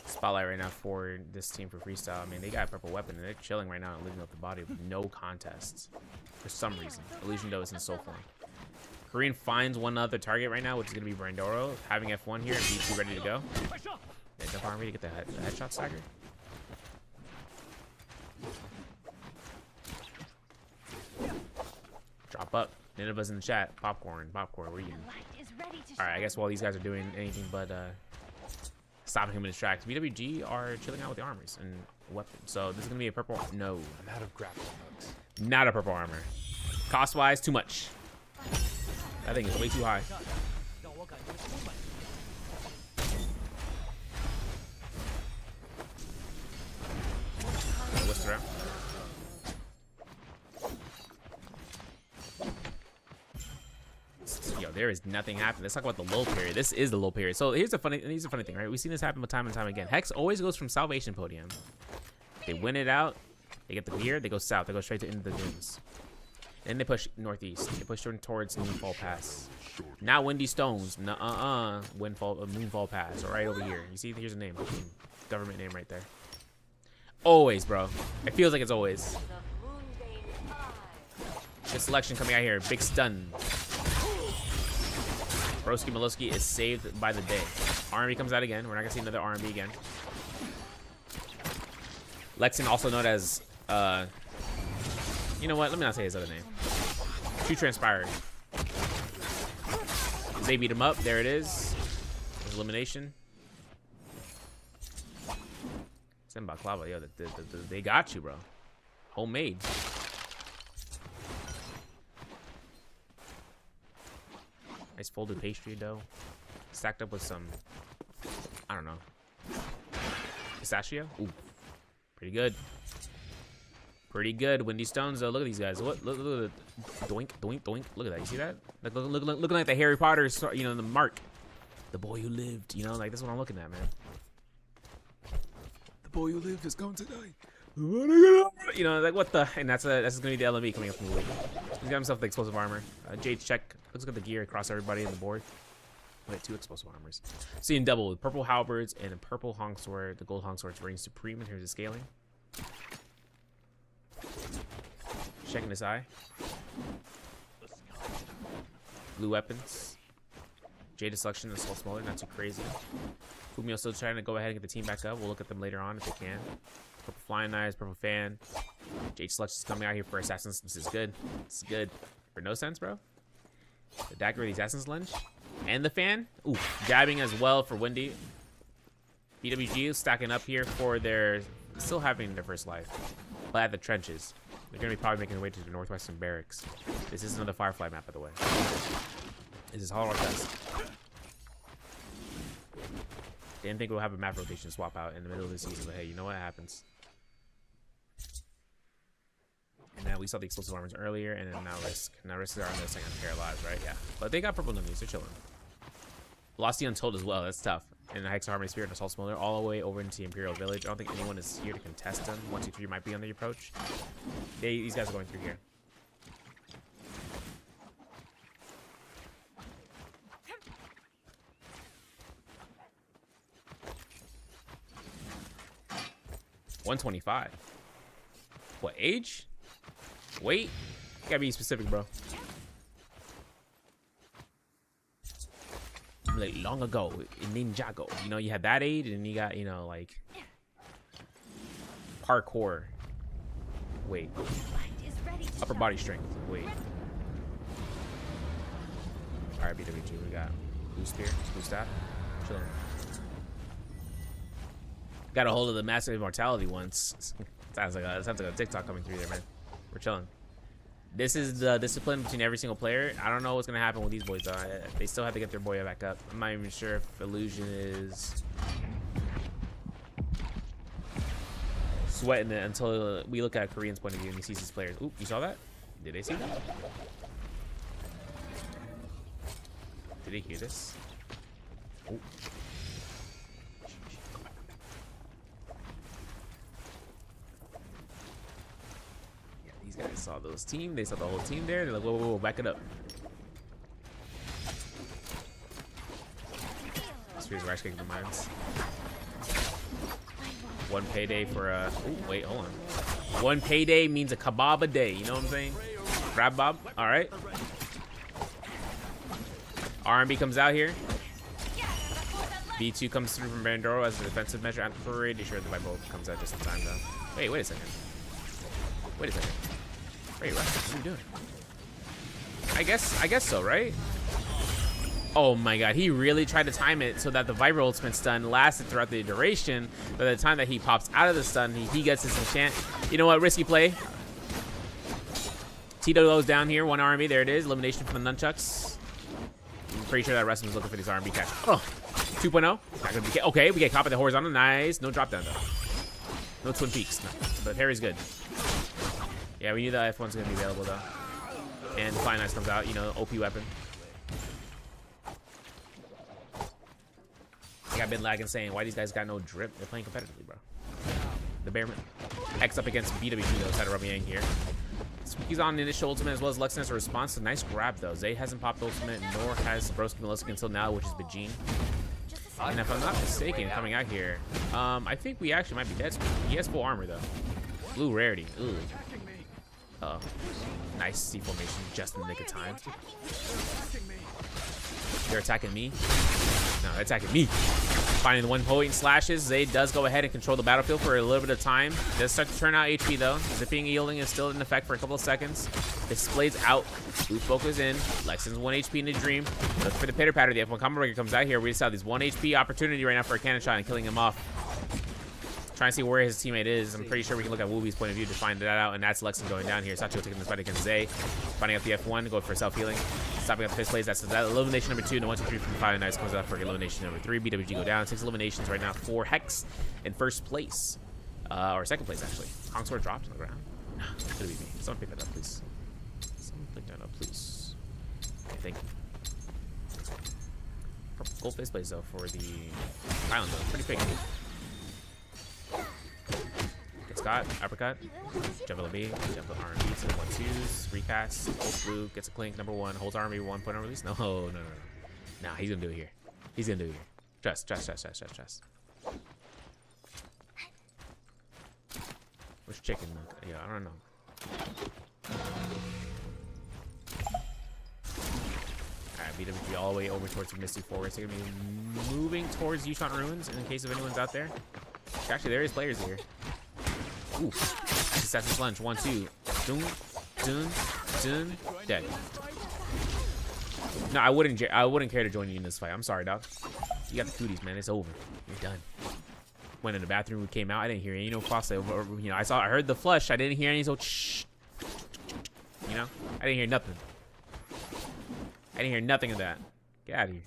Spotlight right now for this team for Freestyle. I mean, they got a purple weapon and they're chilling right now and living up the body with no contests for some reason. Illusion though is in soul form. Korean finds one other target right now, which is going to be Brandoro. Having F1 here and B2 ready to go. Yeah, jump on me to get the headshot stagger. Drop up. Nineveh's in the chat. Popcorn, where are you? Alright, I guess while these guys are doing anything but stopping him in his tracks, BWG are chilling out with the armors and weapons. So this is going to be a purple. No. I'm out of grappling hooks. Not a purple armor. Cost-wise, too much. That thing is way too high. Whisk around. Yo, there is nothing happening. Let's talk about the lull period. This is the lull period. So here's the funny thing, right? We've seen this happen time and time again. Hex always goes from Salvation Podium. They win it out. They get the gear. They go south. They go straight to into the dunes. Then they push northeast. They push towards Moonfall Pass. Not Windy Stones. Moonfall Pass. Right over here. You see, here's a name. Government name right there. Always, bro. It feels like it's always. Good selection coming out here. Big stun. Broski Miloski is saved by the day. R&B comes out again. We're not gonna see another R&B again. Lexin, also known as you know what? Let me not say his other name. Too Transpired. They beat him up. There it is. There's elimination. Send Baklava. Yo, they got you, bro. Homemade. Nice folded pastry dough. Stacked up with some, I don't know, pistachio. Ooh, pretty good. Pretty good. Windy Stones though. Look at these guys. What? Look at the doink, doink, doink. Look at that. You see that? Like looking like the Harry Potter, you know, the mark. The boy who lived. You know, like that's what I'm looking at, man. The boy who lived is gone tonight. You know, like what the? And that's gonna be the LME coming up from the league. He's got himself the explosive armor. Jade check. Let's look at the gear across everybody on the board. Wait, 2 explosive armors. Seeing double with purple halberds and a purple honk sword. The gold honk sword's reigning supreme in terms of scaling. Checking his eye. Blue weapons. Jade selection, assault smaller, not too crazy. Fumio still trying to go ahead and get the team back up. We'll look at them later on if they can. Purple flying knives, purple fan. Jade selection's coming out here for assassins. This is good. This is good. For no sense, bro. The dagger, the assassin's lunge, and the fan. Ooh, dabbing as well for Wendy. BWG stacking up here for their still having their first life, but at the trenches. They're gonna be probably making their way to the northwestern barracks. This is another Firefly map, by the way. This is Hollow Test. Didn't think we'll have a map rotation swap out in the middle of the season, but hey, you know what happens. And now we saw the explosive armors earlier, and then now Risk. Now Risk are on their second pair of lives, right? Yeah. But they got purple numbers, they're chilling. Velocity Untold as well, that's tough. And the Hex Harmony Spirit and Assault Smolder all the way over into the Imperial Village. I don't think anyone is here to contest them. 1, 2, 3 might be on the approach. These guys are going through here. $125. What age? Wait, you gotta be specific, bro. Like long ago in Ninjago, you know, you had that age, and you got, you know, like parkour. Wait, upper body strength. Wait. All right, BWG, we got blue spear, blue staff, chilling. Got a hold of the massive immortality once. Sounds like a TikTok coming through there, man. We're chilling. This is the discipline between every single player. I don't know what's gonna happen with these boys though. They still have to get their boy back up. I'm not even sure if Illusion is sweating it until we look at Korean's point of view and he sees his players. Oop, you saw that? Did they see that? Did they hear this? Ooh. Guys saw those team. They saw the whole team there. They're like, whoa, whoa, whoa, back it up. Spears are actually kicking the mines. One payday for a. Ooh, wait, hold on. One payday means a kebab a day. You know what I'm saying? Crab bob. All right. R&B comes out here. B2 comes through from Bandoro as a defensive measure. I'm pretty sure the Bible comes out just in time, though. Wait a second. Wait a second. Wait, Russ, what are you doing? I guess so, right? Oh my god, he really tried to time it so that the Viper ultimate stun lasted throughout the duration. By the time that he pops out of the stun, he gets his enchant. You know what? Risky play. Tito goes down here. One R&B. There it is. Elimination from the nunchucks. I'm pretty sure that Russ was looking for these R&B catch. Oh, 2.0. Not gonna be. Okay, we get caught by the horizontal. Nice. No drop down though. No Twin Peaks. No. But Harry's good. Yeah, we knew that F1's gonna be available though. And the Flying Knives comes out, you know, OP weapon. Like I've been lagging saying, why these guys got no drip? They're playing competitively, bro. The Bearman. X up against BWG though, side of Rubbing Yang here. He's on the initial ultimate as well as Lexinus. A response. A nice grab though. Zay hasn't popped ultimate, nor has Broski Miloski until now, which is Bajin. And if I'm not mistaken, coming out here, I think we actually might be dead. He has full armor though. Blue rarity. Ooh. Uh-oh. Nice C formation just in the nick of time. They're attacking me. No, they're attacking me. Finding the 1 point slashes. Zay does go ahead and control the battlefield for a little bit of time. Does start to turn out HP though. Zipping yielding is still in effect for a couple of seconds. Displays out. Blue focus in. Lexing's 1 HP in the dream. Look for the pitter patter. The F1 combo breaker comes out here. We just have this 1 HP opportunity right now for a cannon shot and killing him off. Trying to see where his teammate is. I'm pretty sure we can look at Wooby's point of view to find that out, and that's Lexington going down here. Sachio taking this fight against Zay. Finding out the F1, going for self-healing. Stopping up the fist plays. That's that elimination number 2, and the 1, 2, 3 from 5. Nice comes out for elimination number 3. BWG go down. 6 eliminations right now for Hex in first place. Or second place, actually. Kong Sword dropped on the ground. No, it's gonna be me. Someone pick that up, please. Someone pick that up, please. Okay, thank you. Purple gold face plays, though, for the Island, though. Pretty big. Scott, uppercut, jump LB, jump R&B to the 1-2s, recast, holds blue, gets a clink, number 1, holds R&B, 1 point on release. No, no, no, no. Nah, he's gonna do it here. He's gonna do it here. Trust. Which chicken? Yeah, I don't know. Alright, BWG all the way over towards the Misty Forest. They're gonna be moving towards Yushan Ruins in case if anyone's out there. Actually, there is players here. Ooh, assassin's lunge. 1, 2. Dun. Dead. No, I wouldn't care to join you in this fight. I'm sorry, dog. You got the cooties, man. It's over. You're done. Went in the bathroom. We came out. I didn't hear any no cross. You know, I heard the flush. I didn't hear any so. You know, I didn't hear nothing. I didn't hear nothing of that. Get out of here.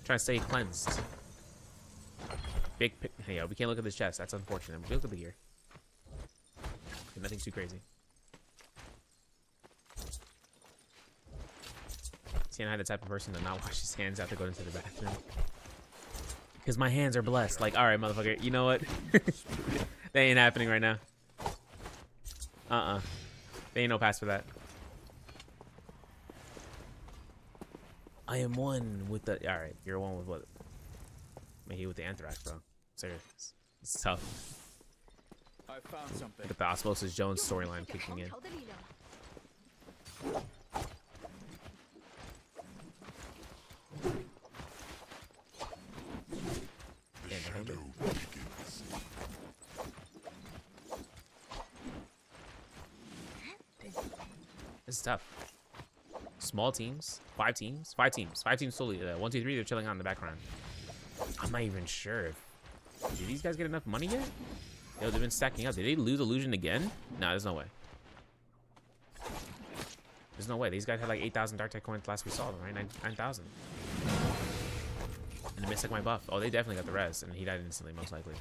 Trying to stay cleansed. Big. Hey, we can't look at this chest. That's unfortunate. Look at the gear. Nothing too crazy. See, I'm the type of person to not wash his hands after going into the bathroom. Because my hands are blessed. Like, alright, motherfucker. You know what? That ain't happening right now. There ain't no pass for that. I am one with the... Alright, you're one with what? Maybe with the Anthrax, bro. Serious. It's tough. I found something. Look at the Osmosis Jones storyline kicking in. This is tough. Small teams, 5 teams solely. 1, 2, 3. They're chilling out in the background. I'm not even sure. Did these guys get enough money yet? Yo, they've been stacking up. Did they lose Illusion again? No, there's no way. There's no way. These guys had like 8,000 Dark Tech coins last we saw them, right? 9,000. And they missed like my buff. Oh, they definitely got the res, and he died instantly, most likely.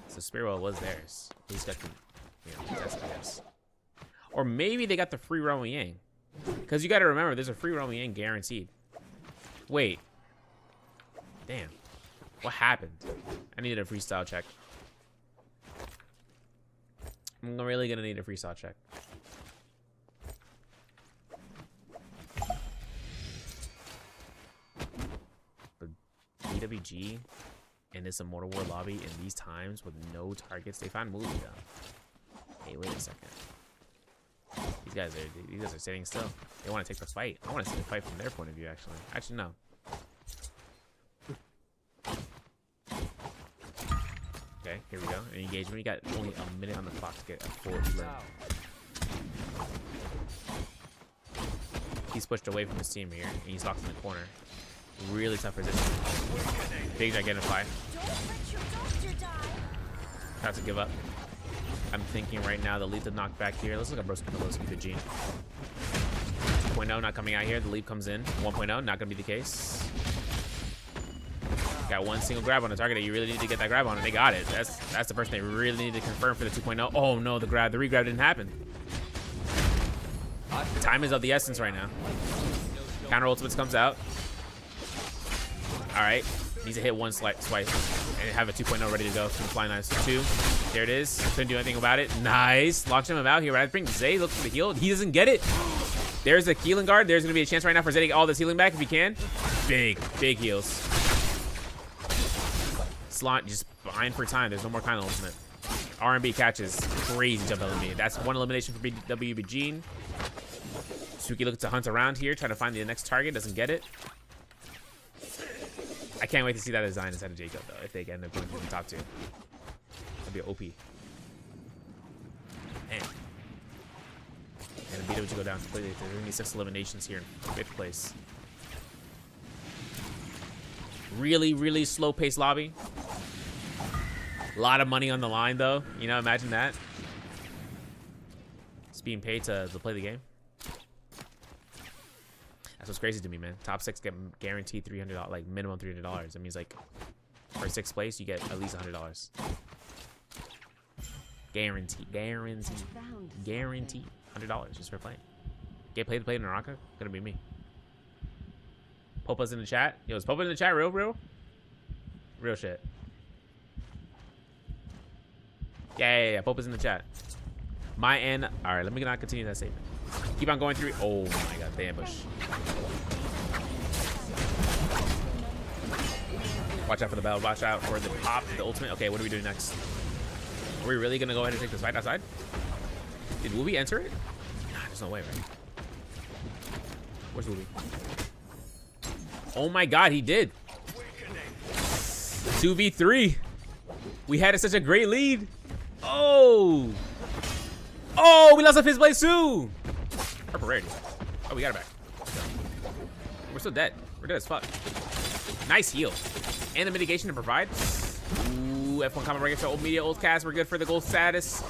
So Spearwell was theirs. He's got the, you know, test, I guess. Or maybe they got the free Roman Yang. Because you got to remember, there's a free Roman Yang guaranteed. Wait. Damn. What happened? I needed a freestyle check. I'm really gonna need a freestyle check. But BWG in this Immortal War lobby in these times with no targets, they found Movie though. Hey, wait a second. These guys are sitting still. They want to take the fight. I want to see the fight from their point of view, actually. Actually, no. Okay, here we go. An engagement. We got only a minute on the clock to get a full kill. He's pushed away from his team here, and he's locked in the corner. Really tough resistance. Big Gigantify. Have to give up. I'm thinking right now the lead to knock back here. Let's look at Broski Miloski for Gene. 2.0 not coming out here. The leap comes in. 1.0 not going to be the case. Got one single grab on the target that you really need to get that grab on, and they got it. That's the person they really need to confirm for the 2.0. Oh no, the regrab didn't happen. Time is of the essence right now. Counter ultimates comes out. All right, needs to hit one swipe and have a 2.0 ready to go from the Fly Knives. 2, there it is. Couldn't do anything about it. Nice, launching him out here. Right, I bring Zay. Look for the heal. He doesn't get it. There's a healing guard. There's gonna be a chance right now for Zay to get all this healing back if he can. Big heals. Slot just behind for time. There's no more kind of ultimate. R&B catches. Crazy jump LMB. That's one elimination for WB Gene. Suki looks to hunt around here, trying to find the next target. Doesn't get it. I can't wait to see that design instead of Jacob, though, if they end up going to the top 2. That'd be OP. Man. And BW to go down completely. There's going to be 6 eliminations here in 5th place. Really, really slow-paced lobby. A lot of money on the line, though. You know, imagine that. It's being paid to play the game. That's what's crazy to me, man. Top 6 get guaranteed $300, like minimum $300. That means like for 6th place, you get at least $100. Guaranteed $100 just for playing. Get played to play in Naraka? Gonna be me. Popa's in the chat. Yo, is Popa in the chat? Real shit. Yeah. Popa's in the chat. My end. All right, let me not continue that statement. Keep on going through. Oh my god, the ambush. Watch out for the bell. Watch out for the pop, the ultimate. Okay, what are we doing next? Are we really gonna go ahead and take this fight outside? Did Wooby enter it? Nah, there's no way, right? Where's Wooby? Oh my god, he did. 2v3. We had such a great lead. Oh, we lost a 5th place too. Purple rarity. Oh, we got it back. We're still dead. We're dead as fuck. Nice heal. And the mitigation to provide. Ooh, F1 combo breaker. So old media, old cast. We're good for the gold status.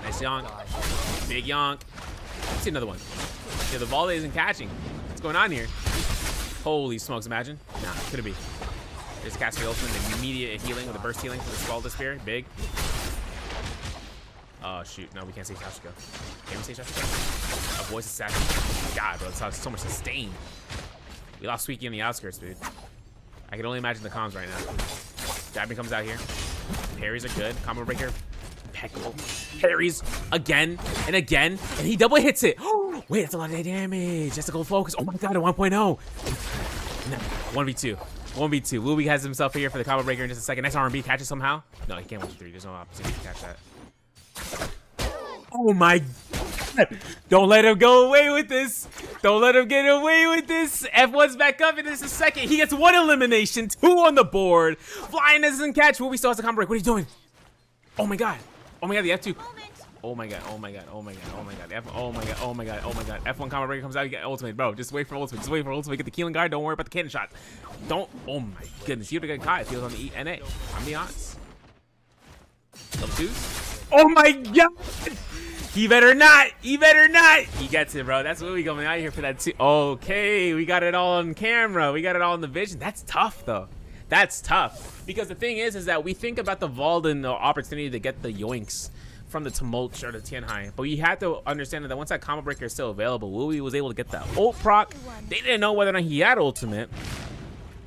Nice yonk. Big yonk. Let's see another one. Yeah, the volley isn't catching. What's going on here? Holy smokes, imagine. Nah, could it be? There's a casting ultimate and immediate healing with a burst healing for the Scald Spear. Big. Oh, shoot. No, we can't say Shashiko. Can we say Shashiko? A voice assassin. God, bro. This has so much sustain. We lost Squeaky in the outskirts, dude. I can only imagine the comms right now. Dabby comes out here. Parries are good. Combo breaker. Impeccable. Parries again and again. And he double hits it. Wait, that's a lot of damage. That's a gold focus. Oh my god, a 1.0. No, 1v2. 1v2. Wooby has himself here for the combo breaker in just a second. Next R&B catches somehow. No, he can't 1v3. There's no opportunity to catch that. Oh my god. Don't let him go away with this. Don't let him get away with this. F1's back up in just a second. He gets 1 elimination, 2 on the board. Flying doesn't catch. Wooby still has the combo break. What are you doing? Oh my god. Oh my god, the F2. Oh my god, oh my god, oh my god, oh my god, oh my god, oh my god, oh my god. F1 combo breaker comes out, you get ultimate, bro. Just wait for ultimate, just wait for ultimate. Get the killing guard, don't worry about the cannon shot. Don't, oh my goodness, you would have got caught if he was on the NA. I'm being honest. Level 2s. Oh my god! He better not, he better not. He gets it, bro. That's what we going out here for that too. Okay, we got it all on camera. We got it all in the vision. That's tough though. That's tough. Because the thing is that we think about the Valden opportunity to get the yoinks from the Tumult or the Tianhai, but you have to understand that once that combo breaker is still available, Wooby was able to get the ult proc. They didn't know whether or not he had ultimate,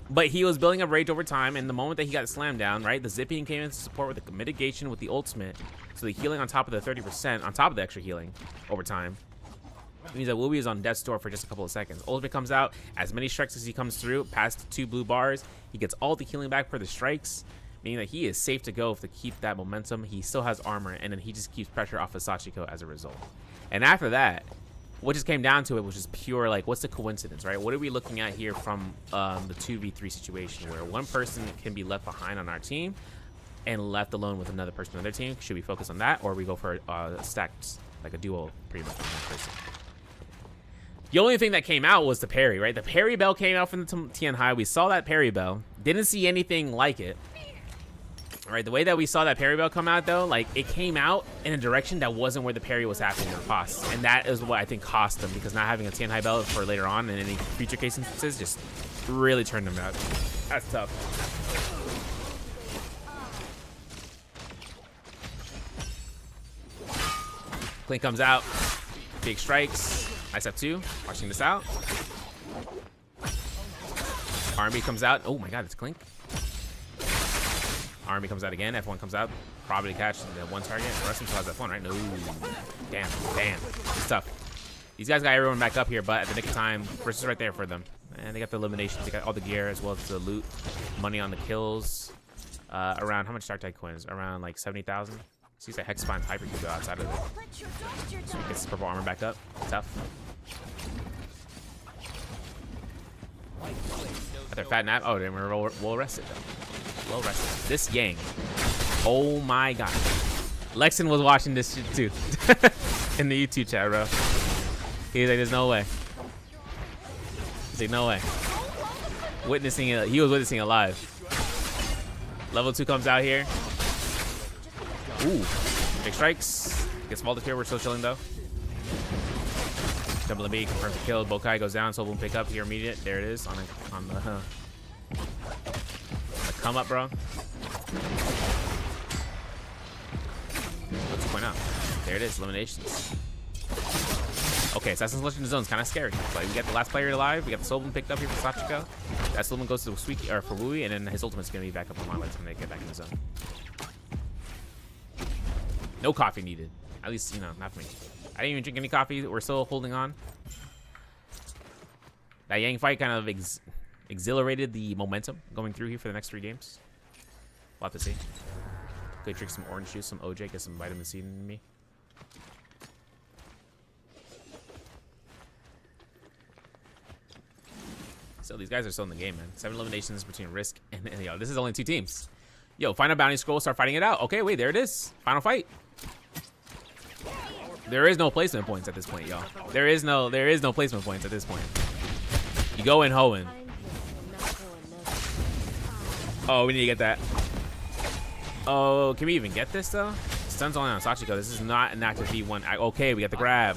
but he was building up rage over time, and the moment that he got slammed down, right, the zipping came into support with the mitigation with the ultimate, so the healing on top of the 30%, on top of the extra healing over time, it means that Wooby is on death's door for just a couple of seconds. Ultimate comes out, as many strikes as he comes through, past the 2 blue bars, he gets all the healing back for the strikes, meaning that he is safe to go to keep that momentum. He still has armor, and then he just keeps pressure off of Sachiko as a result. And after that, what just came down to it was just pure, like, what's the coincidence, right? What are we looking at here from the 2v3 situation where one person can be left behind on our team and left alone with another person on their team? Should we focus on that, or we go for stacked, like a duo, pretty much, on one person? The only thing that came out was the parry, right? The parry bell came out from the Tianhai. We saw that parry bell. Didn't see anything like it. Right, the way that we saw that parry bell come out, though, like, it came out in a direction that wasn't where the parry was happening or cost. And that is what I think cost them, because not having a Tianhai bell for later on in any future case instances just really turned them out. That's tough. Clink comes out. Big strikes. Nice F2. Watching this out. R&B comes out. Oh my god, it's Clink. Army comes out again. F1 comes out. Probably catch the 1 target. The rest of them still has F1, right? No. Damn. It's tough. These guys got everyone back up here, but at the nick of time, Versus right there for them. And they got the eliminations. They got all the gear as well as the loot. Money on the kills. Around how much Dark Tide coins? Around like 70,000. Seems like Hex finds Hyper can go outside of it. Let your dust your So he gets his purple armor back up. Tough. Got their fat nap. Oh, then we're well rested though. Well rested. This Yang. Oh my god. Lexon was watching this shit too. In the YouTube chat, bro. He's like, there's no way. He's like, no way. Witnessing it. He was witnessing it live. Level 2 comes out here. Ooh. Big strikes. Gets vaulted here. We're still chilling though. Double B confirms the kill. Bokai goes down. Soul Boom pick up here immediate. There it is on the come up, bro. Let's point out. There it is. Eliminations. Okay, Assassin's Legend Zone is kind of scary. Like we got the last player alive. We got the Soul Boom picked up here for Sachiko. That Soul Boom goes to the Sweet or for Wooey, and then his ultimate's gonna be back up online by the time they get back in the zone. No coffee needed. At least, you know, not for me. I didn't even drink any coffee. We're still holding on. That Yang fight kind of exhilarated the momentum going through here for the next 3 games. We'll have to see. Could drink some orange juice, some OJ, get some vitamin C in me. So these guys are still in the game, man. 7 eliminations between Risk and yo. This is only 2 teams. Yo, final bounty scroll, start fighting it out. Okay, wait, there it is. Final fight. There is no placement points at this point, y'all. There is no placement points at this point. You go in hoeing. Oh, we need to get that. Oh, can we even get this though? Stun's only on Sachiko. This is not an active V1. Okay, we got the grab.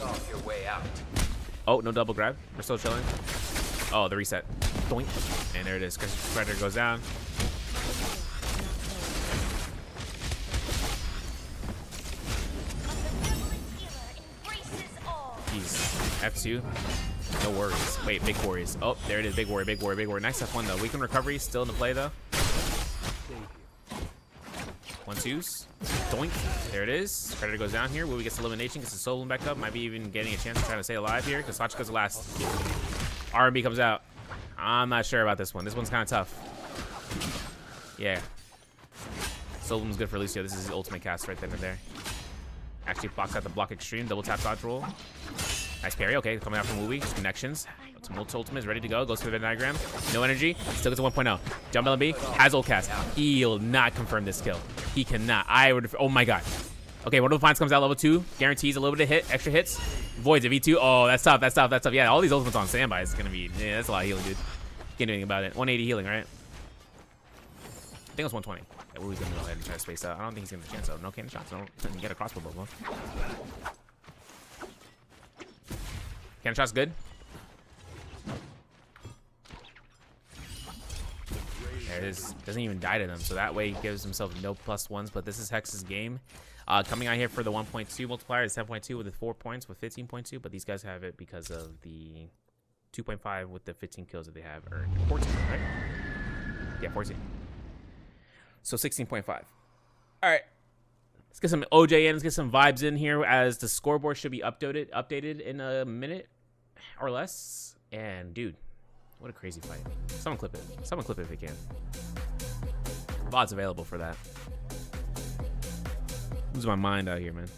Oh, no double grab. We're still chilling. Oh, the reset. Doink. And there it is. Predator goes down. Jeez. F2. No worries. Wait, big worries. Oh, there it is. Big worry, big worry, big worry. Nice F1 though. Weekend recovery still in the play though. 1-2s. Doink. There it is. Predator goes down here. Wooey gets elimination, gets the Soul Boom back up. Might be even getting a chance to try to stay alive here because Sachiko's the last. R&B comes out. I'm not sure about this one. This one's kind of tough. Yeah. Soul Boom's good for Lucio. This is his ultimate cast right then and there. Actually blocks out the block extreme. Double tap dodge roll. Nice parry. Okay, coming out from Wooey. Just connections. Ultimate is ready to go. Goes to the Venn diagram. No energy. Still gets a 1.0. Jump LB. Has ult cast. He'll not confirm this kill. He cannot. I would. Oh my god. Okay, one of the finds comes out level 2. Guarantees a little bit of hit. Extra hits. Voids a V2. Oh, that's tough. That's tough. That's tough. Yeah, all these ultimates on standby is going to be. Yeah, that's a lot of healing, dude. Can't do anything about it. 180 healing, right? I think it was 120. Yeah, Wooey's going to go ahead and try to space out. I don't think he's going to chance though. No cannon shots. Don't get a crossbow bow. Cannon shots good. There it is. Doesn't even die to them, so that way he gives himself no +1s. But this is Hex's game. Coming out here for the 1.2 multiplier is 10.2 with the 4 points with 15.2, but these guys have it because of the 2.5 with the 15 kills that they have earned. 14, right? Yeah, 14. So 16.5. All right. Let's get some OJ in. Let's get some vibes in here as the scoreboard should be updated in a minute or less. And dude, what a crazy fight. Someone clip it. Someone clip it if they can. VOD's available for that. Losing my mind out here, man.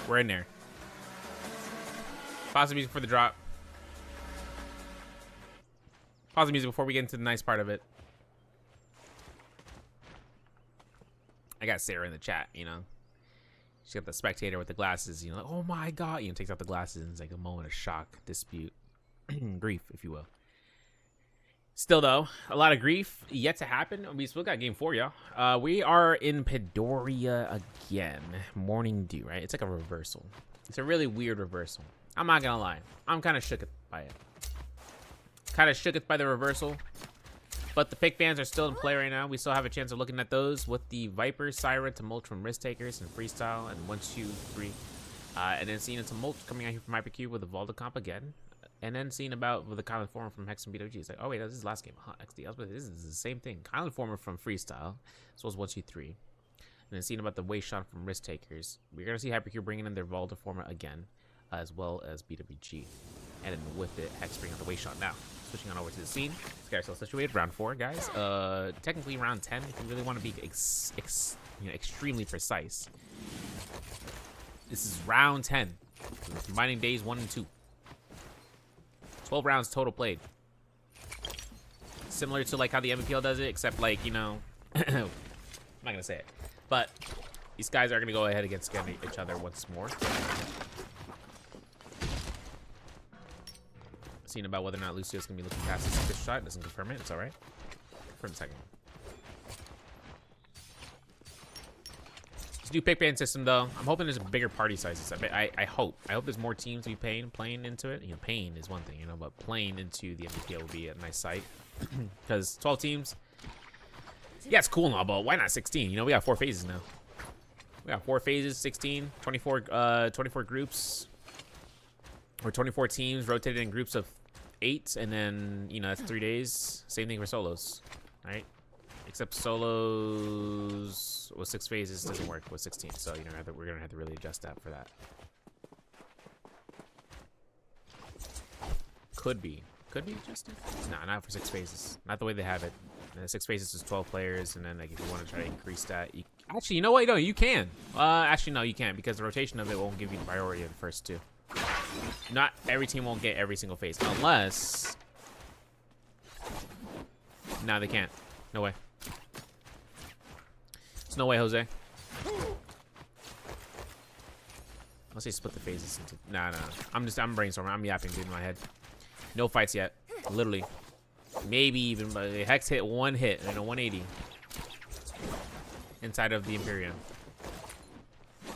We're in there. Pause the music for the drop. Pause the music before we get into the nice part of it. I got Sarah in the chat, you know. She's got the spectator with the glasses, you know, like, oh my god, you know, takes out the glasses and it's like a moment of shock, dispute, grief, if you will. Still though, a lot of grief yet to happen. We still got game 4, y'all. We are in Pedoria again. Morning Dew, right? It's like a reversal. It's a really weird reversal. I'm not gonna lie. I'm kind of shook by it. Kind of shook by the reversal. But the pick fans are still in play right now. We still have a chance of looking at those with the Viper, Siren, Tumult from Risk Takers, and Freestyle, and 1, 2, 3. And then seeing a Tumult coming out here from Hypercube with a Voldemort again. And then seeing about with the Kylan Former from Hex and BWG. It's like, oh wait, this is last game. Huh, XD. But this is the same thing. Kylan Former from Freestyle. So it's 1, 2, 3. And then seeing about the Waste Shot from Risk Takers. We're going to see Hypercube bringing in their Voldemort again. As well as BWG. And then with it, Hex bringing out the Waste Shot now. Switching on over to the scene. This guy's still situated. Round 4, guys. Technically round 10 if you really want to be extremely precise. This is round 10. So combining days 1 and 2. 12 rounds total played. Similar to like how the MPL does it, except like, you know, I'm not gonna say it, but these guys are gonna go ahead against each other once more. Seeing about whether or not Lucio's gonna be looking past this fish shot. Doesn't confirm it. It's all right. Confirm the second one. new pick ban system though. I'm hoping there's a bigger party sizes. I hope there's more teams to be playing into it. You know, paying is one thing, you know, but playing into the MPL will be a nice sight. Because 12 teams, yeah, it's cool and all, but why not 16? You know, we got 4 phases now. We got 4 phases, 16, 24 groups, or 24 teams rotated in groups of 8, and then, you know, that's 3 days. Same thing for solos, right? Except solos with 6 phases doesn't work with 16, so you know we're gonna have to really adjust that for that. Could be adjusted. No, not for 6 phases. Not the way they have it. 6 phases is 12 players, and then like if you want to try to increase that, actually, you know what? No, you can. Actually, no, you can't because the rotation of it won't give you the priority of the first 2. Not every team won't get every single phase unless. No, they can't. No way. There's no way, Jose. Unless they split the phases into. Nah. I'm brainstorming. I'm yapping, dude, in my head. No fights yet. Literally. Maybe even. Hex hit 1 hit and a 180 inside of the Imperium.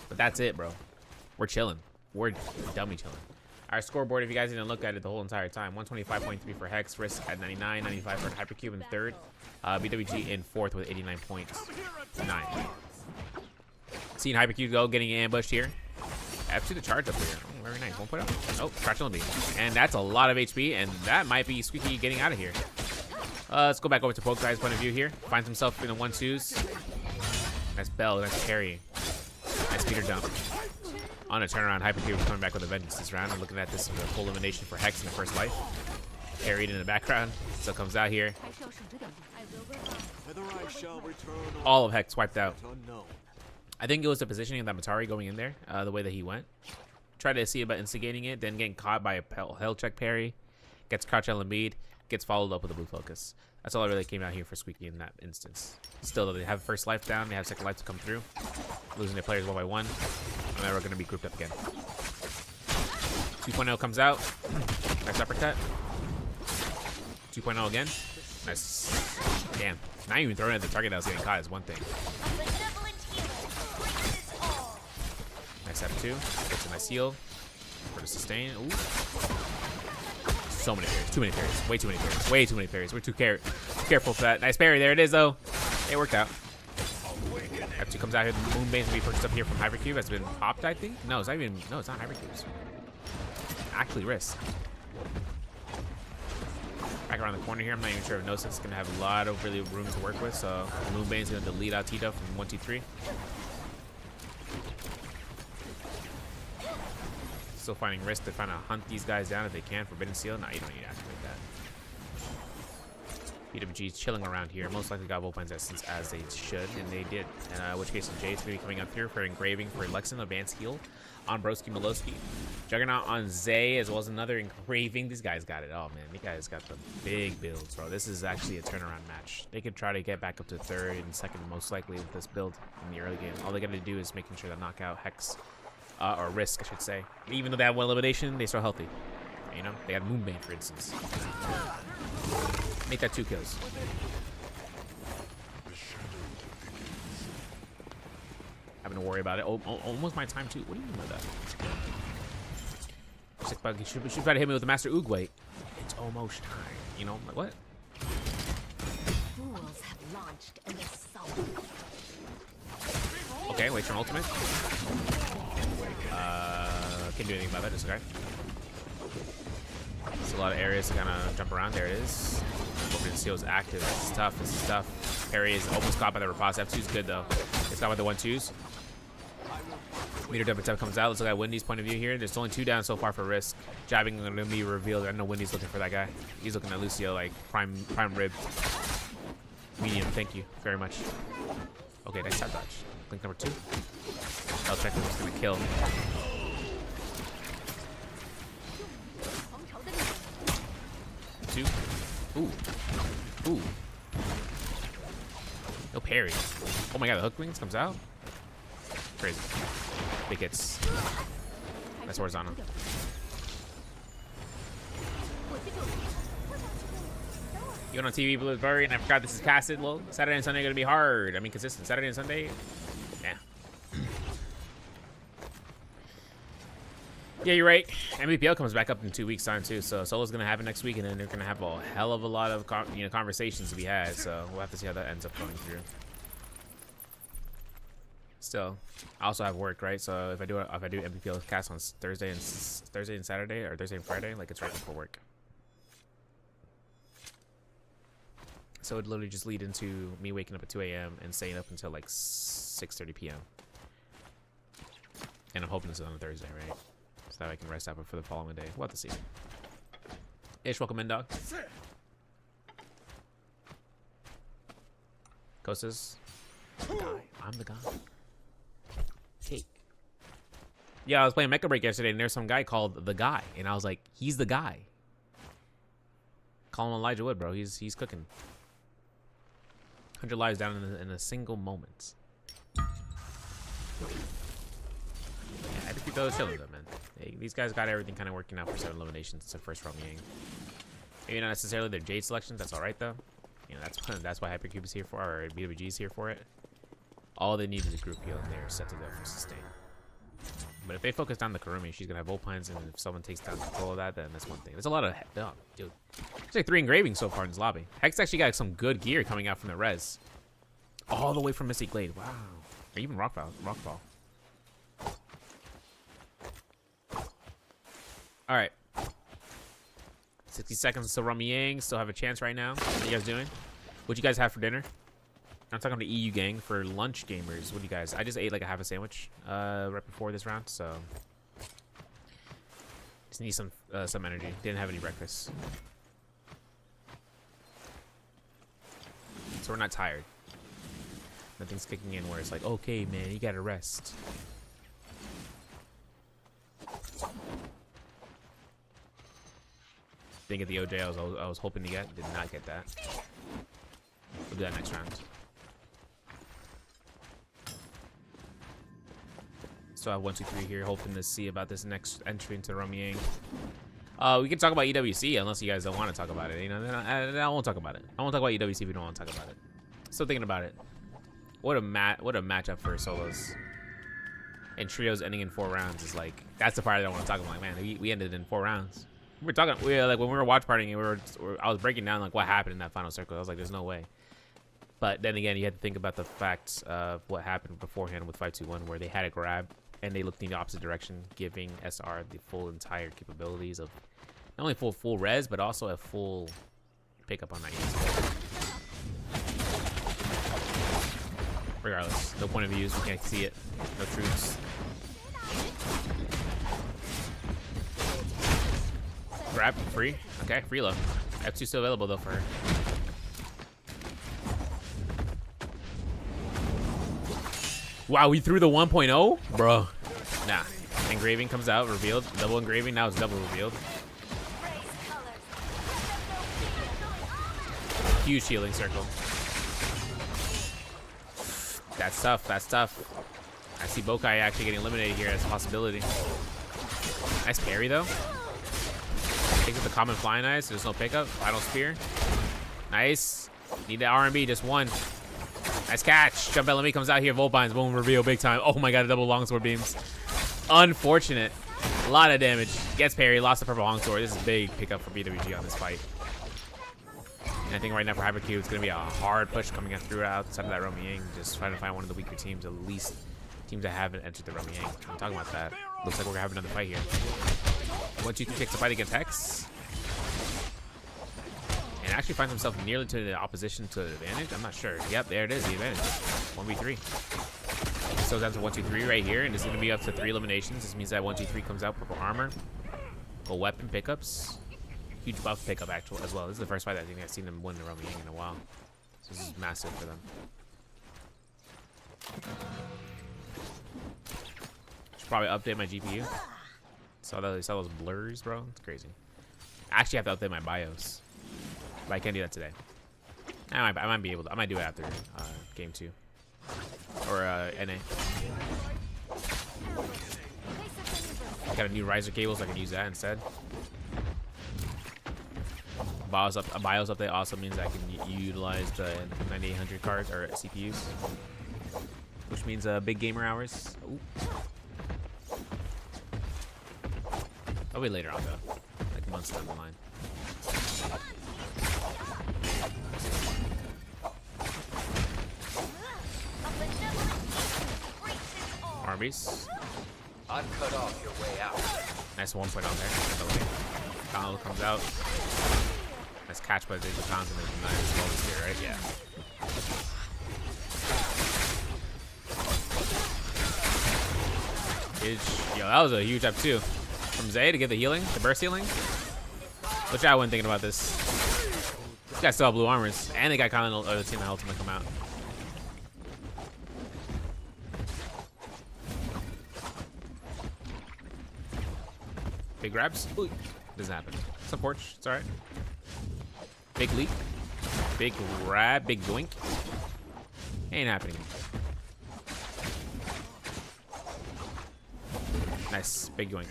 But that's it, bro. We're chilling. We're dummy chilling. Our scoreboard, if you guys didn't look at it the whole entire time, 125.3 for Hex, Risk at 99, 95 for Hypercube in 3rd, BWG in 4th with 89.9. Seeing Hypercube go, getting ambushed here. Actually, the charge up here. Oh, very nice. Won't put out. Oh, crouch on the beam. And that's a lot of HP, and that might be Squeaky getting out of here. Let's go back over to Poke Guy's point of view here. Finds himself in the 1-2s. Nice Bell, nice carry. Nice speeder dump. On a turnaround, Hypercube coming back with a vengeance this round. I'm looking at this with a full elimination for Hex in the first life. Carried in the background. Still comes out here. All of Hex wiped out. I think it was the positioning of that Matari going in there, the way that he went. Tried to see about instigating it, then getting caught by a hell check parry. Gets crouch L and bead. Gets followed up with a blue focus. That's all I really came out here for Squeaky in that instance. Still, though, they have first life down. They have second life to come through. Losing their players 1 by 1. And then we're going to be grouped up again. 2.0 comes out. Nice uppercut. 2.0 again. Nice. Damn. Not even throwing at the target that was getting caught is one thing. Nice F2. Gets a nice heal. For the sustain. Ooh. So many parries. Too many parries. Way too many parries. Way too many parries. We're too careful for that. Nice parry. There it is, though. It worked out. F2 comes out here. The Moonbane's gonna be purchased up here from Hypercube. That's been popped, I think. No, it's not even. No, it's not Hypercube's. Actually, Risk. Back around the corner here. I'm not even sure if No Sense is gonna have a lot of really room to work with. So Moonbane's gonna delete out Tito from 1, 2, 3. Still finding Risk to kind of hunt these guys down if they can. Forbidden Seal. Nah, you don't need to activate that. BWG's chilling around here. Most likely got Wolfman's Essence as they should, and they did. In which case, Jade's going to be coming up here for engraving for Lexan, advanced heal on Broski Milowski. Juggernaut on Zay, as well as another engraving. These guys got it. Oh, man. These guys got the big builds, bro. This is actually a turnaround match. They could try to get back up to 3rd and 2nd, most likely, with this build in the early game. All they got to do is making sure to knock out Hex, or Risk, I should say. Even though they have 1 elimination, they're still healthy. You know? They got Moonbane, for instance. Make that 2 kills. Having to worry about it. Oh, almost my time too. What do you mean by that? Sick bug. You should try to hit me with the Master Oogway. It's almost time. You know, like what? Fools have launched an assault. Okay, wait for an ultimate. Can't do anything about that. It's okay. There's a lot of areas to kind of jump around. There it is. Forbidden Seal is active. This is tough. This is tough. Parry is almost caught by the riposte. F2 is good though. It's caught by the 1-2s. Meter W7 comes out. Let's look at Wendy's point of view here. There's only 2 down so far for Risk. Jabbing going to be revealed. I know Wendy's looking for that guy. He's looking at Lucio like prime rib. Medium. Thank you very much. Okay, nice side dodge. Link number 2. I'll check if it's going to kill. Two. Ooh. Ooh. No parry. Oh my god, the hook wings comes out. Crazy. Big hits. That's horizontal. You went on TV, Blueberry, and I forgot this is casted. Well, Saturday and Sunday are going to be hard. I mean, consistent. Saturday and Sunday, yeah. Yeah, you're right. MVPL comes back up in 2 weeks' time too, so solo's gonna happen next week, and then they're gonna have a hell of a lot of conversations to be had. So we'll have to see how that ends up going through. Still, I also have work, right? So if I do MVPL cast on Thursday and Saturday, or Thursday and Friday, like it's right before work. So it'd literally just lead into me waking up at 2 a.m. and staying up until like 6:30 p.m. And I'm hoping this is on a Thursday, right? So that I can rest up for the following day. We'll have to see. Ish, welcome in, dog. Kostas. I'm the guy. Cake. Yeah, I was playing Mecha Break yesterday, and there's some guy called the guy, and I was like, he's the guy. Call him Elijah Wood, bro. He's cooking. 100 lives down in a single moment. Yeah, I think those chilling though, man. These guys got everything kind of working out for 7 eliminations. It's the first from Yang. Maybe not necessarily their Jade selections. That's all right though. You know, that's why Hypercube is here for, or BWG is here for it. All they need is a group heal, and they're set to go for sustain. But if they focus down the Karumi, she's gonna have Opines, and if someone takes down control of that, then that's one thing. There's a lot of dude. There's like 3 engravings so far in this lobby. Hex actually got some good gear coming out from the res. All the way from Mystic Glade. Wow. Or even Rockfall. Alright. 60 seconds to Rummy Yang. Still have a chance right now. What are you guys doing? What you guys have for dinner? I'm talking to EU gang. For lunch gamers, what do you guys? I just ate like a half a sandwich right before this round, so just need some energy. Didn't have any breakfast, so we're not tired. Nothing's kicking in where it's like, okay, man, you gotta rest. Didn't get the OJ I was hoping to get. Did not get that. We'll do that next round. So I have 1, 2, 3 here, hoping to see about this next entry into Rummy Yang. We can talk about EWC unless you guys don't want to talk about it. You know, I won't talk about it. I won't talk about EWC if you don't want to talk about it. Still thinking about it. What a matchup for solos. And trios ending in 4 rounds is like, that's the part I don't want to talk about. Like, man, we ended in 4 rounds. We're talking, like when we were watch partying, I was breaking down like what happened in that final circle. I was like, there's no way. But then again, you had to think about the fact of what happened beforehand with 521, where they had a grab and they looked in the opposite direction, giving SR the full entire capabilities of not only full res, but also a full pickup on that unit. Regardless, no point of views, we can't see it. No troops. Grab, free. Okay, free low. F2 still available though for her. Wow, we threw the 1.0? Bro. Nah. Engraving comes out, revealed. Double engraving, now it's double revealed. Huge healing circle. That's tough, that's tough. I see Bokai actually getting eliminated here as a possibility. Nice parry though. Takes with the common flying eyes, so there's no pickup. Final spear. Nice. Need the R&B, just one. Nice catch. Jump LME comes out here. Volbines, boom, reveal big time. Oh my god, a double longsword beams. Unfortunate. A lot of damage. Gets parry, lost the purple longsword. This is a big pickup for BWG on this fight. And I think right now for Hypercube, it's going to be a hard push coming through outside of that Rummy Yang. Just trying to find one of the weaker teams, at least teams that haven't entered the Rummy Yang. I'm talking about that. Looks like we're going to have another fight here. 1, 2, 3 takes the fight against Hex. And actually finds himself nearly to the opposition to the advantage. I'm not sure. Yep, there it is, the advantage. 1v3. So that's a 1, 2, 3 right here, and it's going to be up to 3 eliminations. This means that 1, 2, 3 comes out, purple armor, full weapon pickups, huge buff pickup actual as well. This is the first fight I think I've seen them win the Rummy Yang in a while. So this is massive for them. Should probably update my GPU. Saw those blurs, bro. It's crazy. I actually have to update my BIOS. But I can't do that today. I might be able to. I might do it after game 2 or NA. Got a new riser cable, so I can use that instead. A BIOS update also means I can utilize the 9800 cards or CPUs, which means big gamer hours. Ooh. Probably later on though, like months down the line. Arby's. I'd cut off your way out. Nice 1 point on there. Donald comes out. Nice catch by the Johnson. There's a nice bonus here, right? Yeah. Huge. Yo, that was a huge up too. From Zay to get the healing, the burst healing. Which I wasn't thinking about this. These guys still have blue armors. And they got kind of the team that ultimate come out. Big grabs. Ooh. Doesn't happen. Some porch. It's alright. Big leap. Big grab. Big doink. Ain't happening. Nice. Big yoink.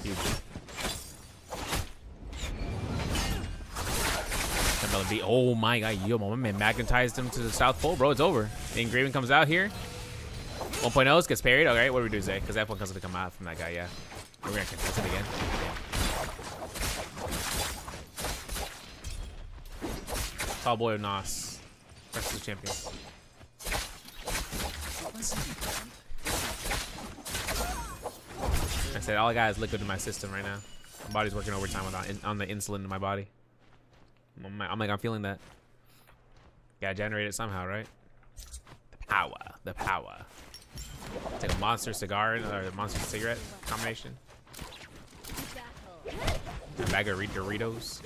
Huge. Another beat. Oh my god. Yo, my man magnetized him to the South Pole, bro. It's over. The engraving comes out here. 1.0 gets parried. Okay, what do we do, Zay? Because F1 comes to come out from that guy, yeah. We're gonna contest it again. Tall boy of Nos. Rest of the champions. I said all I got is liquid in my system right now. My body's working overtime on the insulin in my body. I'm like, I'm feeling that. Gotta generate it somehow, right? The power. The power. Take a monster cigar or a monster cigarette combination. A bag of Doritos.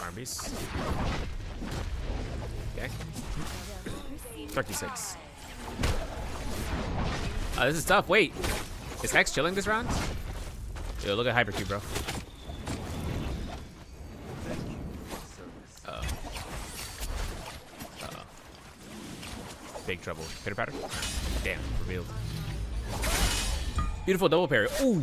Arby's. Okay. 36. This is tough. Wait. Is Hex chilling this round? Yo, look at Hypercube, bro. Uh-oh. Uh-oh. Big trouble. Pitter patter. Damn, revealed. Beautiful double parry. Ooh.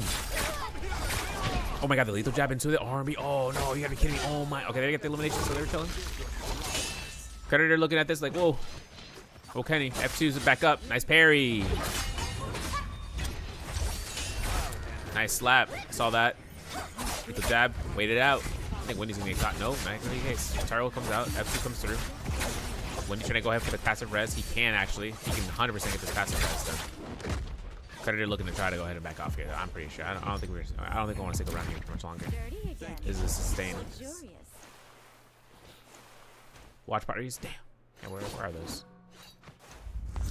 Oh my god, the lethal jab into the army. Oh no, you gotta be kidding me. Oh my. Okay, they get the elimination, so they were chilling. Predator looking at this like, whoa. Oh, Kenny. F2's back up. Nice parry. Nice slap. Saw that. Lethal jab. Wait it out. I think Wendy's gonna get caught. No, not gonna be the case. Taro comes out. F2 comes through. Wendy trying to go ahead for the passive res. He can actually. He can 100% get this passive res done. Predator looking to try to go ahead and back off here. I'm pretty sure. I don't think I want to stick around here for much longer. This is a sustain. Watch parties. Damn. Yeah, where are those?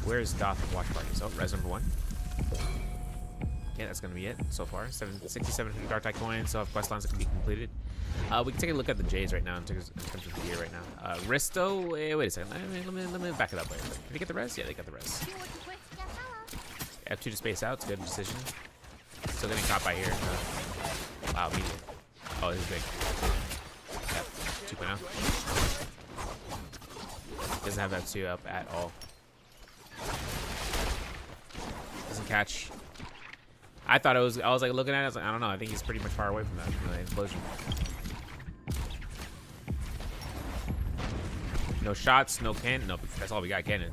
Where's Gotham watch parties? Oh, res number 1. Yeah, that's gonna be it so far. 67 Dark Tide coins. Still have quest lines that can be completed. We can take a look at the J's right now in terms of the gear right now. Risto. Wait a second. Let me back it up. Wait. Did they get the res? Yeah, they got the res. F2 to space out. It's a good decision. Still getting caught by here. Wow, medium. Oh, this is big. Yep. 2.0. Doesn't have that 2 up at all. Doesn't catch. I thought it was. I was like looking at it. I was like, I don't know. I think he's pretty much far away from that, from the explosion. No shots. No cannon. No, that's all we got. Cannon.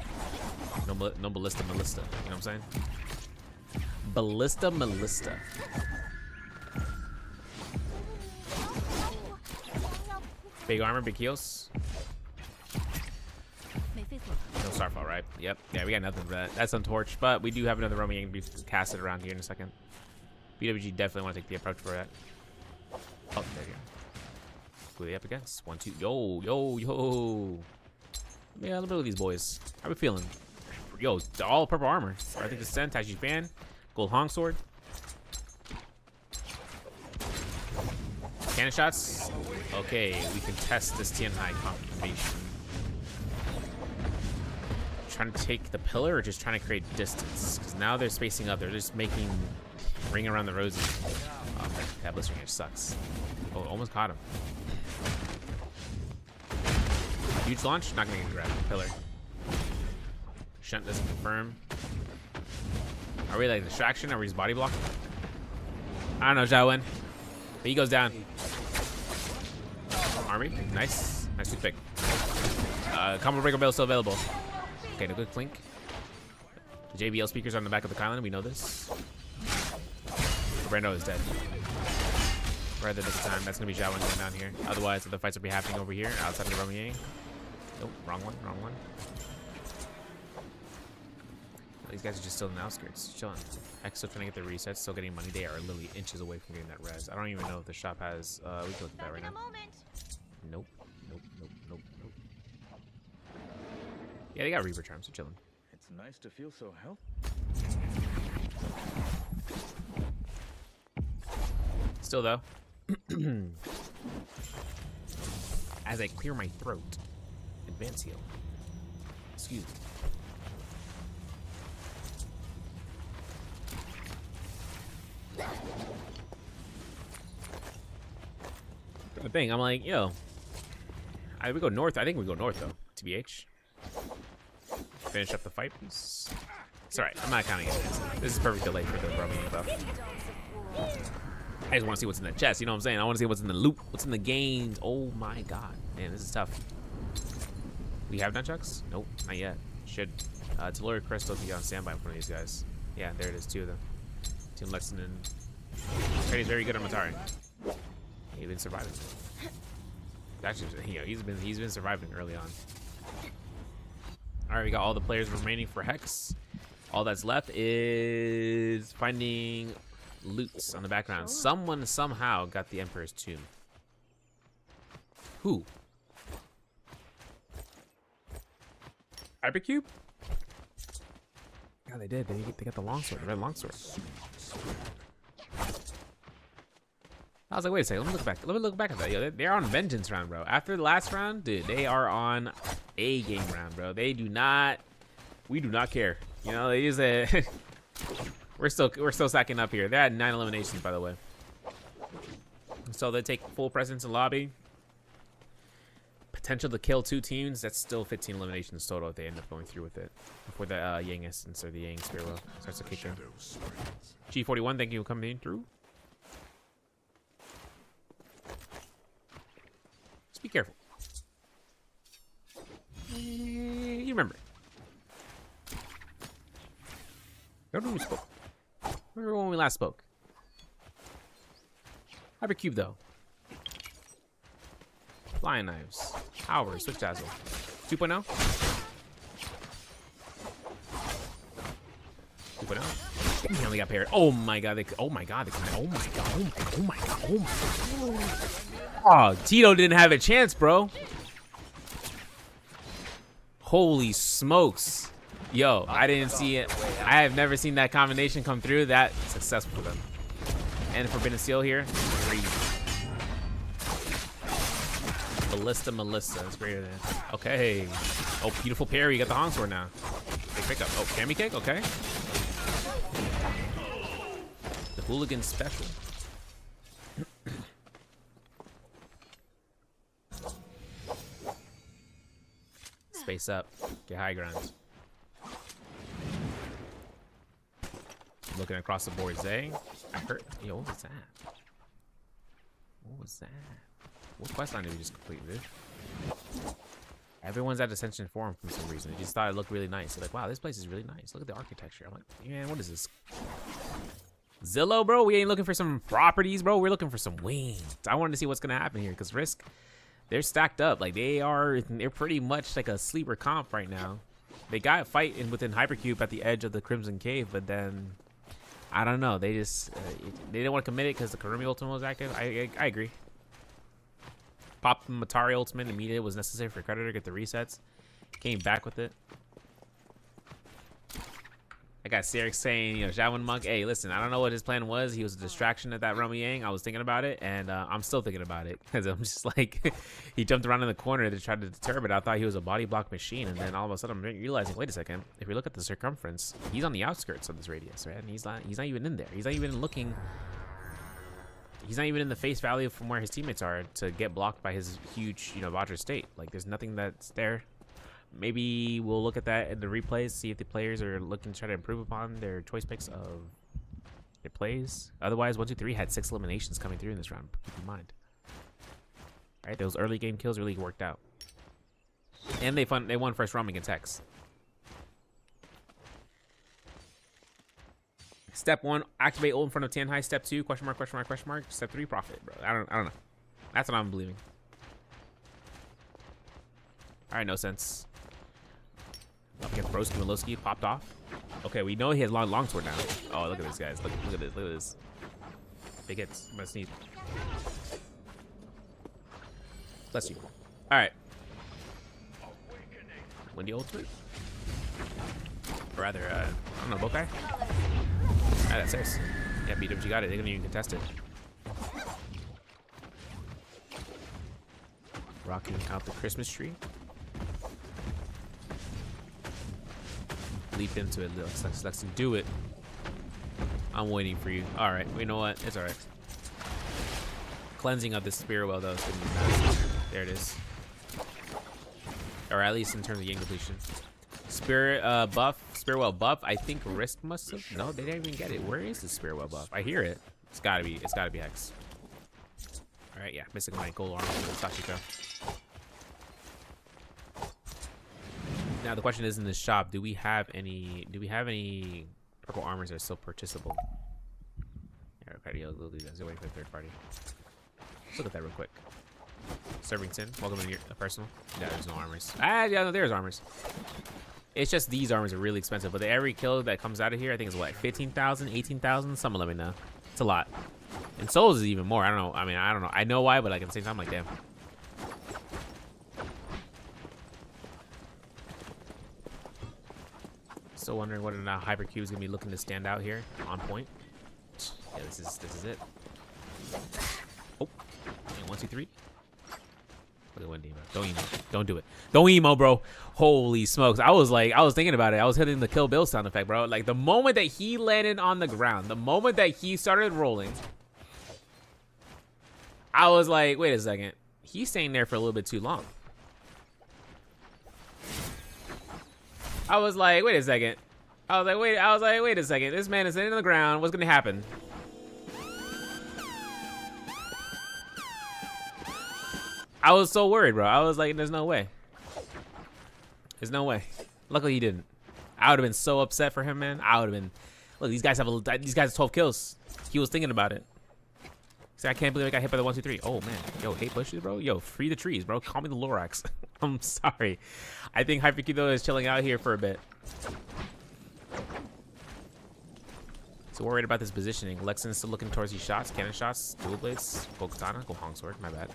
No ballista. You know what I'm saying? Ballista. Big armor, big heals. No Starfall, right? Yep. Yeah, we got nothing for that. That's Untorched, but we do have another Roman to be casted around here in a second. BWG definitely want to take the approach for that. Oh, there you go. Who are they up against? 1, 2. Yo. Yeah, a little bit of these boys. How we feeling? Yo, all purple armor. I think the Sen, Taiji Fan, Gold Hong Sword. Cannon shots. Okay, we can test this Tian Hai combination. Trying to take the pillar or just trying to create distance? Because now they're spacing up. They're just making ring around the rosy. Oh, that blister here sucks. Oh, almost caught him. Huge launch. Not going to get grabbed. Pillar. Shunt doesn't confirm. Are we like distraction? Are we just body blocking? I don't know, Zhao Wen. But he goes down. Army. Nice. Nice sweet pick. Combo Breaker Bell still available. Okay, no good clink. The JBL speakers are on the back of the Kylan. We know this. Brando is dead. Right at the time, that's gonna be Xiaowen going down here. Otherwise, the fights will be happening over here outside of the Romy Yang. Nope, wrong one, wrong one. These guys are just still in the outskirts, chilling. X still trying to get the resets, still getting money. They are literally inches away from getting that res. I don't even know if the shop has. We can look at that right now. Nope, nope, nope, nope, nope. Yeah, they got Reaper charms, so chilling. It's nice to feel so healthy. Still though, as I clear my throat, advance heal. Excuse me. The thing, I'm like, yo, we go north. I think we go north though. TBH. Finish up the fight, please. It's alright. I'm not counting it. This is perfect delay for the Romy buff. I just want to see what's in that chest. You know what I'm saying? I want to see what's in the loot, what's in the games. Oh my god, man, this is tough. We have nunchucks? Nope, not yet. Should. Telluric Crystal be on standby for one of these guys. Yeah, there it is. Two of them. Team Lexington. He's very good on Matari. He's been surviving. Actually, you know, he's been surviving early on. All right, we got all the players remaining for Hex. All that's left is finding loots on the background. Someone somehow got the Emperor's Tomb. Who? Hypercube? Yeah, they did. They got the longsword, the red longsword. I was like, wait a second. Let me look back. Let me look back at that. Yo, they're on vengeance round, bro. After the last round, dude, they are on a game round, bro. They do not. We do not care. You know, they use a. we're still stacking up here. They had 9 eliminations, by the way. So they take full presence in lobby. Potential to kill 2 teams. That's still 15 eliminations total if they end up going through with it before the Yang Essence or the Yang Spearwell starts to kick in. G41, thank you for coming in through. Just be careful. You remember. Remember when we spoke? Remember when we last spoke? Hypercube though. Flying knives. Power. Switch dazzle. 2.0. 2.0. He only got paired. Oh my god. Oh my god. Oh my god. Oh my god. Oh my god. Oh my god. Oh, Tito didn't have a chance, bro. Holy smokes. Yo, I didn't see it. I have never seen that combination come through that successful for them. And Forbidden Seal here. Crazy. Melissa. That's greater than. Okay. Oh, beautiful parry. You got the Hong Sword now. Big pickup. Oh, Kami Kick? Okay. The Hooligan Special. Space up. Get high ground. Looking across the board, Zay. I heard. Yo, what was that? What was that? What quest line did we just complete, dude? Everyone's at Ascension Forum for some reason. They just thought it looked really nice. They're like, wow, this place is really nice. Look at the architecture. I'm like, man, what is this? Zillow, bro? We ain't looking for some properties, bro. We're looking for some wings. I wanted to see what's going to happen here because Risk, they're stacked up. Like, they're pretty much like a sleeper comp right now. They got fight within Hypercube at the edge of the Crimson Cave, but then, I don't know. They just, they didn't want to commit it because the Karumi Ultimate was active. I agree. Popped the Matari Ultimate immediately. It was necessary for Creditor to get the resets. Came back with it. I got Sarek saying, you know, Xiaowen Monk, hey, listen, I don't know what his plan was. He was a distraction at that Romy Yang. I was thinking about it, and I'm still thinking about it. Because I'm just like, he jumped around in the corner to try to deter, but I thought he was a body block machine. And then all of a sudden, I'm realizing, wait a second. If we look at the circumference, he's on the outskirts of this radius, right? And he's not even in there. He's not even looking. He's not even in the face value from where his teammates are to get blocked by his huge, you know, Vajra state. Like, there's nothing that's there. Maybe we'll look at that in the replays, see if the players are looking to try to improve upon their choice picks of their plays. Otherwise, 1, 2, 3 had 6 eliminations coming through in this round. Keep in mind. All right, those early game kills really worked out. And they won first round against Hex. Step 1, activate ult in front of Tianhai. Step 2, question mark, question mark, question mark. Step 3, profit, bro. I don't know. That's what I'm believing. All right, no sense. Up against Broski, Milowski popped off. Okay, we know he has long sword now. Oh, look at this, guys. Look at this. Look at this. Big hits. I'm gonna sneeze. Bless you. All right. Windy ultimate. Or rather, I don't know, Bokai. Ah, that's theirs. Yeah, beat him. You got it. They didn't even contest it. Rocking out the Christmas tree. Leap into it, Lexington. Do it. I'm waiting for you. All right. You know what? It's all right. Cleansing of the Spear Well, though, is going to be massive. There it is. Or at least in terms of game completion. Spirit buff. Spearwell buff. I think Risk must have. No, they didn't even get it. Where is the Spearwell buff? I hear it. It's gotta be Hex. All right, yeah. Missing my gold armor with Sashiko. Now the question is, in this shop, do we have any purple armors that are still purchasable? Yeah, okay, we'll do that. Let's wait for the third party. Let's look at that real quick. Servington, welcome to your personal. Yeah, there's no armors. Ah, yeah, no, there's armors. It's just these armors are really expensive, but every kill that comes out of here, I think is what, 15,000, 18,000? Someone let me know. It's a lot. And Souls is even more. I don't know. I mean, I don't know. I know why, but like at the same time, like, damn. Still wondering whether or not Hypercube is gonna be looking to stand out here on point. Yeah, this is it. Oh, and 1, 2, 3. Look at one emo. Don't emo. Don't do it. Don't emo, bro. Holy smokes! I was thinking about it. I was hitting the Kill Bill sound effect, bro. Like the moment that he landed on the ground, the moment that he started rolling, I was like, wait a second. He's staying there for a little bit too long. I was like, wait a second. I was like, wait a second. This man is sitting on the ground. What's gonna happen? I was so worried, bro. I was like, there's no way. There's no way. Luckily, he didn't. I would have been so upset for him, man. I would have been. Look, these guys have 12 kills. He was thinking about it. See, I can't believe I got hit by the 1, 2, 3. Oh man, yo, hate bushes, bro. Yo, free the trees, bro. Call me the Lorax. I'm sorry. I think Hypercube though is chilling out here for a bit. So worried about this positioning. Lexington's still looking towards these shots, cannon shots, dual blades, go katana, go Hong sword. My bad.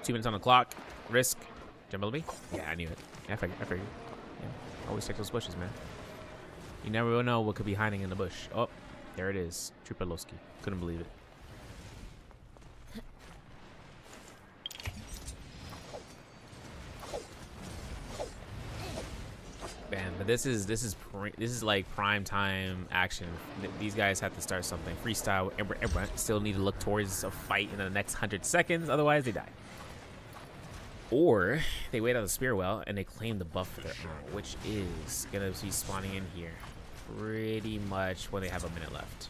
2 minutes on the clock. Risk. Jump me? Yeah, I knew it. Yeah, I figured. Yeah. Always check those bushes, man. You never will know what could be hiding in the bush. Oh, there it is. Trupalowski. Couldn't believe it. Man, but this is like prime time action. These guys have to start something. Freestyle. Everyone still need to look towards a fight in the next 100 seconds. Otherwise, they die. Or they wait out the Spear Well and they claim the buff for their armor, which is gonna be spawning in here pretty much when they have a minute left.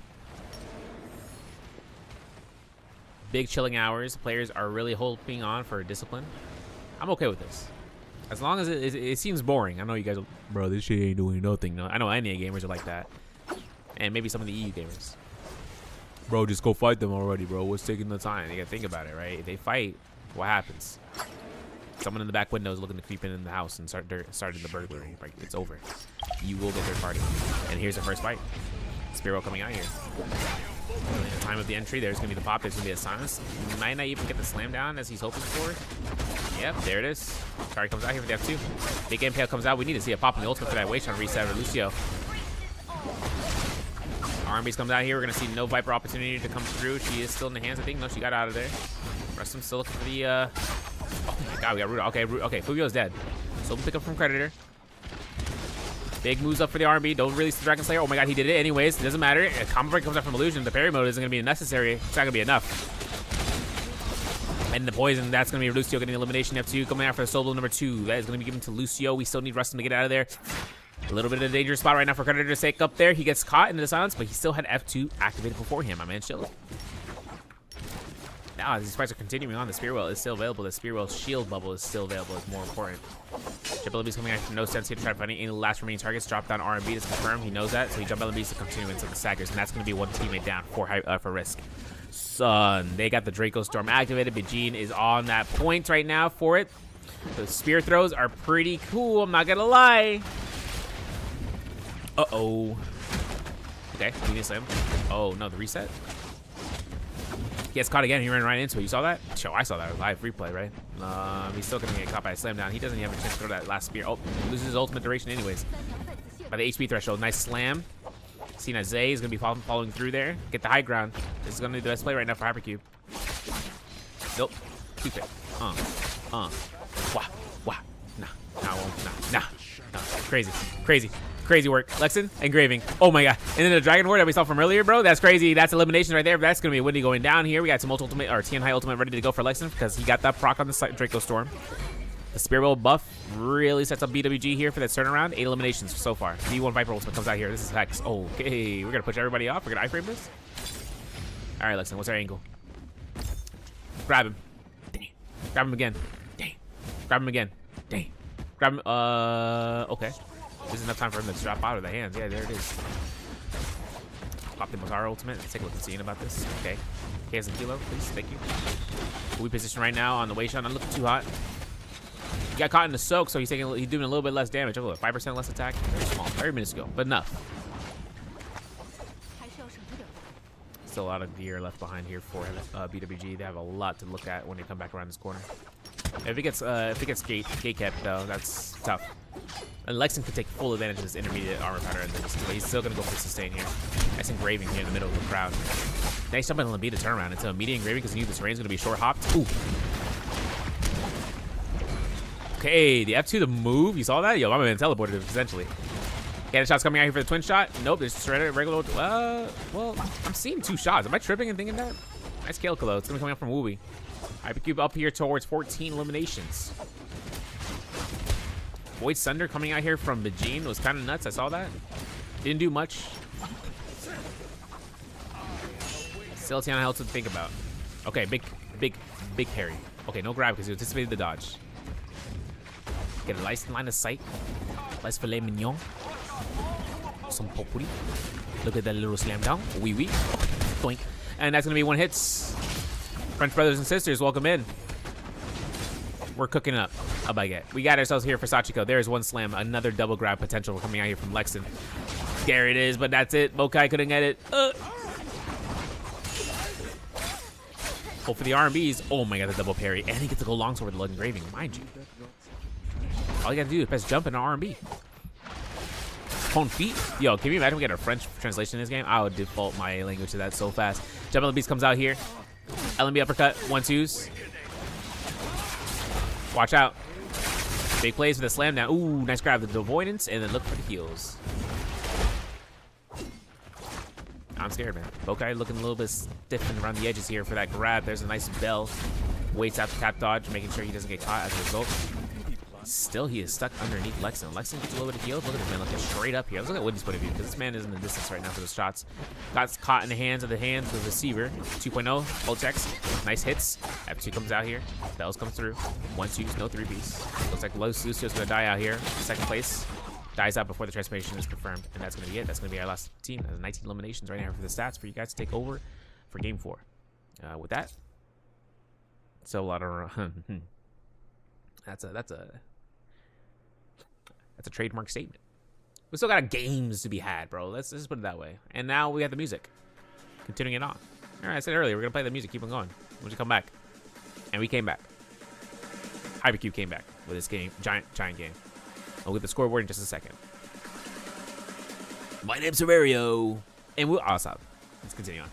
Big chilling hours. Players are really hoping on for discipline. I'm okay with this. As long as it seems boring. I know you guys are, bro, this shit ain't doing nothing. No, I know NA gamers are like that. And maybe some of the EU gamers. Bro, just go fight them already, bro. What's taking the time? You gotta think about it, right? If they fight, what happens? Someone in the back window is looking to creep in the house and starting the burglary. Like, it's over. You will get third party. And here's the first fight. Spearwell coming out here. In the time of the entry, there's gonna be the pop. There's gonna be a silence. He might not even get the slam down as he's hoping for. Yep, there it is. Target comes out here with the F2. Big Impale comes out. We need to see a pop in the ultimate for that waist on reset or Lucio. Armbies comes out here. We're gonna see no Viper opportunity to come through. She is still in the hands, I think. No, she got out of there. Rustum still looking for the oh my god, we got Ruda. Okay, Fugio's dead. So we'll pick up from Creditor. Big moves up for the R&B. Don't release the Dragon Slayer. Oh my god, he did it anyways. It doesn't matter. A combo break comes out from Illusion. The parry mode isn't going to be necessary. It's not going to be enough. And the poison, that's going to be Lucio getting elimination. F2 coming out for the solo number 2. That is going to be given to Lucio. We still need Rustum to get out of there. A little bit of a dangerous spot right now for Creditor to take up there. He gets caught in the silence, but he still had F2 activated before him. My man, chill. Now, these fights are continuing on. The Spear Wheel is still available. The Spear Wheel shield bubble is still available. It's more important. Jump LMB's coming out for no sense here to try to find any last remaining targets. Drop down R&B to confirm. He knows that. So he jump LMB's to continue into the Saggers. And that's going to be one teammate down for risk. Son, they got the Draco Storm activated. Bajin is on that point right now for it. The spear throws are pretty cool. I'm not going to lie. Uh-oh. Okay, you need to slam. Oh, no, the reset. He gets caught again. He ran right into it. You saw that? Sure, I saw that. Live replay, right? He's still going to get caught by a slam down. He doesn't even have a chance to throw that last spear. Oh, loses his ultimate duration anyways. By the HP threshold. Nice slam. Cena Zay is going to be following through there. Get the high ground. This is going to be the best play right now for Hypercube. Nope. Keep it. Wah. Nah. Crazy work. Lexin, engraving. Oh my god. And then the Dragon Ward that we saw from earlier, bro. That's crazy. That's elimination right there. That's going to be a Windy going down here. We got some ultimate or TN High ultimate ready to go for Lexin because he got that proc on the Draco Storm. The Spear Wheel buff really sets up BWG here for that turnaround. 8 eliminations so far. V1 Viper ultimate comes out here. This is Hex. Okay. We're going to push everybody off. We're going to iframe this. All right, Lexin. What's our angle? Grab him. Dang. Grab him again. Dang. Grab him again. Dang. Grab him. Okay. There's enough time for him to drop out of the hands. Yeah, there it is. Pop the Makara ultimate. Let's take a look at the scene about this. Okay. KS and Kilo, please. Thank you. We position right now on the way shot. Not looking too hot. He got caught in the soak, so he's doing a little bit less damage. Oh, 5% less attack. Very small. Very minuscule, but enough. Still a lot of gear left behind here for BWG. They have a lot to look at when they come back around this corner. If it gets gate kept though, that's tough. And Lexin could take full advantage of this intermediate armor pattern, but he's still gonna go for sustain here. Nice engraving here in the middle of the crowd. Nice jumping on the beat to turn around into immediate engraving because he knew this terrain's gonna be short hopped. Ooh. Okay, the F2 the move. You saw that? Yo, my man teleported essentially. Okay, shots coming out here for the twin shot. Nope, there's just regular. Well, I'm seeing 2 shots. Am I tripping and thinking that? Nice kill, though. It's gonna be coming up from Wooey. Hypercube up here towards 14 eliminations. Void Sunder coming out here from Bajin was kind of nuts. I saw that. Didn't do much. Still Tiana Health to think about. Okay, big parry. Okay, no grab because he anticipated the dodge. Get a nice line of sight. Nice filet mignon. Some populi. Look at that little slam down. Wee wee. Doink. And that's going to be 1 hits. French brothers and sisters, welcome in. We're cooking up a baguette. We got ourselves here for Sachiko. There's 1 slam. Another double grab potential coming out here from Lexin. There it is, but that's it. Mokai couldn't get it. Hope for the R&Bs. Oh my god, the double parry. And he gets to go longsword with the engraving, mind you. All you gotta do is press jump and R&B. Hone feet. Yo, can you imagine we get a French translation in this game? I would default my language to that so fast. Jump LMBs comes out here. LMB uppercut, 1-2s. Watch out. Big plays with a slam down. Ooh, nice grab. The avoidance, and then look for the heals. I'm scared, man. Bokai looking a little bit stiff around the edges here for that grab. There's a nice bell. Waits out the tap dodge, making sure he doesn't get caught as a result. Still, he is stuck underneath Lexin. Lexin gets a little bit of heal. Look at this man looking straight up here. Let's look at Woody's point of view because this man is in the distance right now for the shots. Got caught in the hands of the receiver. 2.0, ult checks. Nice hits. F2 comes out here. Bells come through. 1-2s, no 3Bs. Looks like Lucio's going to die out here. Second place. Dies out before the transformation is confirmed. And that's going to be it. That's going to be our last team. 19 eliminations right now for the stats for you guys to take over for game 4. With that, so a lot of... That's a trademark statement. We still got games to be had, bro. Let's just put it that way. And now we have the music. Continuing it on. All right, I said earlier, we're going to play the music. Keep on going. We'll just come back. And we came back. Hypercube came back with this game. Giant game. I'll get the scoreboard in just a second. My name's Severio. And we'll... Oh, stop. Let's continue on.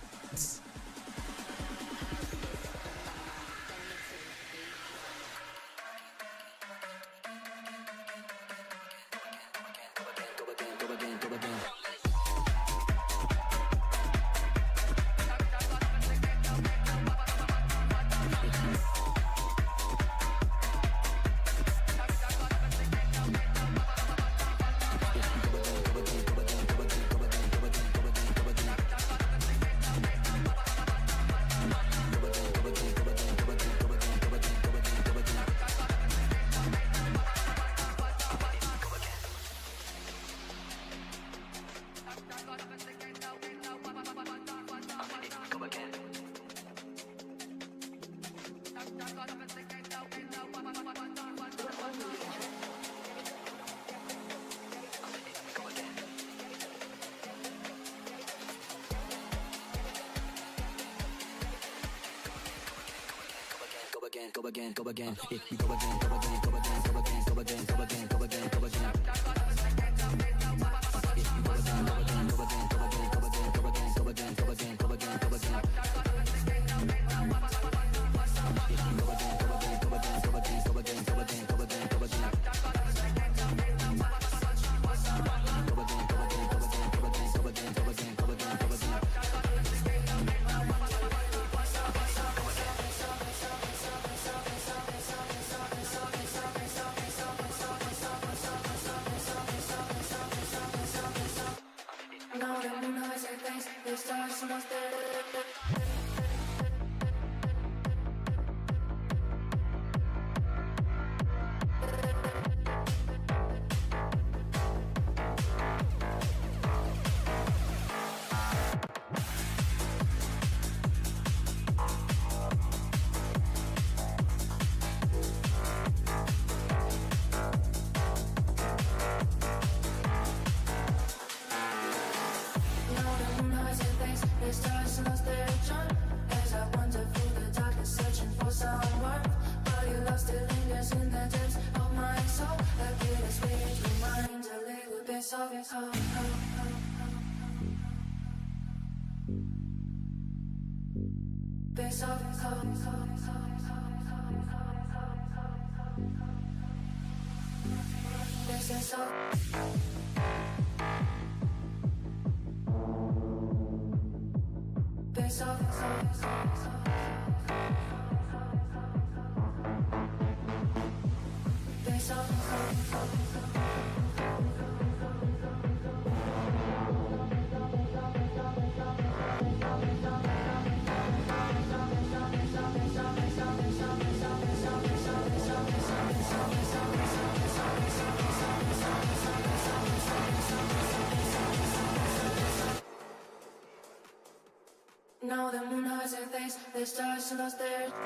Now the moon has a face, the stars lost their.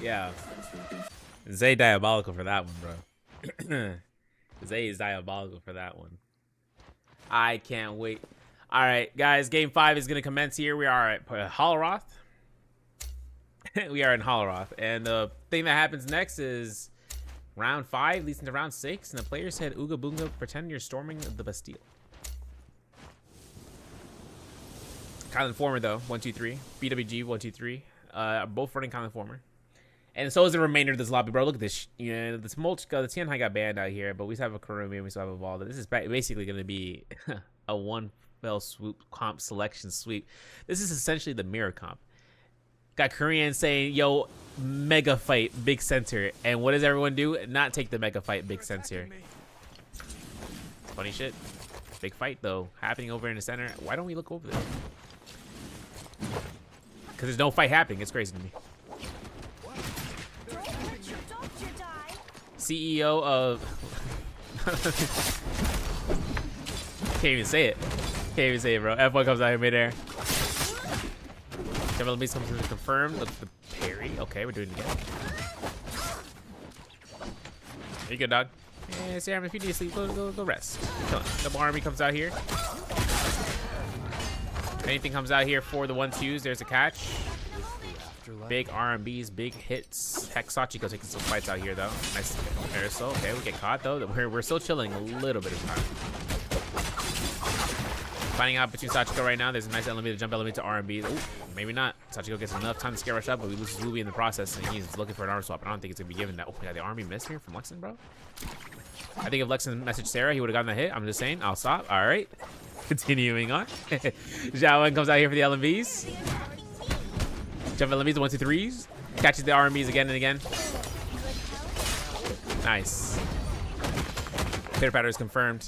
Yeah. Zay diabolical for that one, bro. Zay is diabolical for that one. I can't wait. All right, guys, game 5 is going to commence here. We are at Holoroth. We are in Holoroth. And the thing that happens next is round 5 leads into round 6. And the players said, Ooga Boonga, pretend you're storming the Bastille. Kyle Informer, though, 1, 2, 3. BWG, 1, 2, 3. Both running Kyle Informer. And so is the remainder of this lobby, bro. Look at this. You know, this mulch, the Tianhai got banned out here, but we still have a Kurumi and we still have a Valda. This is basically going to be a 1 Bell swoop comp selection sweep. This is essentially the mirror comp. Got Korean saying, yo, mega fight, big center. And what does everyone do? Not take the mega fight, big center. Funny shit. Big fight, though, happening over in the center. Why don't we look over there? Because there's no fight happening. It's crazy to me. CEO of... Can't even say it. Can't even say it, bro. F1 comes out here midair. Devil Beast comes in confirmed. Look at the parry. Okay, we're doing it again. There you go, dog. Yeah, Sam, if you need to sleep, go rest. Double army comes out here. Anything comes out here for the 1-2s, there's a catch. Big RMBs, big hits. Heck, Sachiko taking some fights out here, though. Nice aerosol. Okay, we get caught, though. We're still chilling a little bit of time. Finding out between Sachiko right now. There's a nice elevator, jump elevator to RMB. Ooh, maybe not. Sachiko gets enough time to scare rush up, but we lose Ruby in the process, and he's looking for an arm swap. I don't think it's going to be given that. Oh, my God, the army missed here from Lexan, bro. I think if Lexan messaged Sarah, he would have gotten the hit. I'm just saying. I'll stop. All right. Continuing on. Zhaoen comes out here for the LMVs. Jump LMVs, 1-2-3s. Catches the RMBs again and again. Nice. Pitter patter is confirmed.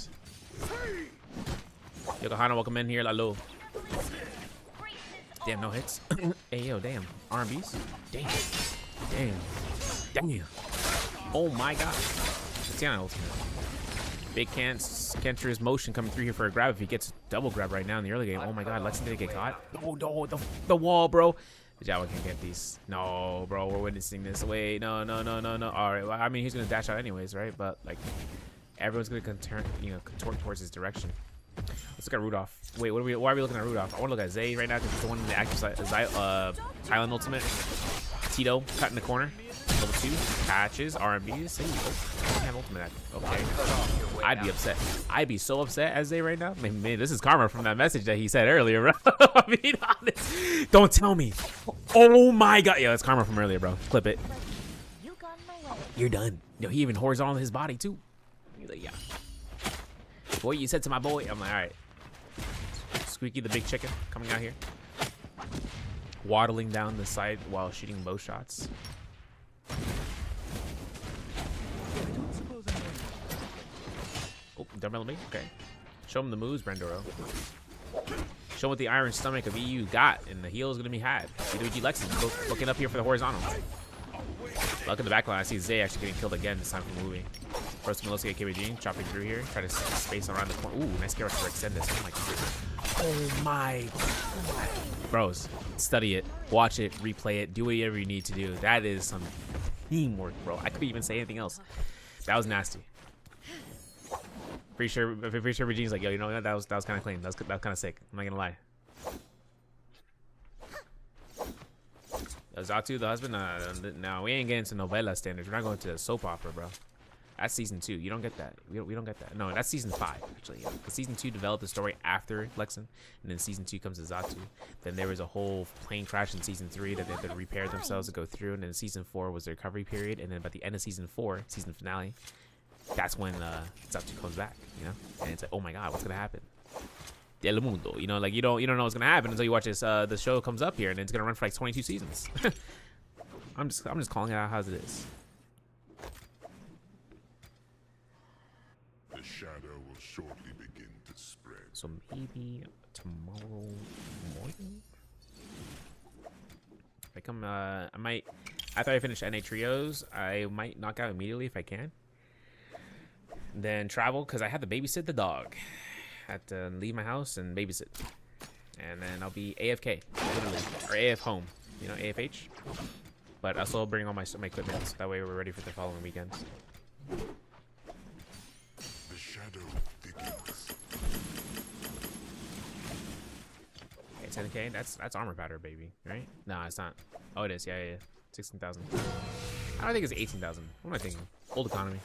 Yokohana, welcome in here. Lalo. Damn, no hits. Hey, yo, damn. RMBs. Damn. Oh my God. Tiana ultimate. Big Cantor's motion coming through here for a grab. If he gets double grab right now in the early game. Oh my God, Lexan didn't get caught. Oh no, the wall, bro. Jawa can get these. No, bro, we're witnessing this. Wait, no. All right, well, I mean, he's gonna dash out anyways, right? But like, everyone's gonna contort towards his direction. Let's look at Rudolph. Wait, why are we looking at Rudolph? I want to look at Zay right now because he's the one in the active side. Thailand ultimate. Tito cut in the corner. Level 2 catches RMBs. Hey, oh, I have ultimate active. Okay, I'd be upset. I'd be so upset as Zay right now. Man, this is karma from that message that he said earlier, bro. I mean, honest. Don't tell me. Oh my God, yeah, it's karma from earlier, bro. Clip it. You're done. Yo, he even horizontal his body too. He's like, yeah. Boy, you said to my boy. I'm like, all right. Squeaky the big chicken coming out here. Waddling down the side while shooting bow shots. Oh, dumb element. Okay. Show him the moves, Brandoro. Show him what the iron stomach of EU got, and the heel is going to be had. CWG Lexan looking up here for the horizontal. Luck in the back line. I see Zay actually getting killed again this time from moving. First Melosi KBG chopping through here. Try to space around the corner. Ooh, nice carrot for extend this. Oh my God. Oh my. Bros, study it, watch it, replay it, do whatever you need to do. That is some teamwork, bro. I couldn't even say anything else. That was nasty. Pretty sure Regine's like, yo, you know what? That was kind of clean. That was kind of sick. I'm not gonna lie. Zatu, the husband? No, we ain't getting to novella standards. We're not going to a soap opera, bro. That's season 2. You don't get that. We don't get that. No, that's season 5, actually. Yeah. The season 2 developed the story after Lexan, and then season 2 comes to Zatu. Then there was a whole plane crash in season 3 that they had to repair themselves to go through, and then season 4 was the recovery period, and then by the end of season 4, season finale, that's when Zatu comes back, you know? And it's like, oh my God, what's gonna happen? El Mundo, you know, like you don't know what's gonna happen until you watch this. The show comes up here, and it's gonna run for like 22 seasons. I'm just calling it out as it is. The shadow will shortly begin to spread. So maybe tomorrow morning. I come. I might. After I finish NA trios, I might knock out immediately if I can. Then travel because I have to babysit the dog. I have to leave my house and babysit, and then I'll be AFK literally, or AF home. You know, AFH. But I'll still bring all my equipment, so that way we're ready for the following weekend. The shadow thickens. Okay, 10K. That's armor powder, baby, right? No, it's not. Oh, it is. Yeah. 16,000. I don't think it's 18,000. What am I thinking? Old economy.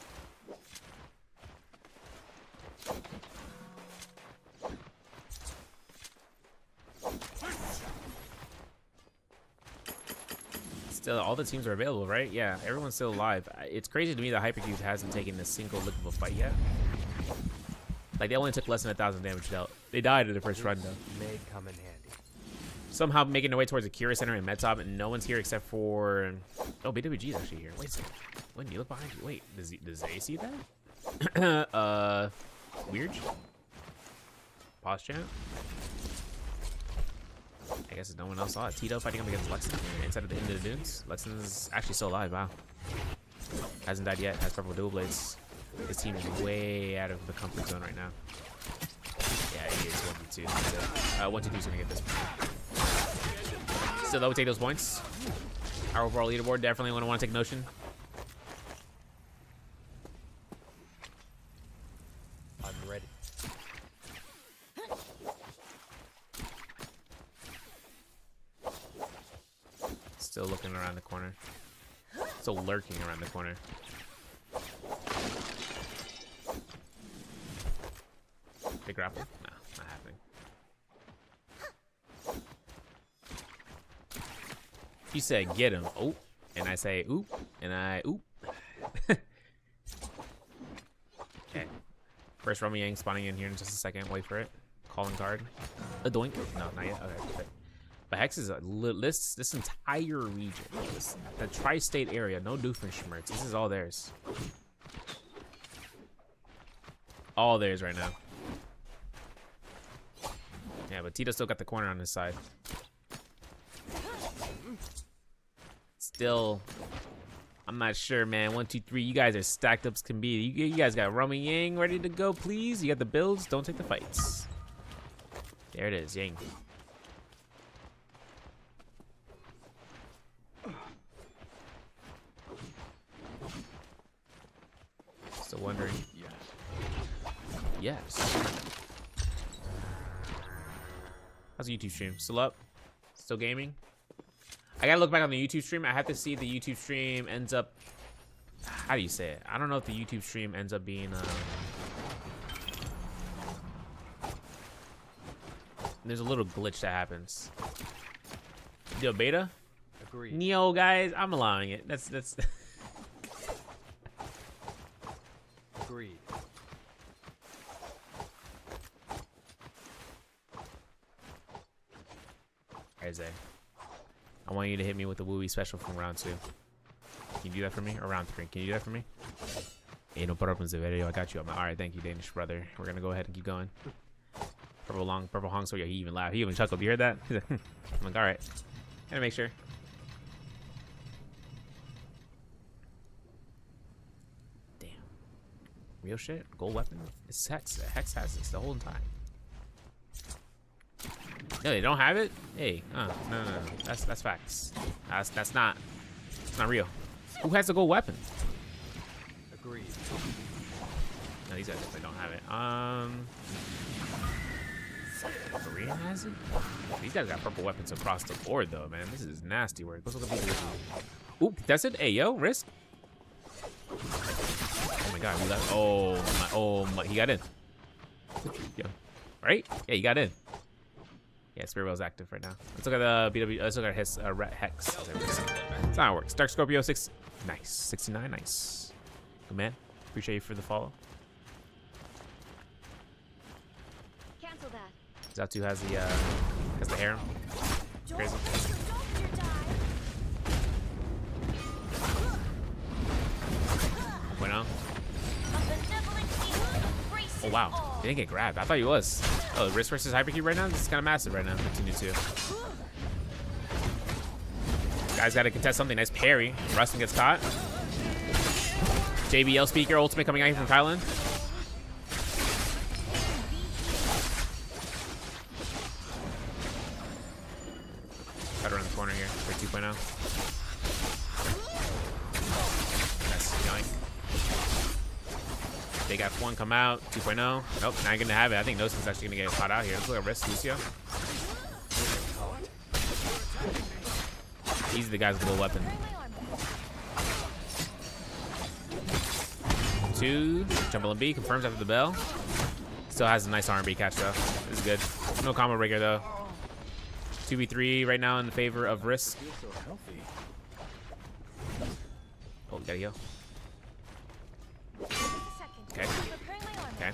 Still, all the teams are available, right? Yeah, everyone's still alive. It's crazy to me that Hypercube hasn't taken a single lick of a fight yet. Like, they only took less than 1,000 damage dealt. They died in the first run, though. May come in handy. Somehow making their way towards the Cura Center in Medtop, and no one's here except for... Oh, BWG is actually here. Wait a second. When you look behind you... Wait, does they see that? Weird. Pause chant. I guess no one else saw it. Tito fighting him against Lexington inside of the end of the dunes. Lexington's actually still alive. Wow. Hasn't died yet. Has purple dual blades. His team is way out of the comfort zone right now. Yeah, he is 1v2. That's it. 1-2-3 is gonna get this point. Still, though, we take those points. Our overall leaderboard definitely want to take Notion. I'm ready. Still looking around the corner. Still lurking around the corner. Big grapple? No, not happening. You said get him. Oh, and I say oop, and I oop. Okay. First Romy Yang spawning in here in just a second. Wait for it. Calling card. A doink. No, not yet. Okay. But Hex is this entire region. The tri-state area. No Doofenshmirtz. This is all theirs. All theirs right now. Yeah, but Tito still got the corner on his side. Still, I'm not sure, man. 1, 2, 3. You guys are stacked up as can be. You guys got Romy Yang ready to go, please. You got the builds. Don't take the fights. There it is, Yang. Still wondering. Yes. How's the YouTube stream? Still up? Still gaming? I gotta look back on the YouTube stream. I have to see if the YouTube stream ends up... How do you say it? I don't know if the YouTube stream ends up being... There's a little glitch that happens. Do a beta? Agreed. Neo, guys, I'm allowing it. That's... Agreed. Isaiah, I want you to hit me with the Wooey special from round 2. Can you do that for me? Or round 3? Can you do that for me? Hey, no problems the video. I got you. I'm like, all right, thank you, Danish brother. We're gonna go ahead and keep going. Purple Hong. So yeah, he even laughed. He even chuckled. You heard that? I'm like, all right. Gotta make sure. Damn. Real shit. Gold weapon. It's Hex. Hex has this the whole time. No, they don't have it. Hey, no. That's facts. That's not. It's not real. Who has the gold weapon? Agreed. No, these guys definitely don't have it. Korea has it. These guys got purple weapons across the board, though, man. This is nasty work. Let's look at these. Oop, that's it. Hey, yo, Risk. Oh my God, we left. Oh my, he got in. Yo, right? Yeah, he got in. Yeah, Spirit Well's active right now. Let's look at the BW. Let's look at his Hex. That's how it works. Dark Scorpio 6. Nice. 69. Nice. Good man. Appreciate you for the follow. Cancel that. Zatu has the harem. Crazy. Went on. Oh wow, he didn't get grabbed. I thought he was. Oh, Risk versus Hypercube right now? This is kind of massive right now. Continue to. Guys got to contest something. Nice parry. Rustin gets caught. JBL speaker ultimate coming out here from Thailand. Cut around the corner here for 2.0. That's going. Big F1 come out. 2.0. Nope, not gonna have it. I think Nosen's actually gonna get caught out here. Let's look at Risk, Lucio. He's the guy with the little weapon. 2. Jumble and B confirms after the bell. Still has a nice R&B catch though. This is good. No combo breaker though. 2v3 right now in the favor of Risk. Oh, gotta heal. Okay. Okay.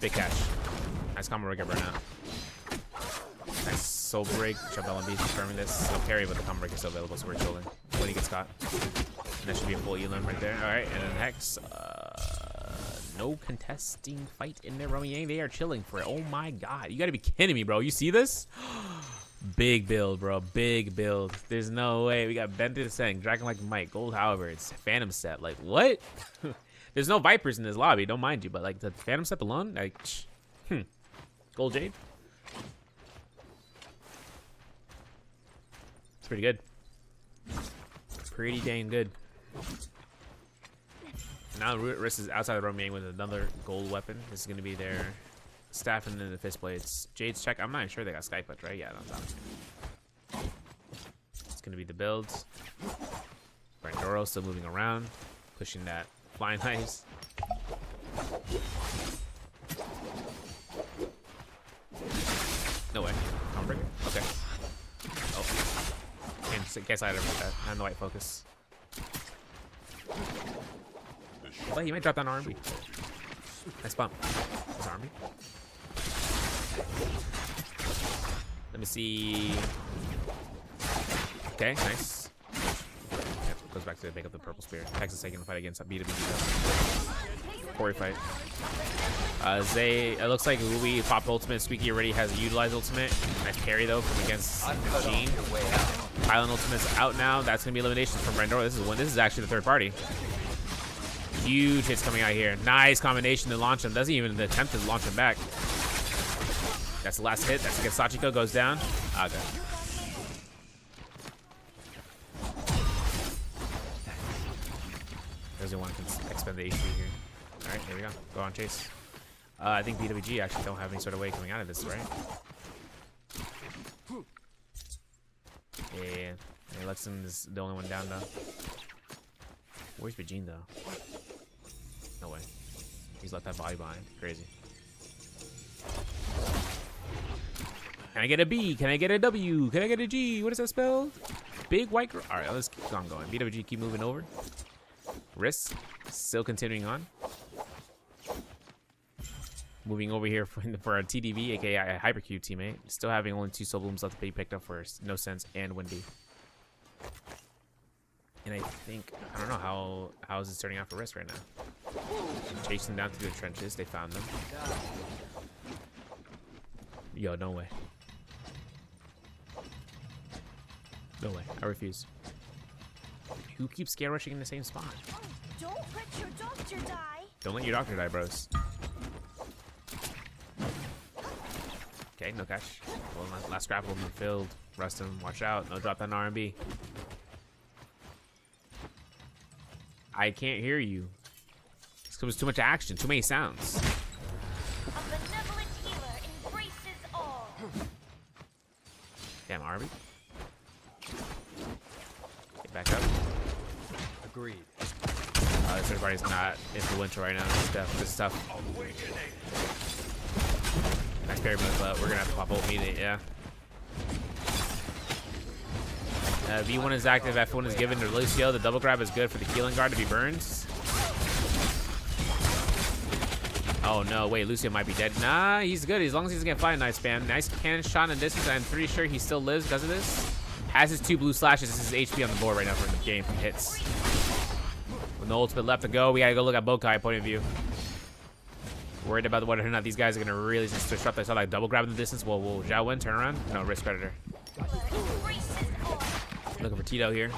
Big catch. Nice combo breaker burnout. Nice soul break. Jump LMB confirming this. No carry, but the combo breaker is still available, so we're chilling when he gets caught. And that should be a full elim right there. All right, and then Hex. No contesting fight in there, Romy Yang. They are chilling for it. Oh my god. You gotta be kidding me, bro. You see this? Big build, bro. Big build. There's no way. We got Bent to Descent, Dragon like Mike, Gold Halberds, Phantom Set. Like, what? There's no Vipers in this lobby, don't mind you, but like the Phantom Set alone, like, Gold Jade. It's pretty good. Pretty dang good. Now Riss is outside the Romy with another gold weapon. This is gonna be their staff and then the fist blades. Jade's check. I'm not sure they got Sky Punch, right? Yeah, that's on. It's gonna be the builds. Brandoro still moving around, pushing that flying heist. No way. Combo breaker? Okay. Oh. Can't slide over with that. I'm the white focus. Well, he might drop down R&B. Nice bump. That's R&B. Let me see. Okay, nice. Yep, goes back to pick up the purple spear. Texas taking the fight against BWB. Corey fight. Zay, it looks like Louis popped ultimate. Squeaky already has a utilized ultimate. Nice parry though from against Gene. Pylon ultimate's out now. That's gonna be eliminations from Brandora. This is actually the third party. Huge hits coming out here. Nice combination to launch him. Doesn't even attempt to launch him back. That's the last hit. That's against Sachiko. Goes down. Okay. Doesn't want to expend the HP here. All right, here we go. Go on, Chase. I think BWG actually don't have any sort of way coming out of this, right? Yeah. Lexington is the only one down, though. Where's Vegine, though? No way. He's left that body behind. Crazy. Can I get a B? Can I get a W? Can I get a G? What is that spelled? Big white. All right, let's keep on going. BWG keep moving over. Risk still continuing on. Moving over here for a TDV, aka a Hypercube teammate. Still having only 2 soul blooms left to be picked up for No Sense and Windy. And I think, I don't know how is it starting out for Risk right now. Chasing them down through the trenches. They found them. Yo, no way. No way. I refuse. Who keeps scare rushing in the same spot? Don't let your doctor die. Don't let your doctor die, bros. Okay, no catch. Well, last grapple in the field. Rest him. Watch out. No drop down R&B. I can't hear you. It's because too much action. Too many sounds. A benevolent healer embraces all. Damn, R&B. Get back up. Agreed. This third party's not influential right now. This is tough. Nice parry move, but we're gonna have to pop ult immediately, yeah. V1 is active, F1 is given to Lucio. The double grab is good for the healing guard to be burned. Oh no, wait, Lucio might be dead. Nah, he's good as long as he doesn't get fly. Nice spam. Nice cannon shot in distance. I'm pretty sure he still lives because of this. Has his 2 blue slashes. This is HP on the board right now for the game from hits. With no ultimate left to go, we gotta go look at Bokai point of view. Worried about whether or not these guys are gonna really just disrupt. I saw that double grab in the distance. Well, will Zhao win? Turn around? No, Risk Predator. Looking for Tito here.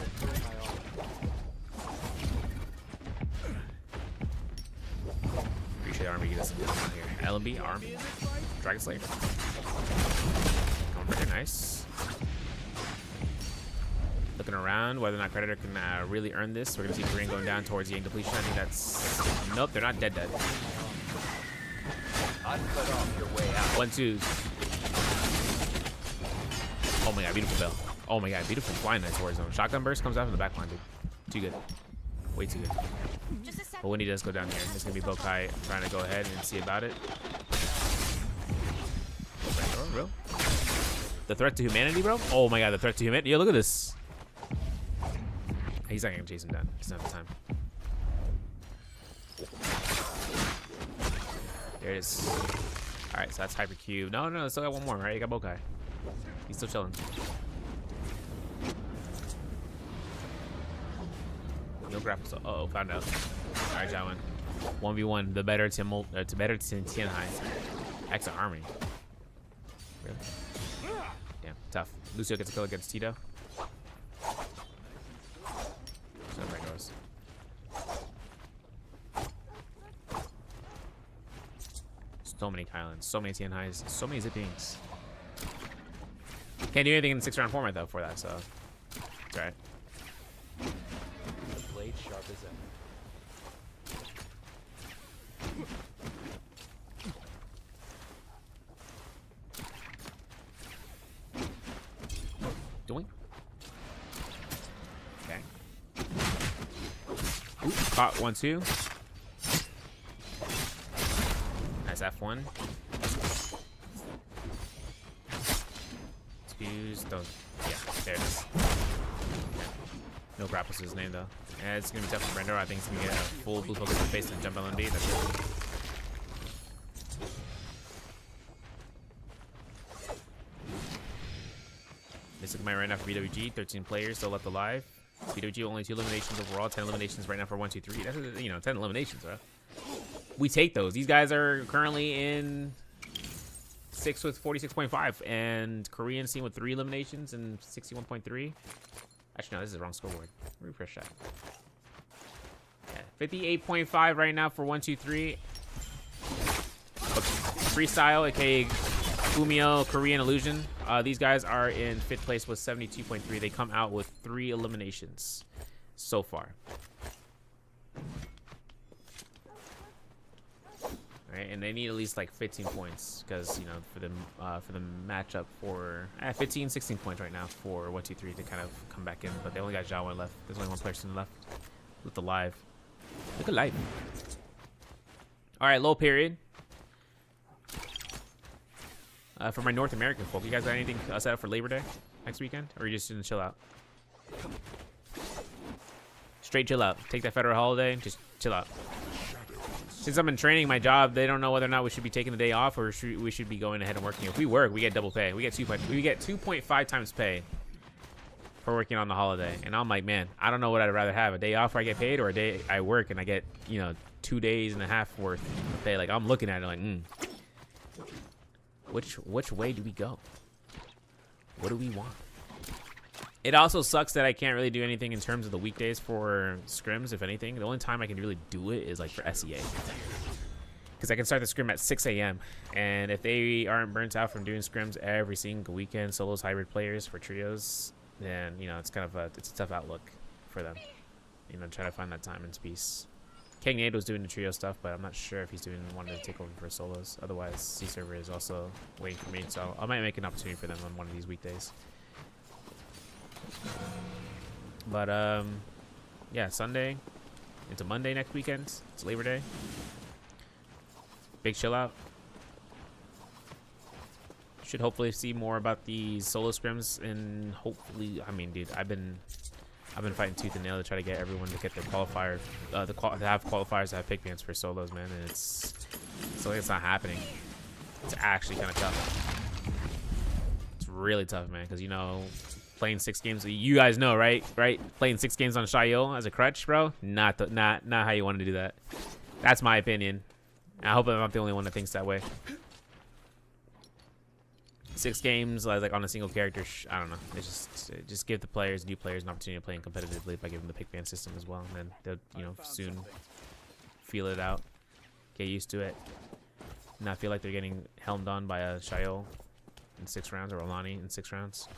Appreciate Army gets some good one here. LMB, Army, Dragon Slayer. Going pretty nice. Looking around, whether or not Predator can really earn this. We're gonna see Korean going down towards the Yang depletion. I think that's nope. They're not dead. I'd cut off your way out. 1-2. Oh my god, beautiful bell. Oh my god, beautiful flying nice horizon. Shotgun burst comes out from the back line, dude. Too good. Way too good. But Windy does go down here. It's gonna be Bokai trying to go ahead and see about it. Oh, bro. The threat to humanity, bro? Oh my god, the threat to humanity. Yo, look at this. He's not gonna chase him down. He's not the time. There it is. All right, so that's Hypercube. No, no, still got one more, right? You got Bokai. He's still chilling. No grapples. Uh oh, found out. All right, Jowin. 1v1. The better Tianhai. Exit Harmony. Really? Damn, tough. Lucio gets a kill against Tito. So there it goes. So many Kylands, so many Tianhais, so many Zippings. Can't do anything in 6-round format though for that, so it's alright. Blade sharp as ever. Doing? Okay. Ooh, caught 1-2. Nice F1. Excuse those. Yeah, there it is. Okay. No grapples to his name though. Yeah, it's gonna be tough for Brendo. I think he's gonna get a full blue focus in the face and jump LMD. That's it. This is my right now for BWG. 13 players still left alive. BWG only 2 eliminations overall. 10 eliminations right now for 1, 2, 3. That's, you know, 10 eliminations, bro. We take those. These guys are currently in 6 with 46.5, and Korean team with 3 eliminations and 61.3. Actually, no, this is the wrong scoreboard. Refresh that. Yeah, 58.5 right now for 1, 2, 3. Freestyle, aka Fumio, Korean Illusion. These guys are in 5th place with 72.3. They come out with 3 eliminations so far. Right, and they need at least like 15 points because, you know, for the matchup for 15, 16 points right now for 1, 2, 3 to kind of come back in. But they only got Jawan left. There's only one person left with the live. Look at live. All right, low period. For my North American folk, you guys got anything set up for Labor Day next weekend, or are you just gonna chill out? Straight chill out. Take that federal holiday, just chill out. Since I'm in training my job, they don't know whether or not we should be taking the day off or we should be going ahead and working. If we work, we get double pay. We get 2.5 times pay for working on the holiday. And I'm like, man, I don't know what I'd rather have: a day off where I get paid, or a day I work and I get, you know, 2 days and a half worth of pay. Like, I'm looking at it like, which way do we go? What do we want? It also sucks that I can't really do anything in terms of the weekdays for scrims, if anything. The only time I can really do it is like for SEA. Because I can start the scrim at 6 a.m. And if they aren't burnt out from doing scrims every single weekend, solos, hybrid players for trios, then, you know, it's kind of it's a tough outlook for them. You know, try to find that time and space. King Nado's doing the trio stuff, but I'm not sure if he's wanting to take over for solos. Otherwise, C server is also waiting for me, so I might make an opportunity for them on one of these weekdays. But yeah, Sunday into Monday next weekend. It's Labor Day. Big chill out. Should hopefully see more about the solo scrims, and hopefully, I mean, dude, I've been fighting tooth and nail to try to get everyone to get their qualifier, to have qualifiers that have pick bands for solos, man. And it's like it's not happening. It's actually kind of tough. It's really tough, man, because, you know, playing 6 games, you guys know, right? Playing 6 games on Shayo as a crutch, bro. Not how you want to do that. That's my opinion. I hope I'm not the only one that thinks that way. 6 games like on a single character, I don't know. It's just give the players, new players, an opportunity to play competitively by giving them the pick ban system as well, and then they'll, you know, soon feel it out, get used to it, not feel like they're getting helmed on by a Shayo in 6 rounds, or a Alani in 6 rounds,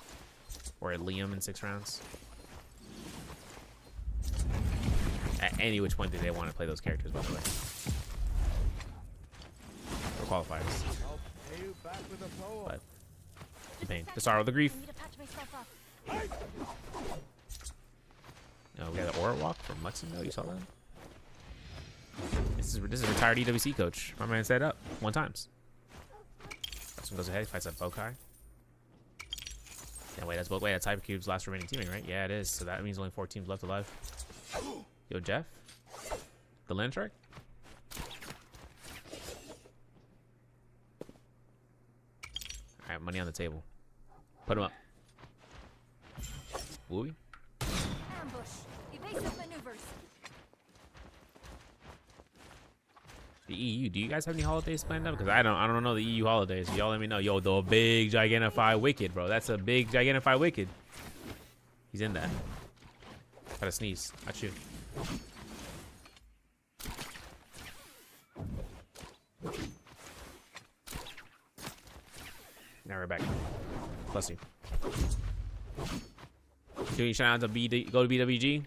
or a Liam in 6 rounds. At any which point do they want to play those characters, by the way? For qualifiers. But the pain, the sorrow, the grief. Oh, we got an aura walk from Luxembourg. You saw that? This is retired EWC coach. My man set up 1 times. This one goes ahead, fights up Bokai. Yeah, wait, that's Hypercube's last remaining teammate, right? Yeah, it is. So that means only 4 teams left alive. Yo, Jeff, the land shark. Money on the table. Put him up. Wooey. Ambush. Evasive maneuvers. The EU. Do you guys have any holidays planned up? Because I don't know the EU holidays. Y'all let me know. Yo, the big Gigantify Wicked, bro. That's a big Gigantify Wicked. He's in that. Gotta sneeze. Not you. Now we're back. Bless you. Doing shout out to go to BWG.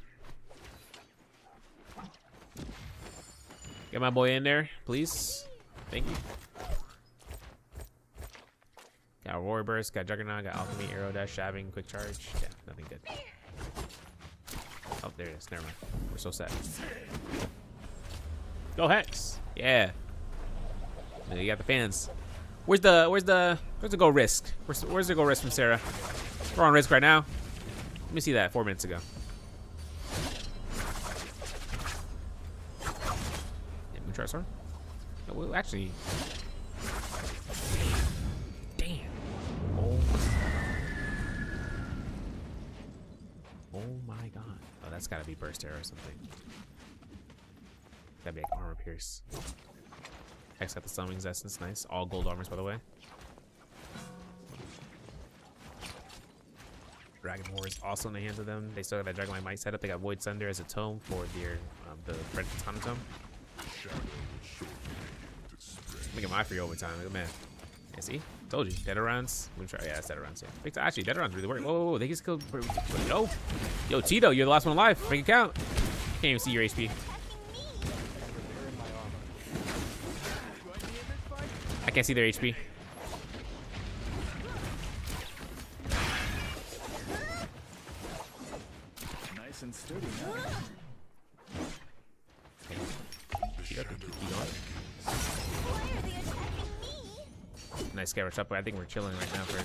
Get my boy in there, please. Thank you. Got Roar Burst, got Juggernaut, got Alchemy, Arrow Dash, Shabbing, Quick Charge. Yeah, nothing good. Oh, there it is. Never mind. We're so sad. Go Hex. Yeah. You got the fans. Where's the go risk? Where's the go risk from Sarah? We're on risk right now. Let me see that 4 minutes ago. Yeah, Moonshot Storm? No, well, actually. Damn. Oh my god. Oh, that's gotta be Burst Arrow or something. Gotta be like Armor Pierce. Hex got the Summoning's Essence, nice. All gold armors, by the way. Dragon War is also in the hands of them. They still got that Dragonlight Might setup. They got Void Sunder as a tome for their the Red Katana tome. Making my free overtime. Look at man. Yeah, see? Told you. Deaderons. Yeah, it's Deaderons. Yeah. Actually, Deaderons really work. Whoa, they can still. Yo, Tito, you're the last one alive. Make it count. Can't even see your HP. I can't see their HP. Nice and sturdy. Nice Scarecrow up, but I think we're chilling right now for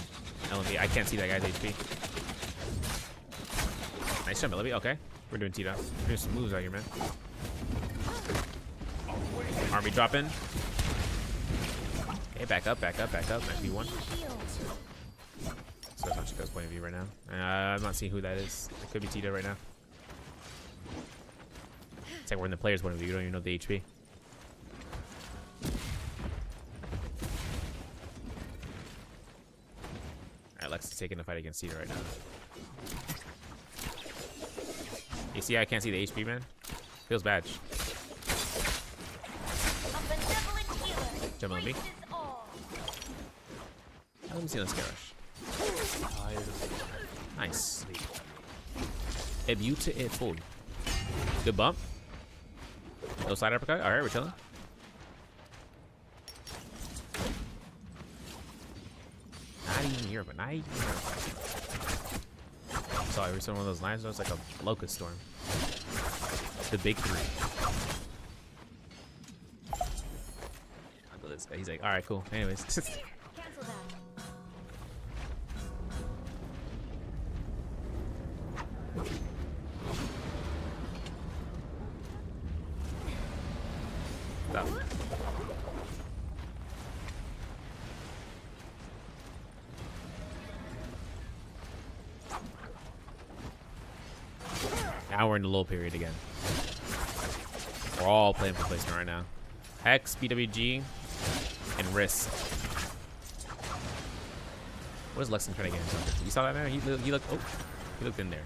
LMB. I can't see that guy's HP. Nice jump, LMB. Okay, we're doing Tito. We're doing some moves out here, man. Army drop in. Okay, back up. Nice V1. So that's Chico's point of view right now. I'm not seeing who that is. It could be Tito right now. It's like we're in the player's point of view. You don't even know the HP. Alright, Lex is taking the fight against Tito right now. You see, I can't see the HP, man. Feels bad. Jump on me. Let me see that scare rush. Nice. A beautiful. Good bump. No side uppercut. Alright, we're chilling. Not even here, but not even here. Sorry, we're still one of those lines. It's like a locust storm. The big three. I'll go this guy. He's like, alright, cool. Anyways. Cancel that. Stop. Now we're in the lull period again. We're all playing for placement right now. Hex, BWG, and Risk. What is Lexington trying to get into? You saw that there? He looked. Oh, he looked in there.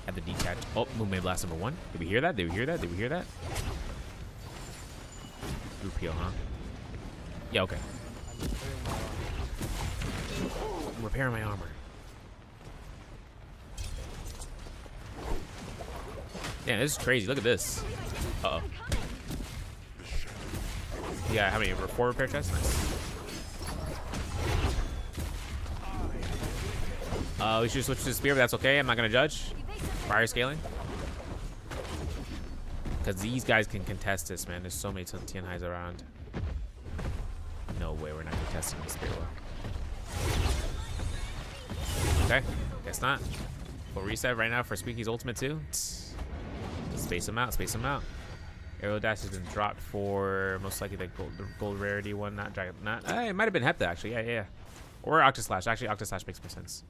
Had the detach. Oh, Moonmade Blast number 1. Did we hear that? Did we hear that? Did we hear that? Group heal, huh? Yeah, okay. I'm repairing my armor. Yeah, this is crazy. Look at this. Uh-oh. Yeah, how many? 4 repair chests? Nice. We should switch to spear, but that's okay. I'm not gonna judge. Fire scaling. Because these guys can contest this, man. There's so many Tianhais around. No way we're not contesting the spear well. Okay, guess not. Full reset right now for Squeaky's ultimate too. Space him out, space him out. Arrow dash has been dropped for most likely the gold rarity one, not dragon, not. It might have been Hepta actually. Yeah. Or Octoslash. Actually, Octoslash makes more sense.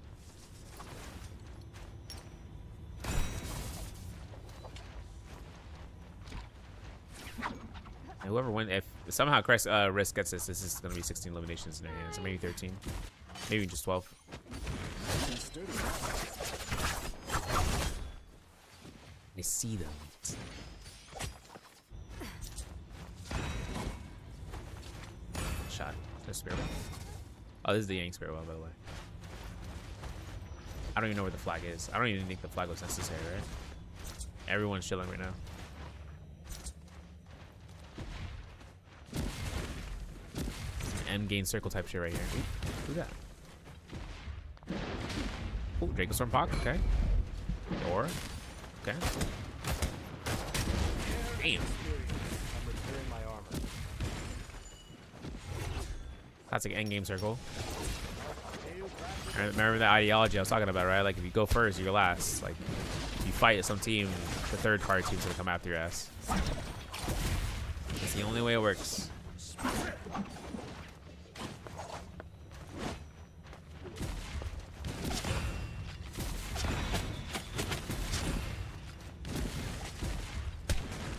And whoever wins, if somehow Risk gets this is going to be 16 eliminations in their hands, or maybe 13, maybe just 12. They see them. Shot. There's Spirit Well. Oh, this is the Yang Spirit Well, by the way. I don't even know where the flag is. I don't even think the flag was necessary, right? Everyone's chilling right now. End game circle type shit right here. Ooh, who's that? Oh, Dracostorm Pock, okay. Or, okay. Damn. That's like end game circle. Remember that ideology I was talking about, right? Like if you go first, you're last. Like if you fight some team, the third party team's gonna come after your ass. It's the only way it works.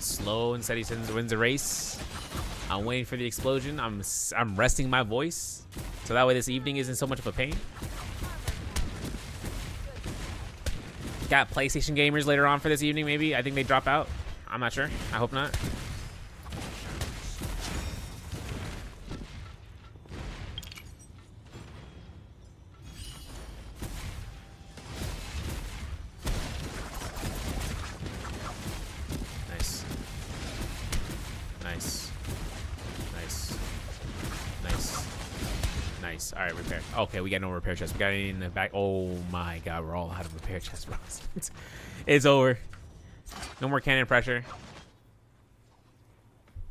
Slow and steady wins the race. I'm waiting for the explosion. I'm resting my voice, so that way this evening isn't so much of a pain. Got PlayStation gamers later on for this evening, maybe. I think they drop out. I'm not sure. I hope not. Nice. Nice. Nice. Nice. Nice. All right, repair. Okay, we got no repair chest. We got any in the back. Oh my god, we're all out of repair chest, bro. It's over. No more cannon pressure.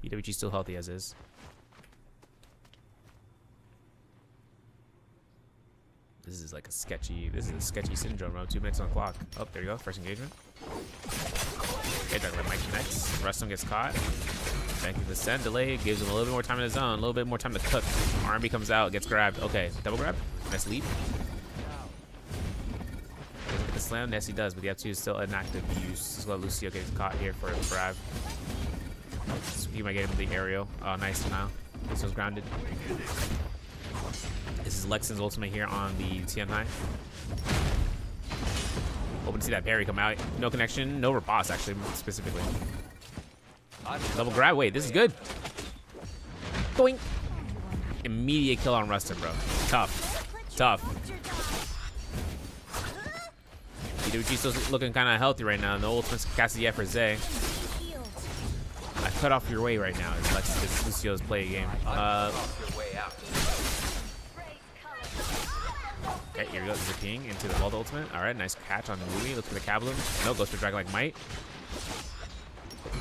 BWG still healthy as is. This is like a sketchy. This is a sketchy syndrome, bro. 2 minutes on the clock. Oh, there you go. First engagement. Okay, Dragon Mike connects. Rustum gets caught. Back to the send delay. Gives him a little bit more time in the zone. A little bit more time to cook. R&B comes out. Gets grabbed. Okay, double grab. Nice leap. Doesn't get the slam. Yes, he does, but the F2 is still inactive use. Just let Lucio get caught here for a grab. So he might get him the aerial. Oh, nice now. This was grounded. This is Lexin's ultimate here on the TN high. Hoping to see that parry come out. No connection, no riposte actually, specifically. Double grab. Wait, this is good. Boing. Immediate kill on Rustin, bro. Tough. Tough. BWG still looking kind of healthy right now. No ultimate's casting yet for Zay. I cut off your way right now. It's Lucio's play game. Okay, here we go. This is the king into the vault ultimate. All right, nice catch on Wooey. Look for the Cablum. No, goes for Dragon like Might.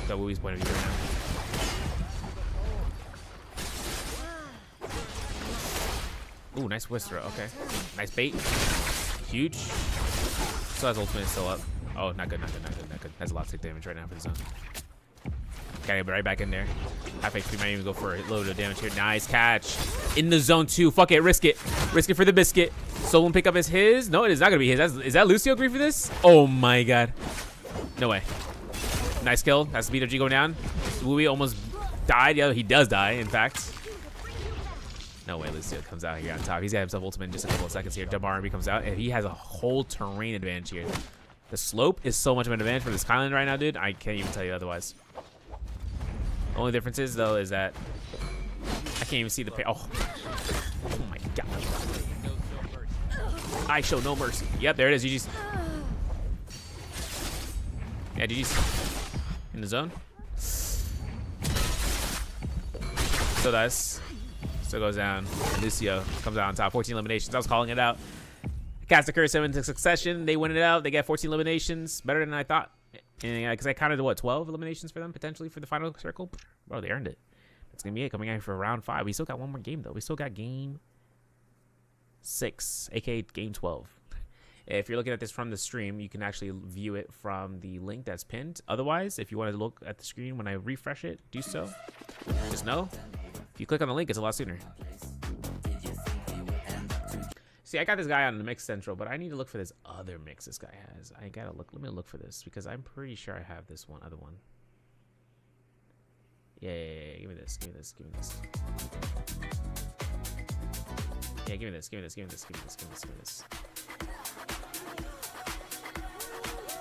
Got Wooey's point of view right now. Ooh, nice Whistler. Okay, nice bait. Huge. So his ultimate is still up. Oh, not good, not good, not good, not good. That's a lot of tick damage right now for the zone. Okay, but right back in there. Half HP might even go for a little bit of damage here. Nice catch. In the zone too. Fuck it, risk it. Risk it for the biscuit. Stolen pickup is his. No, it is not gonna be his. Is that Lucio agree for this? Oh my god. No way. Nice kill. That's the BWG going down. Wooey almost died. Yeah, he does die, in fact. No way Lucio comes out here on top. He's got himself ultimate in just a couple of seconds here. Dumb R&B comes out, and he has a whole terrain advantage here. The slope is so much of an advantage for this Kylan right now, dude. I can't even tell you otherwise. The only difference is, though, is that I can't even see the pay. Oh my god. I show no mercy. Yep, there it is. GG's. Yeah, GG's. In the zone. Still does. Still goes down. And Lucio comes out on top. 14 eliminations. I was calling it out. Cast a curse 7 into succession. They win it out. They get 14 eliminations. Better than I thought. Because I counted, what, 12 eliminations for them, potentially, for the final circle? Bro, they earned it. That's going to be it. Coming out for round 5. We still got one more game, though. We still got game 6, a.k.a. game 12. If you're looking at this from the stream, you can actually view it from the link that's pinned. Otherwise, if you want to look at the screen when I refresh it, do so. Just know, if you click on the link, it's a lot sooner. See, I got this guy on the Mix Central, but I need to look for this other mix this guy has. I gotta look. Let me look for this because I'm pretty sure I have this other one. Yeah. Give me this. Give me this. Give me this. Yeah, give me this. Give me this. Give me this. Give me this. Give me this. Give me this.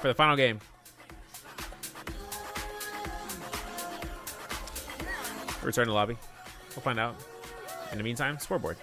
For the final game. Return to lobby. We'll find out. In the meantime, scoreboard.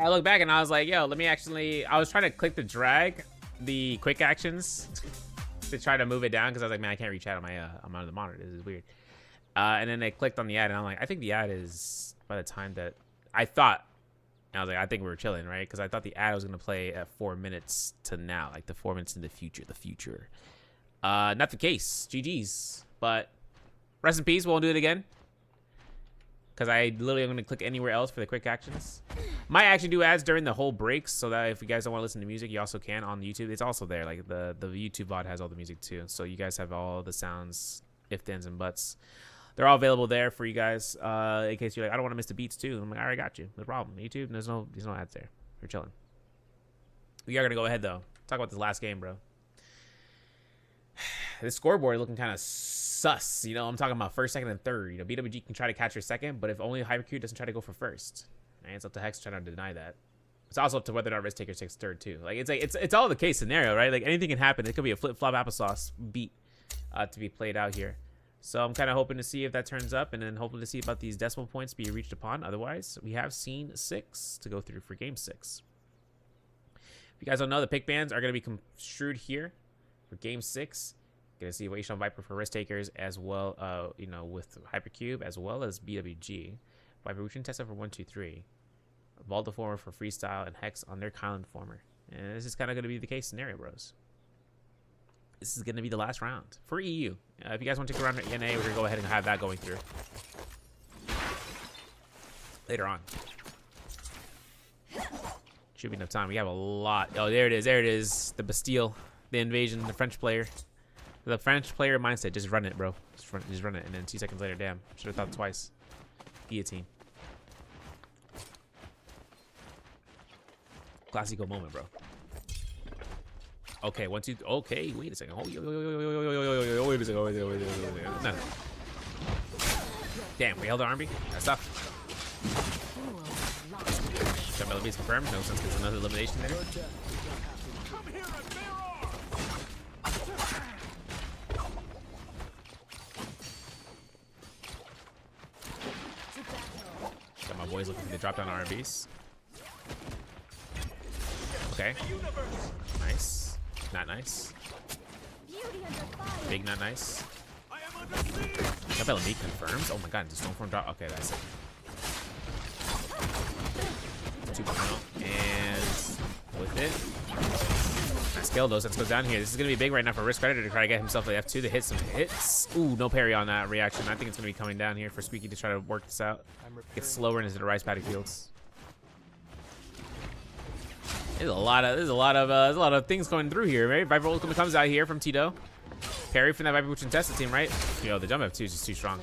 I look back and I was like, yo, let me actually, I was trying to click the drag, the quick actions to try to move it down because I was like, man, I can't reach out on my, I'm on the monitor. This is weird. And then I clicked on the ad and I'm like, I think the ad is by the time that I thought And I was like, I think we were chilling, right? Because I thought the ad was gonna play at 4 minutes to now, like the 4 minutes in the future. Not the case. GG's. But rest in peace. We won't do it again. Because I literally am gonna click anywhere else for the quick actions. Might actually do ads during the whole breaks, so that if you guys don't want to listen to music, you also can on YouTube. It's also there. Like the YouTube VOD has all the music too, so you guys have all the sounds, if, thens, and buts. They're all available there for you guys. In case you're like, I don't want to miss the beats too. I'm like, I already got you. No problem. YouTube, there's no ads there. You're chilling. We are gonna go ahead though. Talk about this last game, bro. This scoreboard is looking kind of sus. You know, I'm talking about first, second, and third. You know, BWG can try to catch your second, but if only Hypercube doesn't try to go for first, right? It's up to Hex trying to deny that. It's also up to whether or not Risk Taker takes third too. Like it's all the case scenario, right? Like anything can happen. It could be a flip flop applesauce beat to be played out here. So I'm kind of hoping to see if that turns up, and then hoping to see about these decimal points be reached upon. Otherwise, we have scene 6 to go through for game 6. If you guys don't know, the pick bands are going to be construed here for game 6. Going to see Wayshawn Viper for Risk Takers, as well, you know, with Hypercube, as well as BWG. Viper routine tester for 1, 2, 3. Voltiformer for Freestyle, and Hex on their Kylan Former. And this is kind of going to be the case scenario, bros. This is going to be the last round for EU. If you guys want to take a round at ENA, we're going to go ahead and have that going through later on. Should be enough time. We have a lot. Oh, there it is. There it is. The Bastille, the invasion, the French player. The French player mindset. Just run it, bro. Just run it. And then 2 seconds later, damn. Should have thought twice. Guillotine. Classico moment, bro. Okay, 1, 2. Okay, wait a second. Oh, wait a second. Wait a second. No. Damn, we held the R&B. That's tough. Jump LB is confirmed. No sense. There's another elimination there. Got my boys looking for the drop down R&Bs. Okay. Nice. Not nice. Big not nice. Jump LB confirms. Oh my god, just Stormform drop. Okay, that's it. 2.0. And with it. Nice kill. Those sets goes down here. This is going to be big right now for Risk Predator to try to get himself the F2 to hit some hits. Ooh, no parry on that reaction. I think it's going to be coming down here for Squeaky to try to work this out. Get slower into the rice paddy fields. There's a lot of things going through here, right? Viper Ultimate comes out here from Tito. Parry from that Viper Butch and Testa team, right? Yo, the jump F2 is just too strong.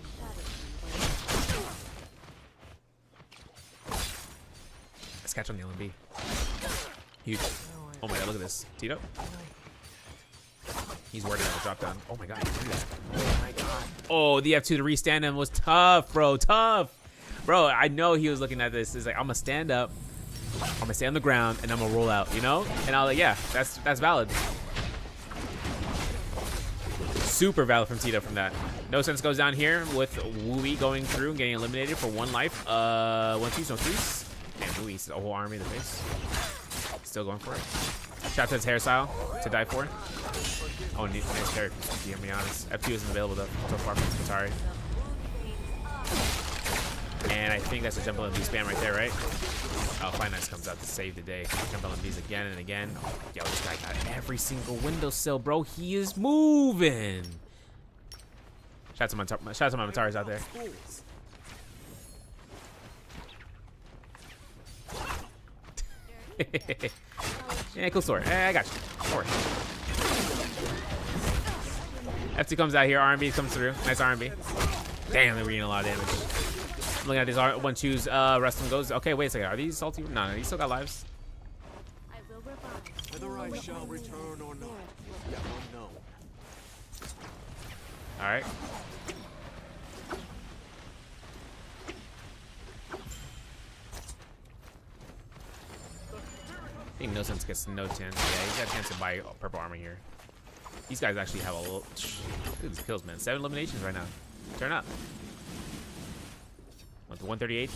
Let's catch on the LMB. Huge. Oh my god, look at this. Tito. He's worried about the drop down. Oh my god, oh my god. Oh, the F2 to restand him was tough, bro. Tough. Bro, I know he was looking at this. He's like, I'm gonna stand up. I'm gonna stay on the ground and I'm gonna roll out, you know? And I was like, yeah, that's valid. Super valid from Tito from that. No sense goes down here with Wooey going through and getting eliminated for 1 life. 1, 2s, no 3s. And Wooey's the whole army in the face. Still going for it. Shout to his hairstyle to die for. Oh, nice character, to be honest. F2 isn't available though, so far from Atari. And I think that's a jump LMB spam right there, right? Oh, Finance comes out to save the day. Jump LMBs again and again. Oh, yo, this guy got every single windowsill, bro. He is moving. Shout out to my Mataris out there. Yeah, cool story. I got you. Don't worry. F2 comes out here. R&B comes through. Nice R&B. Damn, they're getting a lot of damage. I'm looking at these 1-2s. Rest them goes. Okay, wait a second. Are these salty? No, you still got lives. Whether I shall return or not, yeah, no. All right. I think No Sense gets no 10. Yeah, he's got a chance to buy purple armor here. These guys actually have a little. Look at these kills, man. 7 eliminations right now. Turn up. Went to 138.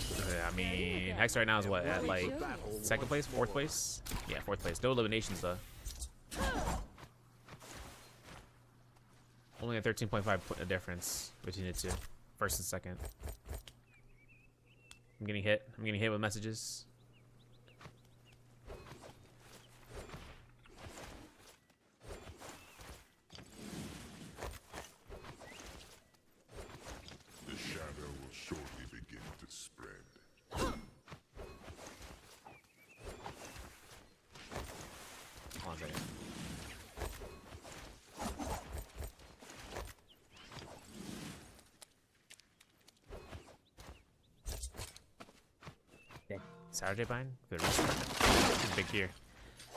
I mean, Hex right now is what, at like 2nd place, 4th place? Yeah, 4th place. No eliminations though. Only a 13.5 difference between the two, 1st and 2nd. I'm getting hit. I'm getting hit with messages. Saturday bind? Good reset. Big here.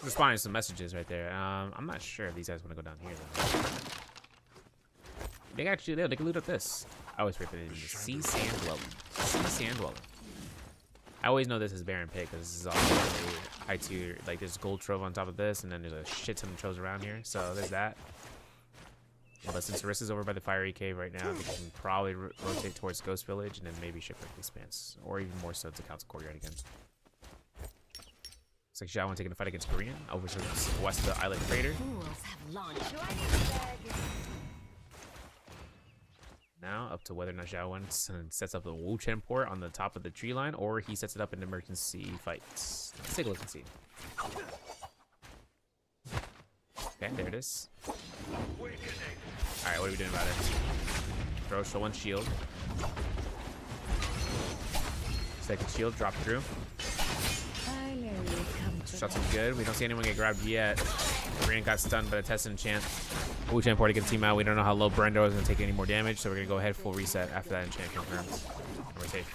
Responding to some messages right there. I'm not sure if these guys want to go down here though. They actually they can loot up this. I always forget the name. Sea Sand Dweller. Sea Sand Dweller. I always know this is Baron Pit because this is also a high tier. Like there's gold trove on top of this, and then there's a shit ton of troves around here. So there's that. But since Arista's over by the fiery cave right now, they can probably rotate towards Ghost Village and then maybe Shipwreck Expanse, or even more so to Council Courtyard again. Looks like Xiaowen taking the fight against Korean over to the west of the Island Crater. Fools have launched. Now up to whether or not Xiaowen sets up the Wu Chen port on the top of the tree line, or he sets it up in emergency fights. Let's take a look and see. Okay, there it is. Alright, what are we doing about it? Throw one shield. Second shield, drop through. Shots are good. We don't see anyone get grabbed yet. Korean got stunned by the test enchant. Wu Chen port can team out. We don't know how low Brendo is going to take any more damage, so we're going to go ahead full reset after that enchant confirms. And we're safe.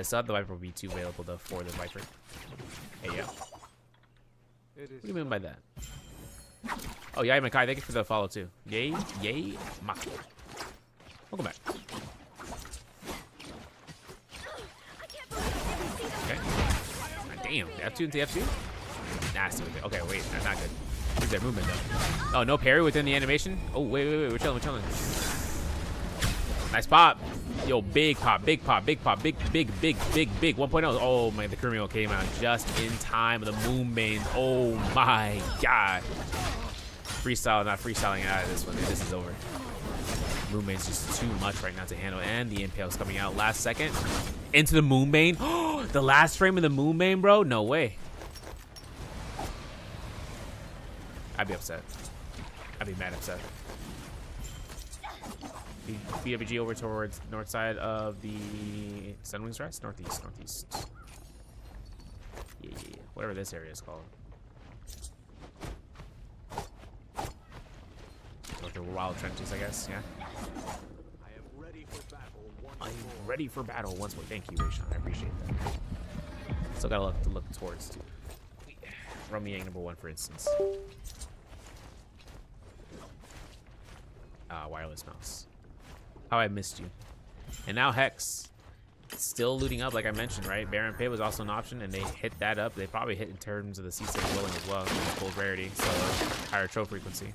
Still have the Viper V2 available though for the Viper. Hey, yo. What do you mean by that? Oh, Yay Makai, thank you for the follow too. Yay Makai. Welcome back. Okay. Damn, F2 into F2? Nasty with it. Okay, wait, that's not good. Where's their movement though? Oh, no parry within the animation? Oh, wait, we're chilling. Nice pop. Yo, big pop. Big 1.0. Oh my, the Kurumio came out just in time. The Moonbane. Oh my god. Freestyle, not freestyling out of this one. This is over. Moonbane's just too much right now to handle. And the Impale's coming out last second. Into the Moonbane. Oh, the last frame of the Moonbane, bro? No way. I'd be upset. I'd be mad upset. BWG over towards north side of the Sunwings Rest? Northeast. Yeah. Whatever this area is called. Like the Wild Trenches, I guess, yeah. I am ready for battle once more. Thank you, Rayshawn. I appreciate that. Still got a lot to look towards, too. Rummy Yang #1, for instance. Wireless mouse. How I missed you. And now Hex. Still looting up, like I mentioned, right? Baron Pit was also an option, and they hit that up. They probably hit in terms of the C6 willing as well. Gold rarity, so higher troll frequency.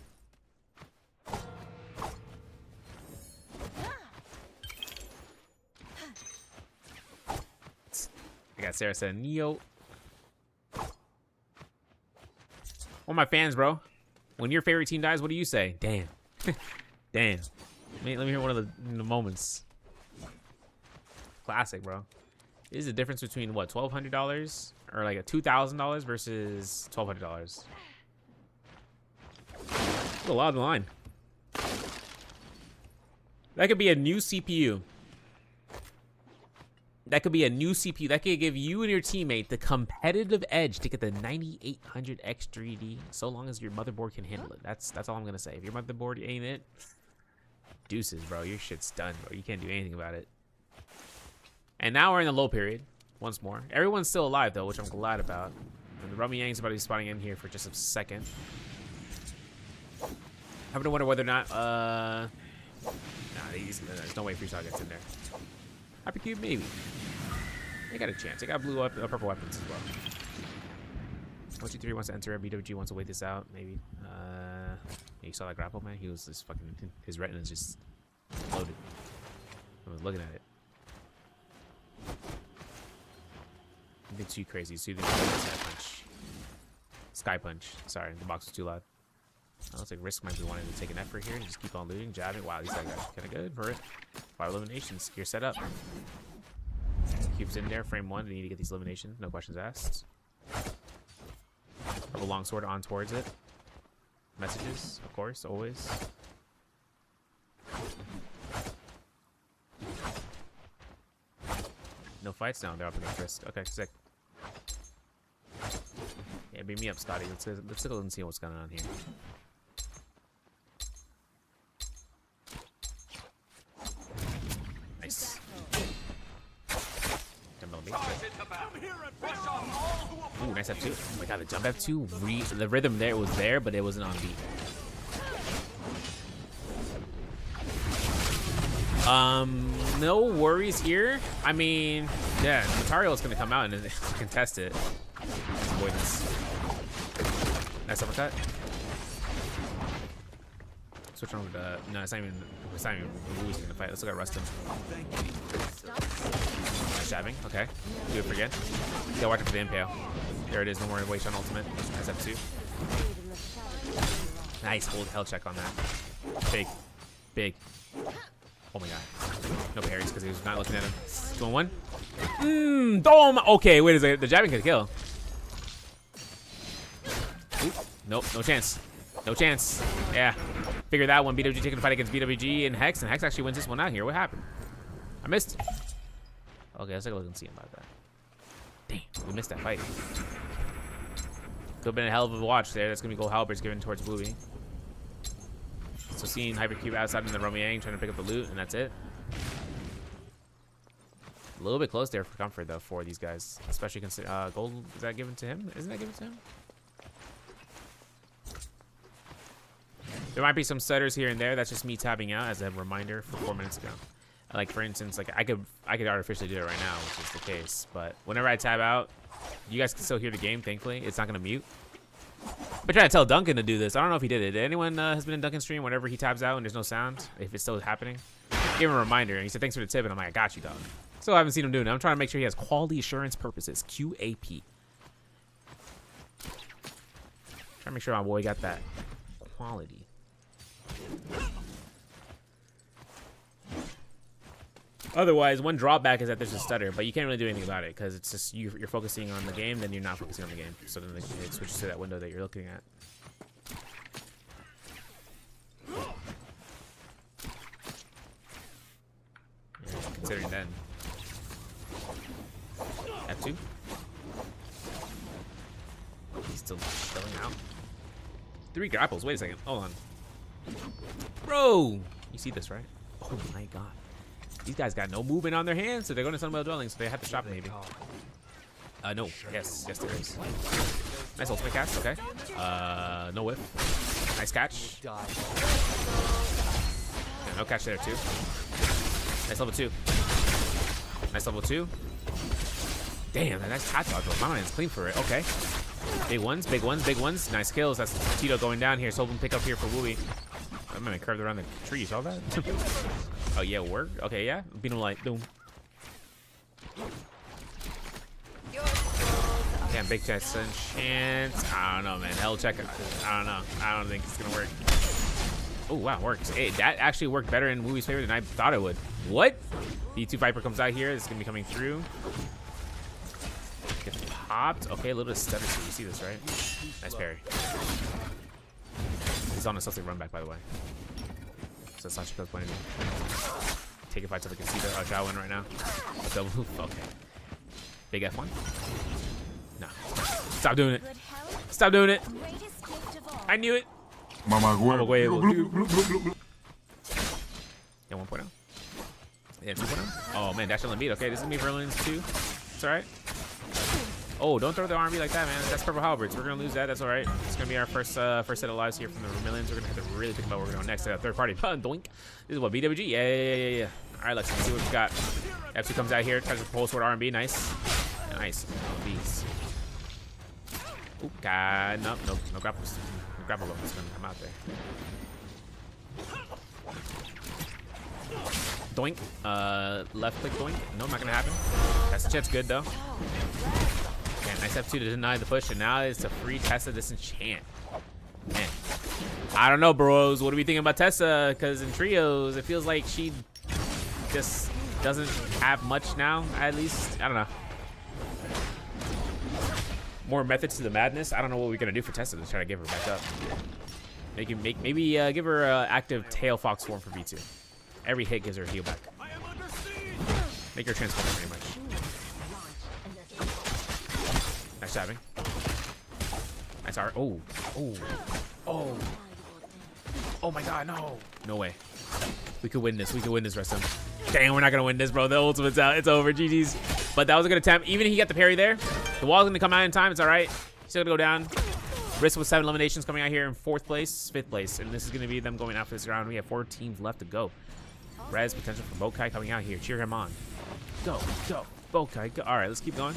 I got Sarah said, Neo. All my fans, bro. When your favorite team dies, what do you say? Damn. Damn. Let me hear one of the moments. Classic, bro. This is the difference between what, $1,200 or like a $2,000 versus $1,200. A lot on the line. That could be a new CPU. That could be a new CPU. That could give you and your teammate the competitive edge to get the 9800 X3D, so long as your motherboard can handle it. That's all I'm gonna say. If your motherboard ain't it, deuces, bro. Your shit's done, bro. You can't do anything about it. And now we're in the low period once more. Everyone's still alive though, which I'm glad about. And the Rummy Yang's about to be spawning in here for just a second. I'm gonna wonder whether or not there's no way Freestyle gets in there. Happy Cube, maybe. They got a chance. They got blue up, purple weapons as well. 123 wants to enter. BWG wants to wait this out, maybe. You saw that grapple, man? He was just fucking, his retina's just loaded. I was looking at it. Nothing too crazy. Soothing Sky Punch. Sorry, the box was too loud. I looks like Risk might be wanting to take an effort here and just keep on looting, jabbing. Wow, these guys are kind of good for it. 5 eliminations. You're set up. Cube's in there. Frame 1. They need to get these eliminations. No questions asked. Have a longsword on towards it. Messages, of course, always. No fights now. They're up against Risk. Okay, sick. Yeah, beat me up, Scotty. Let's go and see what's going on here. Nice. zombie. Charge into battle. Come here and push on all who oppose Ooh, nice F2. Oh my god, the jump F2, the rhythm there was there, but it wasn't on beat. No worries here. I mean, yeah, Matario is gonna come out and contest it. Avoidance. Nice uppercut. Switch on with the. No, it's not even. Who's gonna fight? Let's look at Rustin. Nice jabbing. Okay. Do it again. Yeah, watch it for the impale. There it is. No more waste on ultimate. Nice F2. Nice hold hell check on that. Big. Big. Oh my god. No parries because he was not looking at him. Going one. Dome. Okay, wait a second. The jabbing could kill. Ooh, nope. No chance. No chance. Yeah. Figure that one. BWG taking the fight against BWG and Hex actually wins this one out here. What happened? I missed. Okay, let's take a look and see about that. Damn, we missed that fight. Could have been a hell of a watch there. That's gonna be gold halberds given towards Bluey. So seeing Hypercube outside in the Romiang trying to pick up the loot, and that's it. A little bit close there for comfort though for these guys, especially consider gold. Is that given to him? Isn't that given to him? There might be some stutters here and there. That's just me tabbing out as a reminder for 4 minutes ago. Like for instance, like I could artificially do it right now, which is the case. But whenever I tab out, you guys can still hear the game. Thankfully, it's not gonna mute. I've been trying to tell Duncan to do this. I don't know if he did it. Anyone has been in Duncan's stream whenever he tabs out and there's no sound, if it's still happening? Give him a reminder, and he said thanks for the tip, and I'm like, I got you, dog. So I haven't seen him doing it. I'm trying to make sure he has quality assurance purposes, QAP. Trying to make sure my boy got that quality. Otherwise, one drawback is that there's a stutter, but you can't really do anything about it because it's just you're focusing on the game, then you're not focusing on the game. So then it switches to that window that you're looking at. Yeah, considering then. F2. He's still filling out. 3 grapples. Wait a second. Hold on. Bro! You see this, right? Oh my god. These guys got no movement on their hands, so they're going to Sunwell Dwelling, so they have to stop maybe. No. Yes, there is. Nice ultimate cast, okay. No whiff. Nice catch. Yeah, no catch there too. Nice level 2. Nice level 2. Damn, that nice hot dodge. My man's clean for it. Okay. Big ones, big ones, big ones. Nice kills. That's Tito going down here. So hoping pick up here for Wooey. I'm gonna curve around the tree. You saw that? Oh yeah, work. Okay, yeah. Beat him like boom. Damn, big chest chance. I don't know, man. Hell check. I don't know. I don't think it's gonna work. Oh wow, works. Hey, that actually worked better in Wooey's favor than I thought it would. What? B2 Viper comes out here. It's gonna be coming through. Gets popped. Okay, a little bit of stutter. So you see this, right? Nice parry. He's on a sussy run back, by the way. So that's not Chico's point of view. Take a fight to the conceded. Oh, Shaolin right now. Double move. Okay. Big F1. No. Stop doing it. Stop doing it. I knew it. Mama huevo. Yeah, 1.0. Yeah, 2.0. Oh man, dash on beat. Okay, this is me for Verlin's 2. It's alright. Oh, don't throw the R&B like that, man. That's purple halberds. We're gonna lose that. That's all right. It's gonna be our first set of lives here from the Vermilions. We're gonna have to really think about where we're going next. Third party. Doink. This is what BWG. Yeah. All right, let's see what we got. F2 comes out here, tries to pull sword R&B. Nice. Oh, these. Oh God, no grapples. No grapple is gonna come out there. Doink. Left click doink. No, not gonna happen. That's chat's good though. Yeah, nice F2 to deny the push, and now it's a free Tessa Disenchant. Man, I don't know, bros. What are we thinking about Tessa? Because in trios, it feels like she just doesn't have much now, at least. I don't know. More methods to the madness. I don't know what we're going to do for Tessa to try to give her back up. Maybe give her active tail fox form for V2. Every hit gives her a heal back. Make her transform pretty much. Nice stabbing. Nice art. Oh my god, no. No way. We could win this. We could win this, Restum. Dang, we're not gonna win this, bro. The ultimate's out. It's over. GG's. But that was a good attempt. Even if he got the parry there, the wall's gonna come out in time. It's all right. He's still gonna go down. Risk with 7 eliminations coming out here in 4th place, 5th place. And this is gonna be them going after this round. We have 4 teams left to go. Res potential for Bokai coming out here. Cheer him on. Go, go, Bokai, go. All right, let's keep going.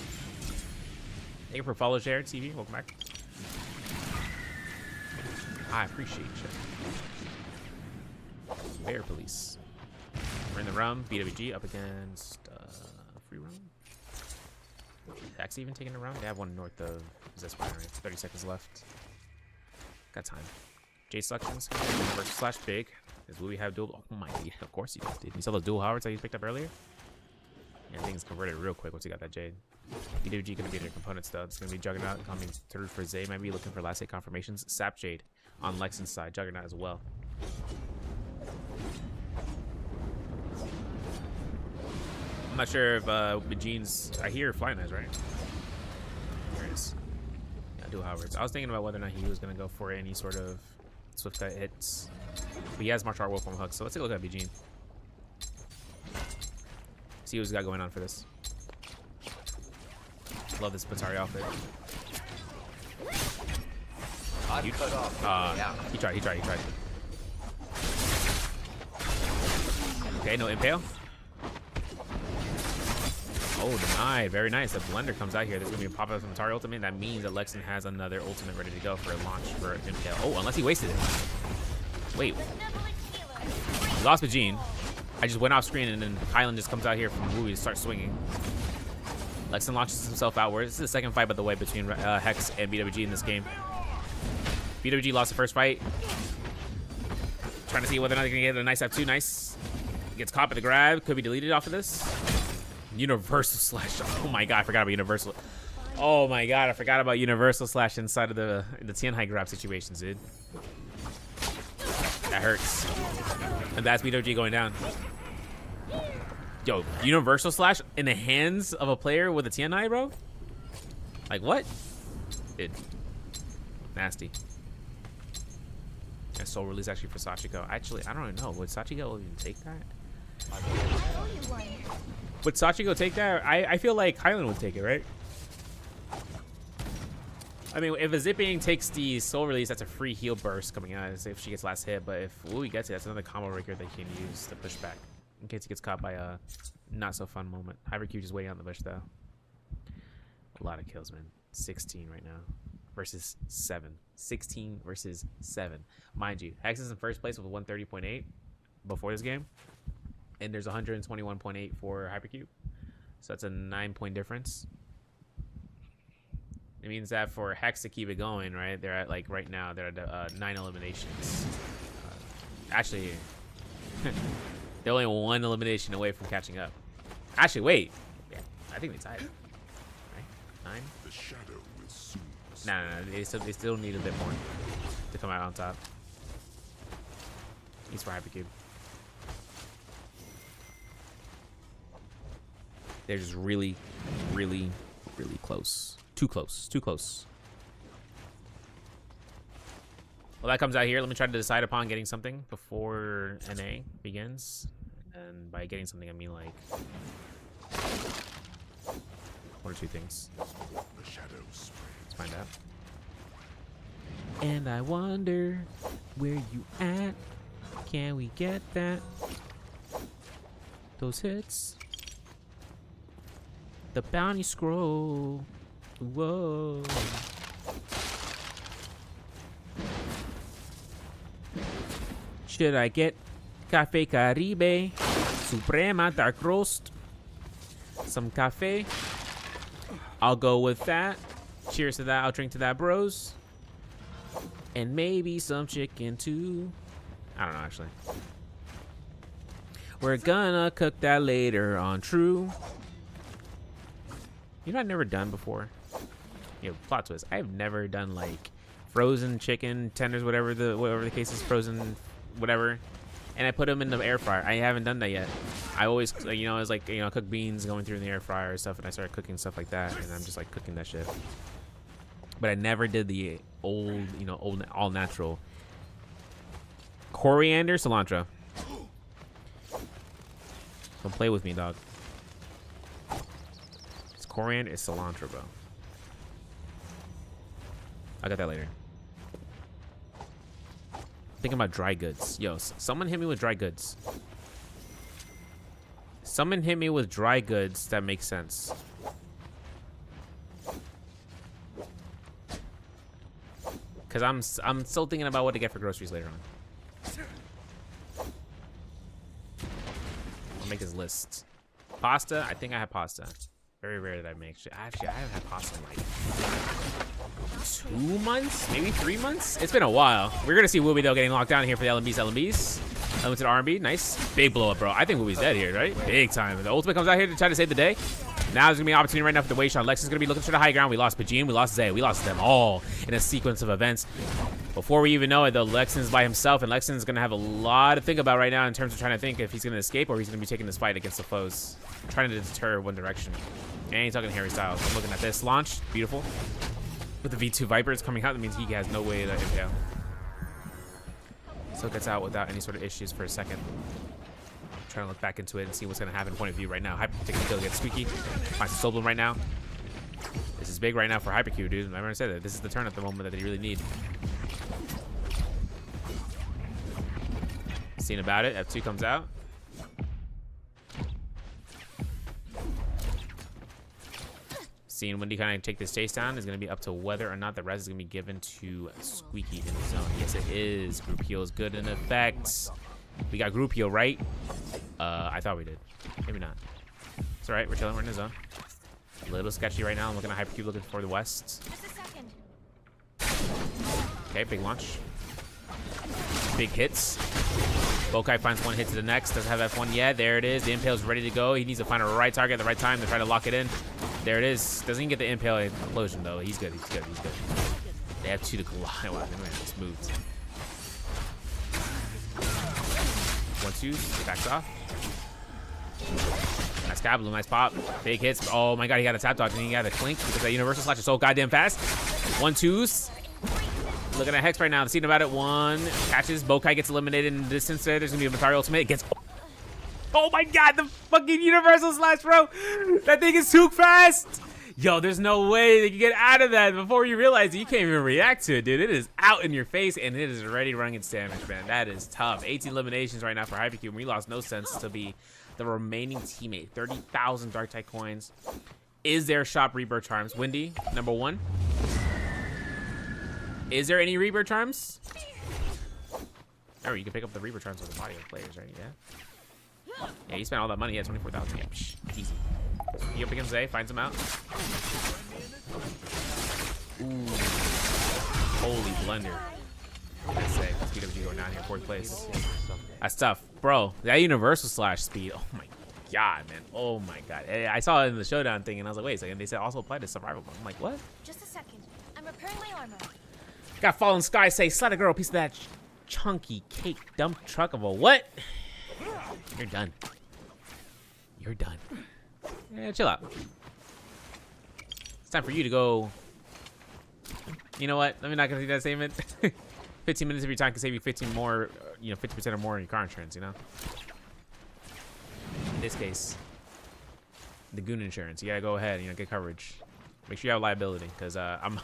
Thank you for follow, share, TV. Welcome back. I appreciate you. Bear Police. We're in the rum. BWG up against Free Roam. Hex even taking a round. They have one north of Zespire. 30 seconds left. Got time. J selections. Versus slash big. Is we have dual. Oh my, yeah, of course he did. You saw those dual Howards that you picked up earlier? Yeah, things converted real quick once you got that Jade. BWG gonna be their components though. It's gonna be Juggernaut coming through for Zay. Might be looking for last hit confirmations. Sap Jade on Lexon's side. Juggernaut as well. I'm not sure if Bejean's. I hear Flying Eyes, right? There it is. Yeah, dual Howards. I was thinking about whether or not he was gonna go for any sort of swift cut hits. But he has martial art wolf on hook, so let's take a look at Bejean. See what he's got going on for this. Love this Batari outfit. I'd cut off your way out. He tried. Okay, no impale. Oh, denied. Very nice. The blender comes out here. There's going to be a pop-up from Atari ultimate. That means that Lexon has another ultimate ready to go for a launch for impale. Oh, unless he wasted it. Wait. He lost Bejean. I just went off screen and then Highland just comes out here from Wooey to start swinging. Lexon launches himself outward. This is the second fight, by the way, between Hex and BWG in this game. BWG lost the first fight. Trying to see whether or not they can get a nice F2. Nice. Gets caught by the grab. Could be deleted off of this. Universal slash. Oh my god, I forgot about Universal. Oh my god, I forgot about Universal slash inside of the Tianhai grab situations, dude. That hurts. And that's BWG going down. Yo, Universal slash in the hands of a player with a Tianhai, bro? Like what? Dude. Nasty. And soul release actually for Sachiko. Actually, I don't even know. Would Sachiko even take that? Would Sachiko take that? I feel like Highland would take it, right? I mean, if a Zipping takes the soul release, that's a free heal burst coming out as if she gets last hit. But if Wooey gets it, that's another combo breaker that he can use to push back in case he gets caught by a not so fun moment. Hypercube just waiting on the bush though. A lot of kills, man. 16 right now versus 7. 16 versus 7. Mind you, Hex is in first place with 130.8 before this game, and there's 121.8 for Hypercube. So that's a 9-point difference. It means that for Hex to keep it going, right? They're at, like, right now, they're at 9 eliminations. Actually, they're only 1 elimination away from catching up. Actually, wait. Yeah, I think they tied. Right? 9? The shadow will soon. No. They still need a bit more to come out on top. He's for Hypercube. They're just really, really, really close. Too close. Well, that comes out here. Let me try to decide upon getting something before NA begins. And by getting something, I mean like 1 or 2 things. The shadow spreads. Let's find out. And I wonder where you at. Can we get that? Those hits. The bounty scroll. Whoa. Should I get Cafe Caribe, Suprema Dark Roast, some cafe? I'll go with that. Cheers to that. I'll drink to that, bros. And maybe some chicken too. I don't know, actually. We're gonna cook that later on. True. You know, I've never done before. You know, plot twist. I've never done like frozen chicken tenders, whatever the case is, frozen whatever, and I put them in the air fryer. I haven't done that yet. I always, you know, it's like, you know, cook beans going through in the air fryer and stuff, and I started cooking stuff like that, and I'm just like cooking that shit. But I never did the old, you know, old all natural coriander, cilantro. Don't play with me, dog. coriander is cilantro, bro. I got that later. Thinking about dry goods. Yo, someone hit me with dry goods. Someone hit me with dry goods that makes sense. Cause I'm still thinking about what to get for groceries later on. I'll make this list. Pasta. I think I have pasta. Very rare that I make. Actually, I haven't had pasta in like 2 months, maybe 3 months. It's been a while. We're gonna see Wooby though getting locked down here for the LMBs. Limited R&B, nice. Big blow up, bro. I think Wooby's dead here, right? Big time. The ultimate comes out here to try to save the day. Now there's gonna be an opportunity right now for the Wei Shot. Lex is gonna be looking for the high ground. We lost Bajin, we lost Zay, we lost them all in a sequence of events. Before we even know it, though, Lexington's by himself, and Lexington's gonna have a lot to think about right now in terms of trying to think if he's gonna escape or he's gonna be taking this fight against the foes, trying to deter one direction. And he's talking Harry Styles. I'm looking at this launch, beautiful. With the V2 Vipers coming out, that means he has no way to impale. So it gets out without any sort of issues for a second. Trying to look back into it and see what's going to happen. Point of view right now. Hyper taking the kill against Squeaky. Finds the Soul Bloom right now. This is big right now for Hypercube, dude. Remember I said that. This is the turn at the moment that they really need. Seeing about it. F2 comes out. Seeing Wendy kind of take this chase down is going to be up to whether or not the res is going to be given to Squeaky in the zone. Yes, it is. Group heal is good in effect. We got group heal, right? I thought we did. Maybe not. It's all right. We're chilling. We're in the zone. A little sketchy right now. I'm looking at Hypercube, looking for the west. Just a second. Okay, big launch. Big hits. Bokai finds one hit to the next. Doesn't have F1 yet. There it is. The impale's ready to go. He needs to find a right target at the right time to try to lock it in. There it is. Doesn't even get the impale explosion though. He's good. He's good. He's good. They have 2 to collide. Wow, man, it's moved. 1-2. Backs off. Nice Kabloom. Nice pop. Big hits. Oh my god, he got a tap dodge and he got a clink because that universal slash is so goddamn fast. 1-2s. Looking at Hex right now. Seeing about it. 1 catches. Bokai gets eliminated in the distance there. There's gonna be a Matari ultimate. It gets. Oh my god, the fucking universal slash, bro. That thing is too fast. Yo, there's no way they can get out of that before you realize it. You can't even react to it, dude. It is out in your face and it is already running its damage, man. That is tough. 18 eliminations right now for Hypercube. We lost no sense to be the remaining teammate. 30,000 Dark Tide coins. Is there shop Rebirth Charms? Windy, number 1. Is there any Rebirth Charms? Oh, you can pick up the Rebirth Charms with the body of players, right? Yeah. Yeah, he spent all that money. He had 24,000. Yeah, easy. He up against Zay, finds him out. Ooh. Holy blender. Let's say PWG going down here, 4th place. That's tough. Bro, that universal slash speed. Oh my god, man. Oh my god. I saw it in the showdown thing and I was like, wait a second. They said also apply to survival mode. I'm like, what? Just a second. I'm repairing my armor. Got Fallen Sky say, slide a girl, piece of that chunky cake dump truck of a what? You're done. You're done. Yeah, chill out. It's time for you to go. You know what? Let me not gonna do that statement. 15 minutes of your time can save you 15 more, 50% or more in your car insurance, you know? In this case, the goon insurance. You gotta go ahead, get coverage. Make sure you have liability, because I'm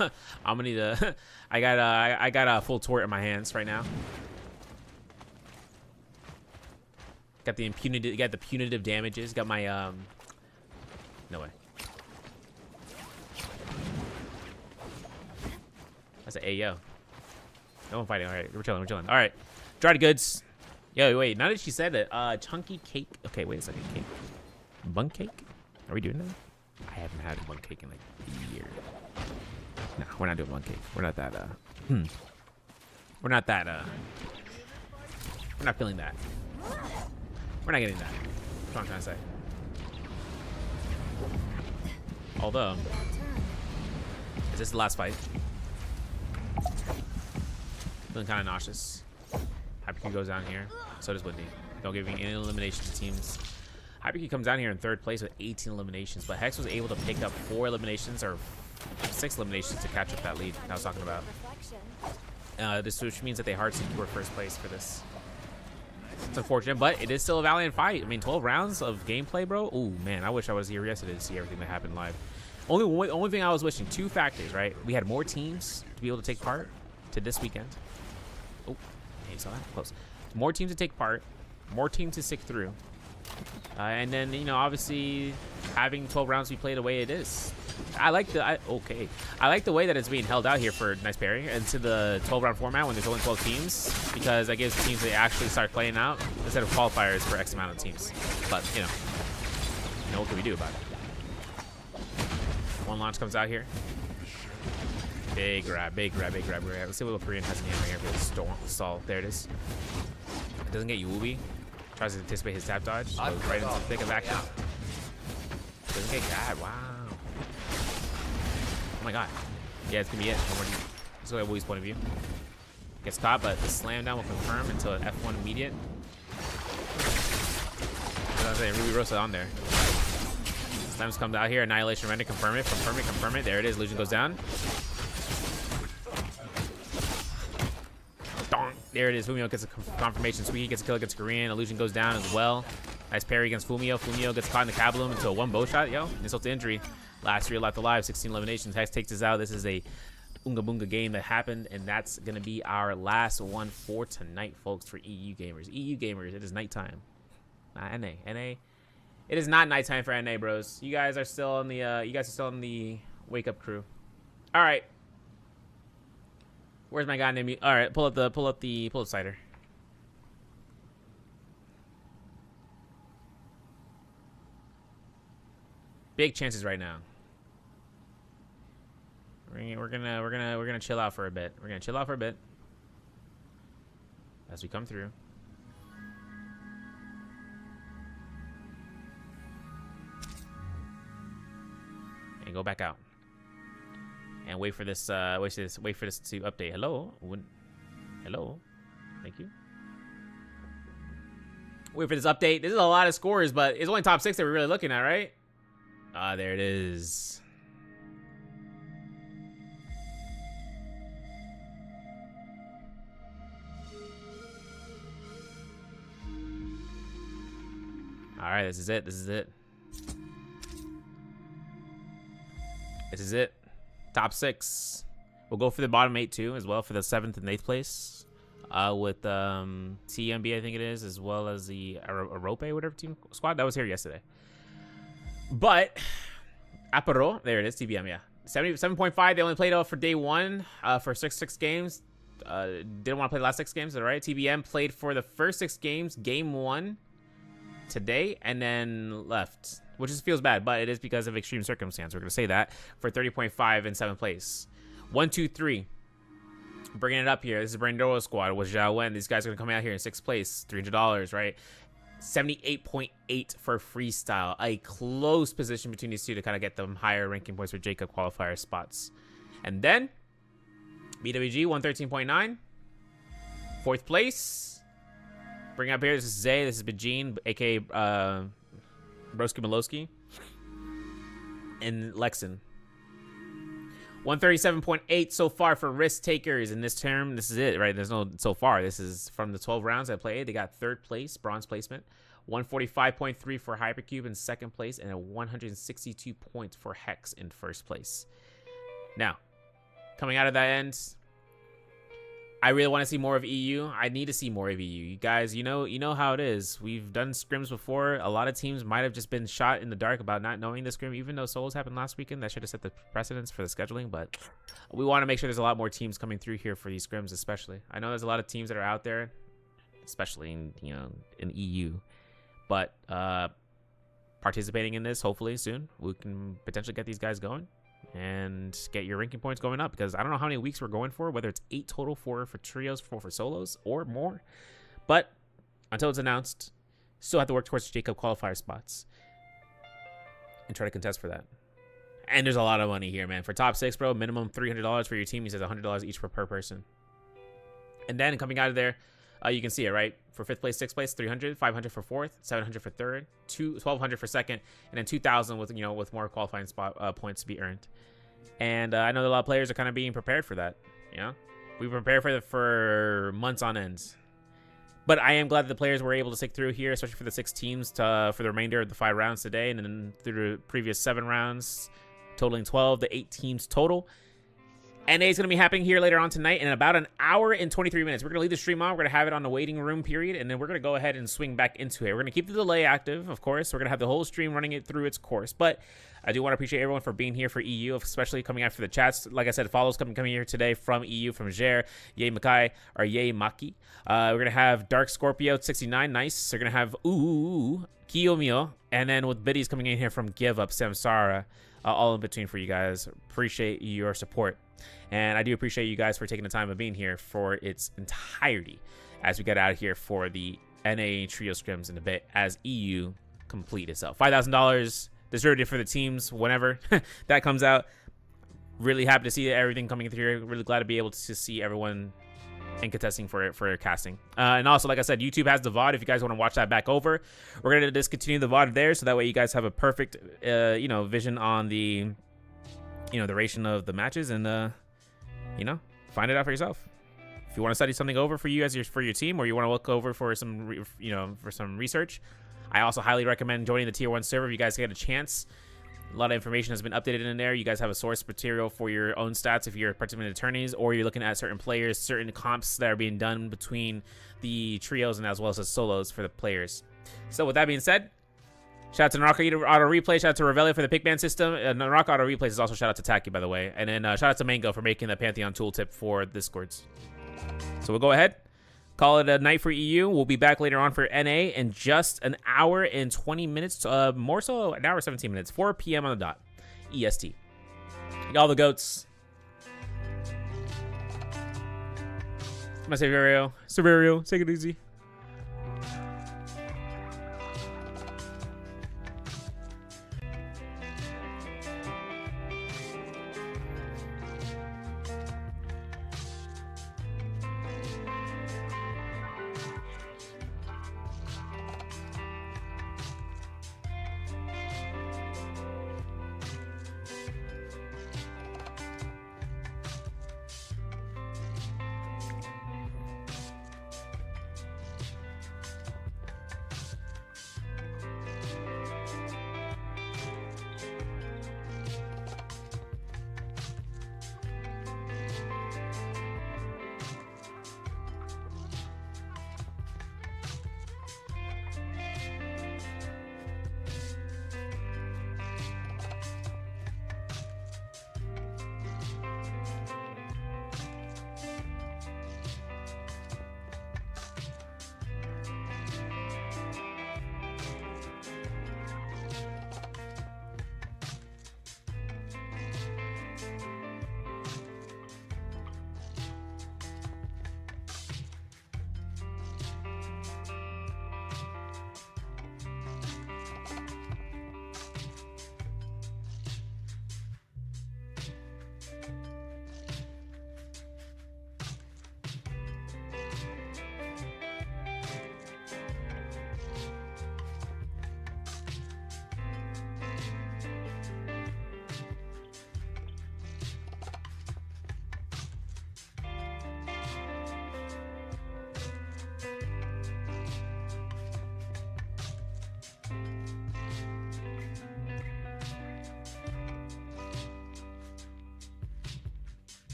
gonna need a. I got a full tort in my hands right now. Got the punitive damages. Got my no way. That's an Ayo. No one fighting. All right, we're chilling. We're chilling. All right, dried goods. Yo, wait. Now that she said it, chunky cake. Okay, wait a second. Cake. Bun cake. Are we doing that? I haven't had one cake in like a year. No, we're not doing one cake. We're not that. We're not that. We're not feeling that. We're not getting that. That's what I'm trying to say. Although, is this the last fight? Feeling kind of nauseous. Hypercube goes down here. So does Whitney. Don't give me any eliminations to teams. Hypercube comes down here in 3rd place with 18 eliminations, but Hex was able to pick up 4 eliminations or 6 eliminations to catch up that lead I was talking about. This which means that they hard secure 1st place for this. It's unfortunate, but it is still a valiant fight. I mean, 12 rounds of gameplay, bro. Ooh, man, I wish I was here yesterday to see everything that happened live. Only thing I was wishing, two factors, right? We had more teams to be able to take part to this weekend. Oh, hey, you saw that? Close. More teams to take part, more teams to stick through. And then, you know, obviously having 12 rounds be played the way it is. I like the way that it's being held out here for Nice Parry into the 12-round format when there's only 12 teams, because that gives teams they actually start playing out instead of qualifiers for X amount of teams. But, you know what can we do about it? One launch comes out here. Big grab, big grab, big grab. Let's see what Korean has in hand right here for the stall. There it is. It doesn't get Yuubi. Tries to anticipate his tap dodge. Goes right into the thick of action. Doesn't get God. Wow. Oh my God. Yeah, it's gonna be it. Let's go at Wui's point of view. Gets caught, but the slam down will confirm until an F1 immediate. As I was saying, Ruby Rosa on there. Slams comes out here. Annihilation render. Confirm it. Confirm it. Confirm it. There it is. Illusion goes down. There it is. Fumio gets a confirmation. Suiki gets a kill against Korean. Illusion goes down as well. Nice parry against Fumio. Fumio gets caught in the Kabloom into a one bow shot. Yo, insult to injury. Last 3 left alive. 16 eliminations. Hex takes us out. This is a Unga Bunga game that happened, and that's going to be our last one for tonight, folks, for EU gamers. EU gamers, it is nighttime. NA. NA. It is not nighttime for NA, bros. You guys are still on the wake up crew. All right. Where's my guy named you? All right, pull up cider. Big chances right now. We're gonna chill out for a bit. We're gonna chill out for a bit as we come through. And go back out. And wait for this. Wait for this to update. Hello. Hello. Thank you. Wait for this update. This is a lot of scores, but it's only top 6 that we're really looking at, right? Ah, there it is. All right, this is it. This is it. This is it. Top 6. We'll go for the bottom 8 too, as well for the 7th and 8th place. With TMB, I think it is, as well as the Arope, whatever team squad that was here yesterday. But Apero, there it is, TBM, yeah. 77.5. They only played out for day 1 for 6 games. Didn't want to play the last 6 games, all right? TBM played for the first 6 games, game 1 today, and then left. Which feels bad, but it is because of extreme circumstance. We're going to say that for 30.5 in 7th place. 1, 2, 3. Bringing it up here. This is Brandoro squad with Zhao Wen. These guys are going to come out here in 6th place. $300, right? 78.8 for freestyle. A close position between these two to kind of get them higher ranking points for Jacob qualifier spots. And then BWG 113.9. 4th place. Bring up here. This is Zay. This is Bajin, aka Broski Malowski. And Lexin. 137.8 so far for risk takers in this term. This is it, right? There's no so far. This is from the 12 rounds I played. They got 3rd place, bronze placement. 145.3 for Hypercube in 2nd place, and a 162 points for Hex in 1st place. Now, coming out of that end, I really want to see more of EU. I need to see more of EU. You guys, you know how it is. We've done scrims before. A lot of teams might have just been shot in the dark about not knowing the scrim, even though solos happened last weekend. That should have set the precedence for the scheduling, but we want to make sure there's a lot more teams coming through here for these scrims, especially. I know there's a lot of teams that are out there, especially in EU, but participating in this, hopefully soon, we can potentially get these guys going and get your ranking points going up, because I don't know how many weeks we're going for, whether it's 8 total for trios, 4 for solos, or more. But until it's announced, still have to work towards Jacob qualifier spots and try to contest for that. And there's a lot of money here, man. For top 6, bro, minimum $300 for your team. He says $100 each per person. And then coming out of there, you can see it, right? For 5th place, 6th place, 300, 500 for 4th, 700 for 3rd, 1,200 for 2nd, and then 2,000 with more qualifying spot points to be earned. And I know that a lot of players are kind of being prepared for that. We prepared for months on end. But I am glad that the players were able to stick through here, especially for the 6 teams for the remainder of the 5 rounds today, and then through the previous 7 rounds. totaling 12 to 8 teams total. NA is going to be happening here later on tonight in about an hour and 23 minutes. We're going to leave the stream on. We're going to have it on the waiting room period, and then we're going to go ahead and swing back into it. We're going to keep the delay active, of course. We're going to have the whole stream running it through its course. But I do want to appreciate everyone for being here for EU, especially coming after the chats. Like I said, follows coming here today from EU, from Jer, Ye Makai, or Ye Maki. We're going to have Dark Scorpio 69, nice. We're going to have Kiyomio, and then with biddies coming in here from Give Up, Samsara, all in between for you guys. Appreciate your support. And I do appreciate you guys for taking the time of being here for its entirety as we get out of here for the NA Trio Scrims in a bit as EU complete itself. $5,000 deserved for the teams whenever that comes out. Really happy to see everything coming through. Really glad to be able to see everyone and contesting for casting. And also, like I said, YouTube has the VOD if you guys want to watch that back over. We're going to discontinue the VOD there so that way you guys have a perfect vision on the duration of the matches and find it out for yourself. If you want to study something over for you for your team, or you want to look over for some research, I also highly recommend joining the tier 1 server if you guys get a chance. A lot of information has been updated in there. You guys have a source material for your own stats if you're participating in attorneys, or you're looking at certain players, certain comps that are being done between the trios and as well as the solos for the players. So with that being said, shout out to Naraka Auto Replay. Shout out to Revelia for the pickband system. Naraka Auto Replays is also shout out to Taki, by the way. And then shout out to Mango for making the Pantheon tooltip for Discords. So we'll go ahead, call it a night for EU. We'll be back later on for NA in just an hour and 20 minutes. More so, an hour 17 minutes. 4 p.m. on the dot. EST. Y'all the goats. My Severio. Severio, take it easy.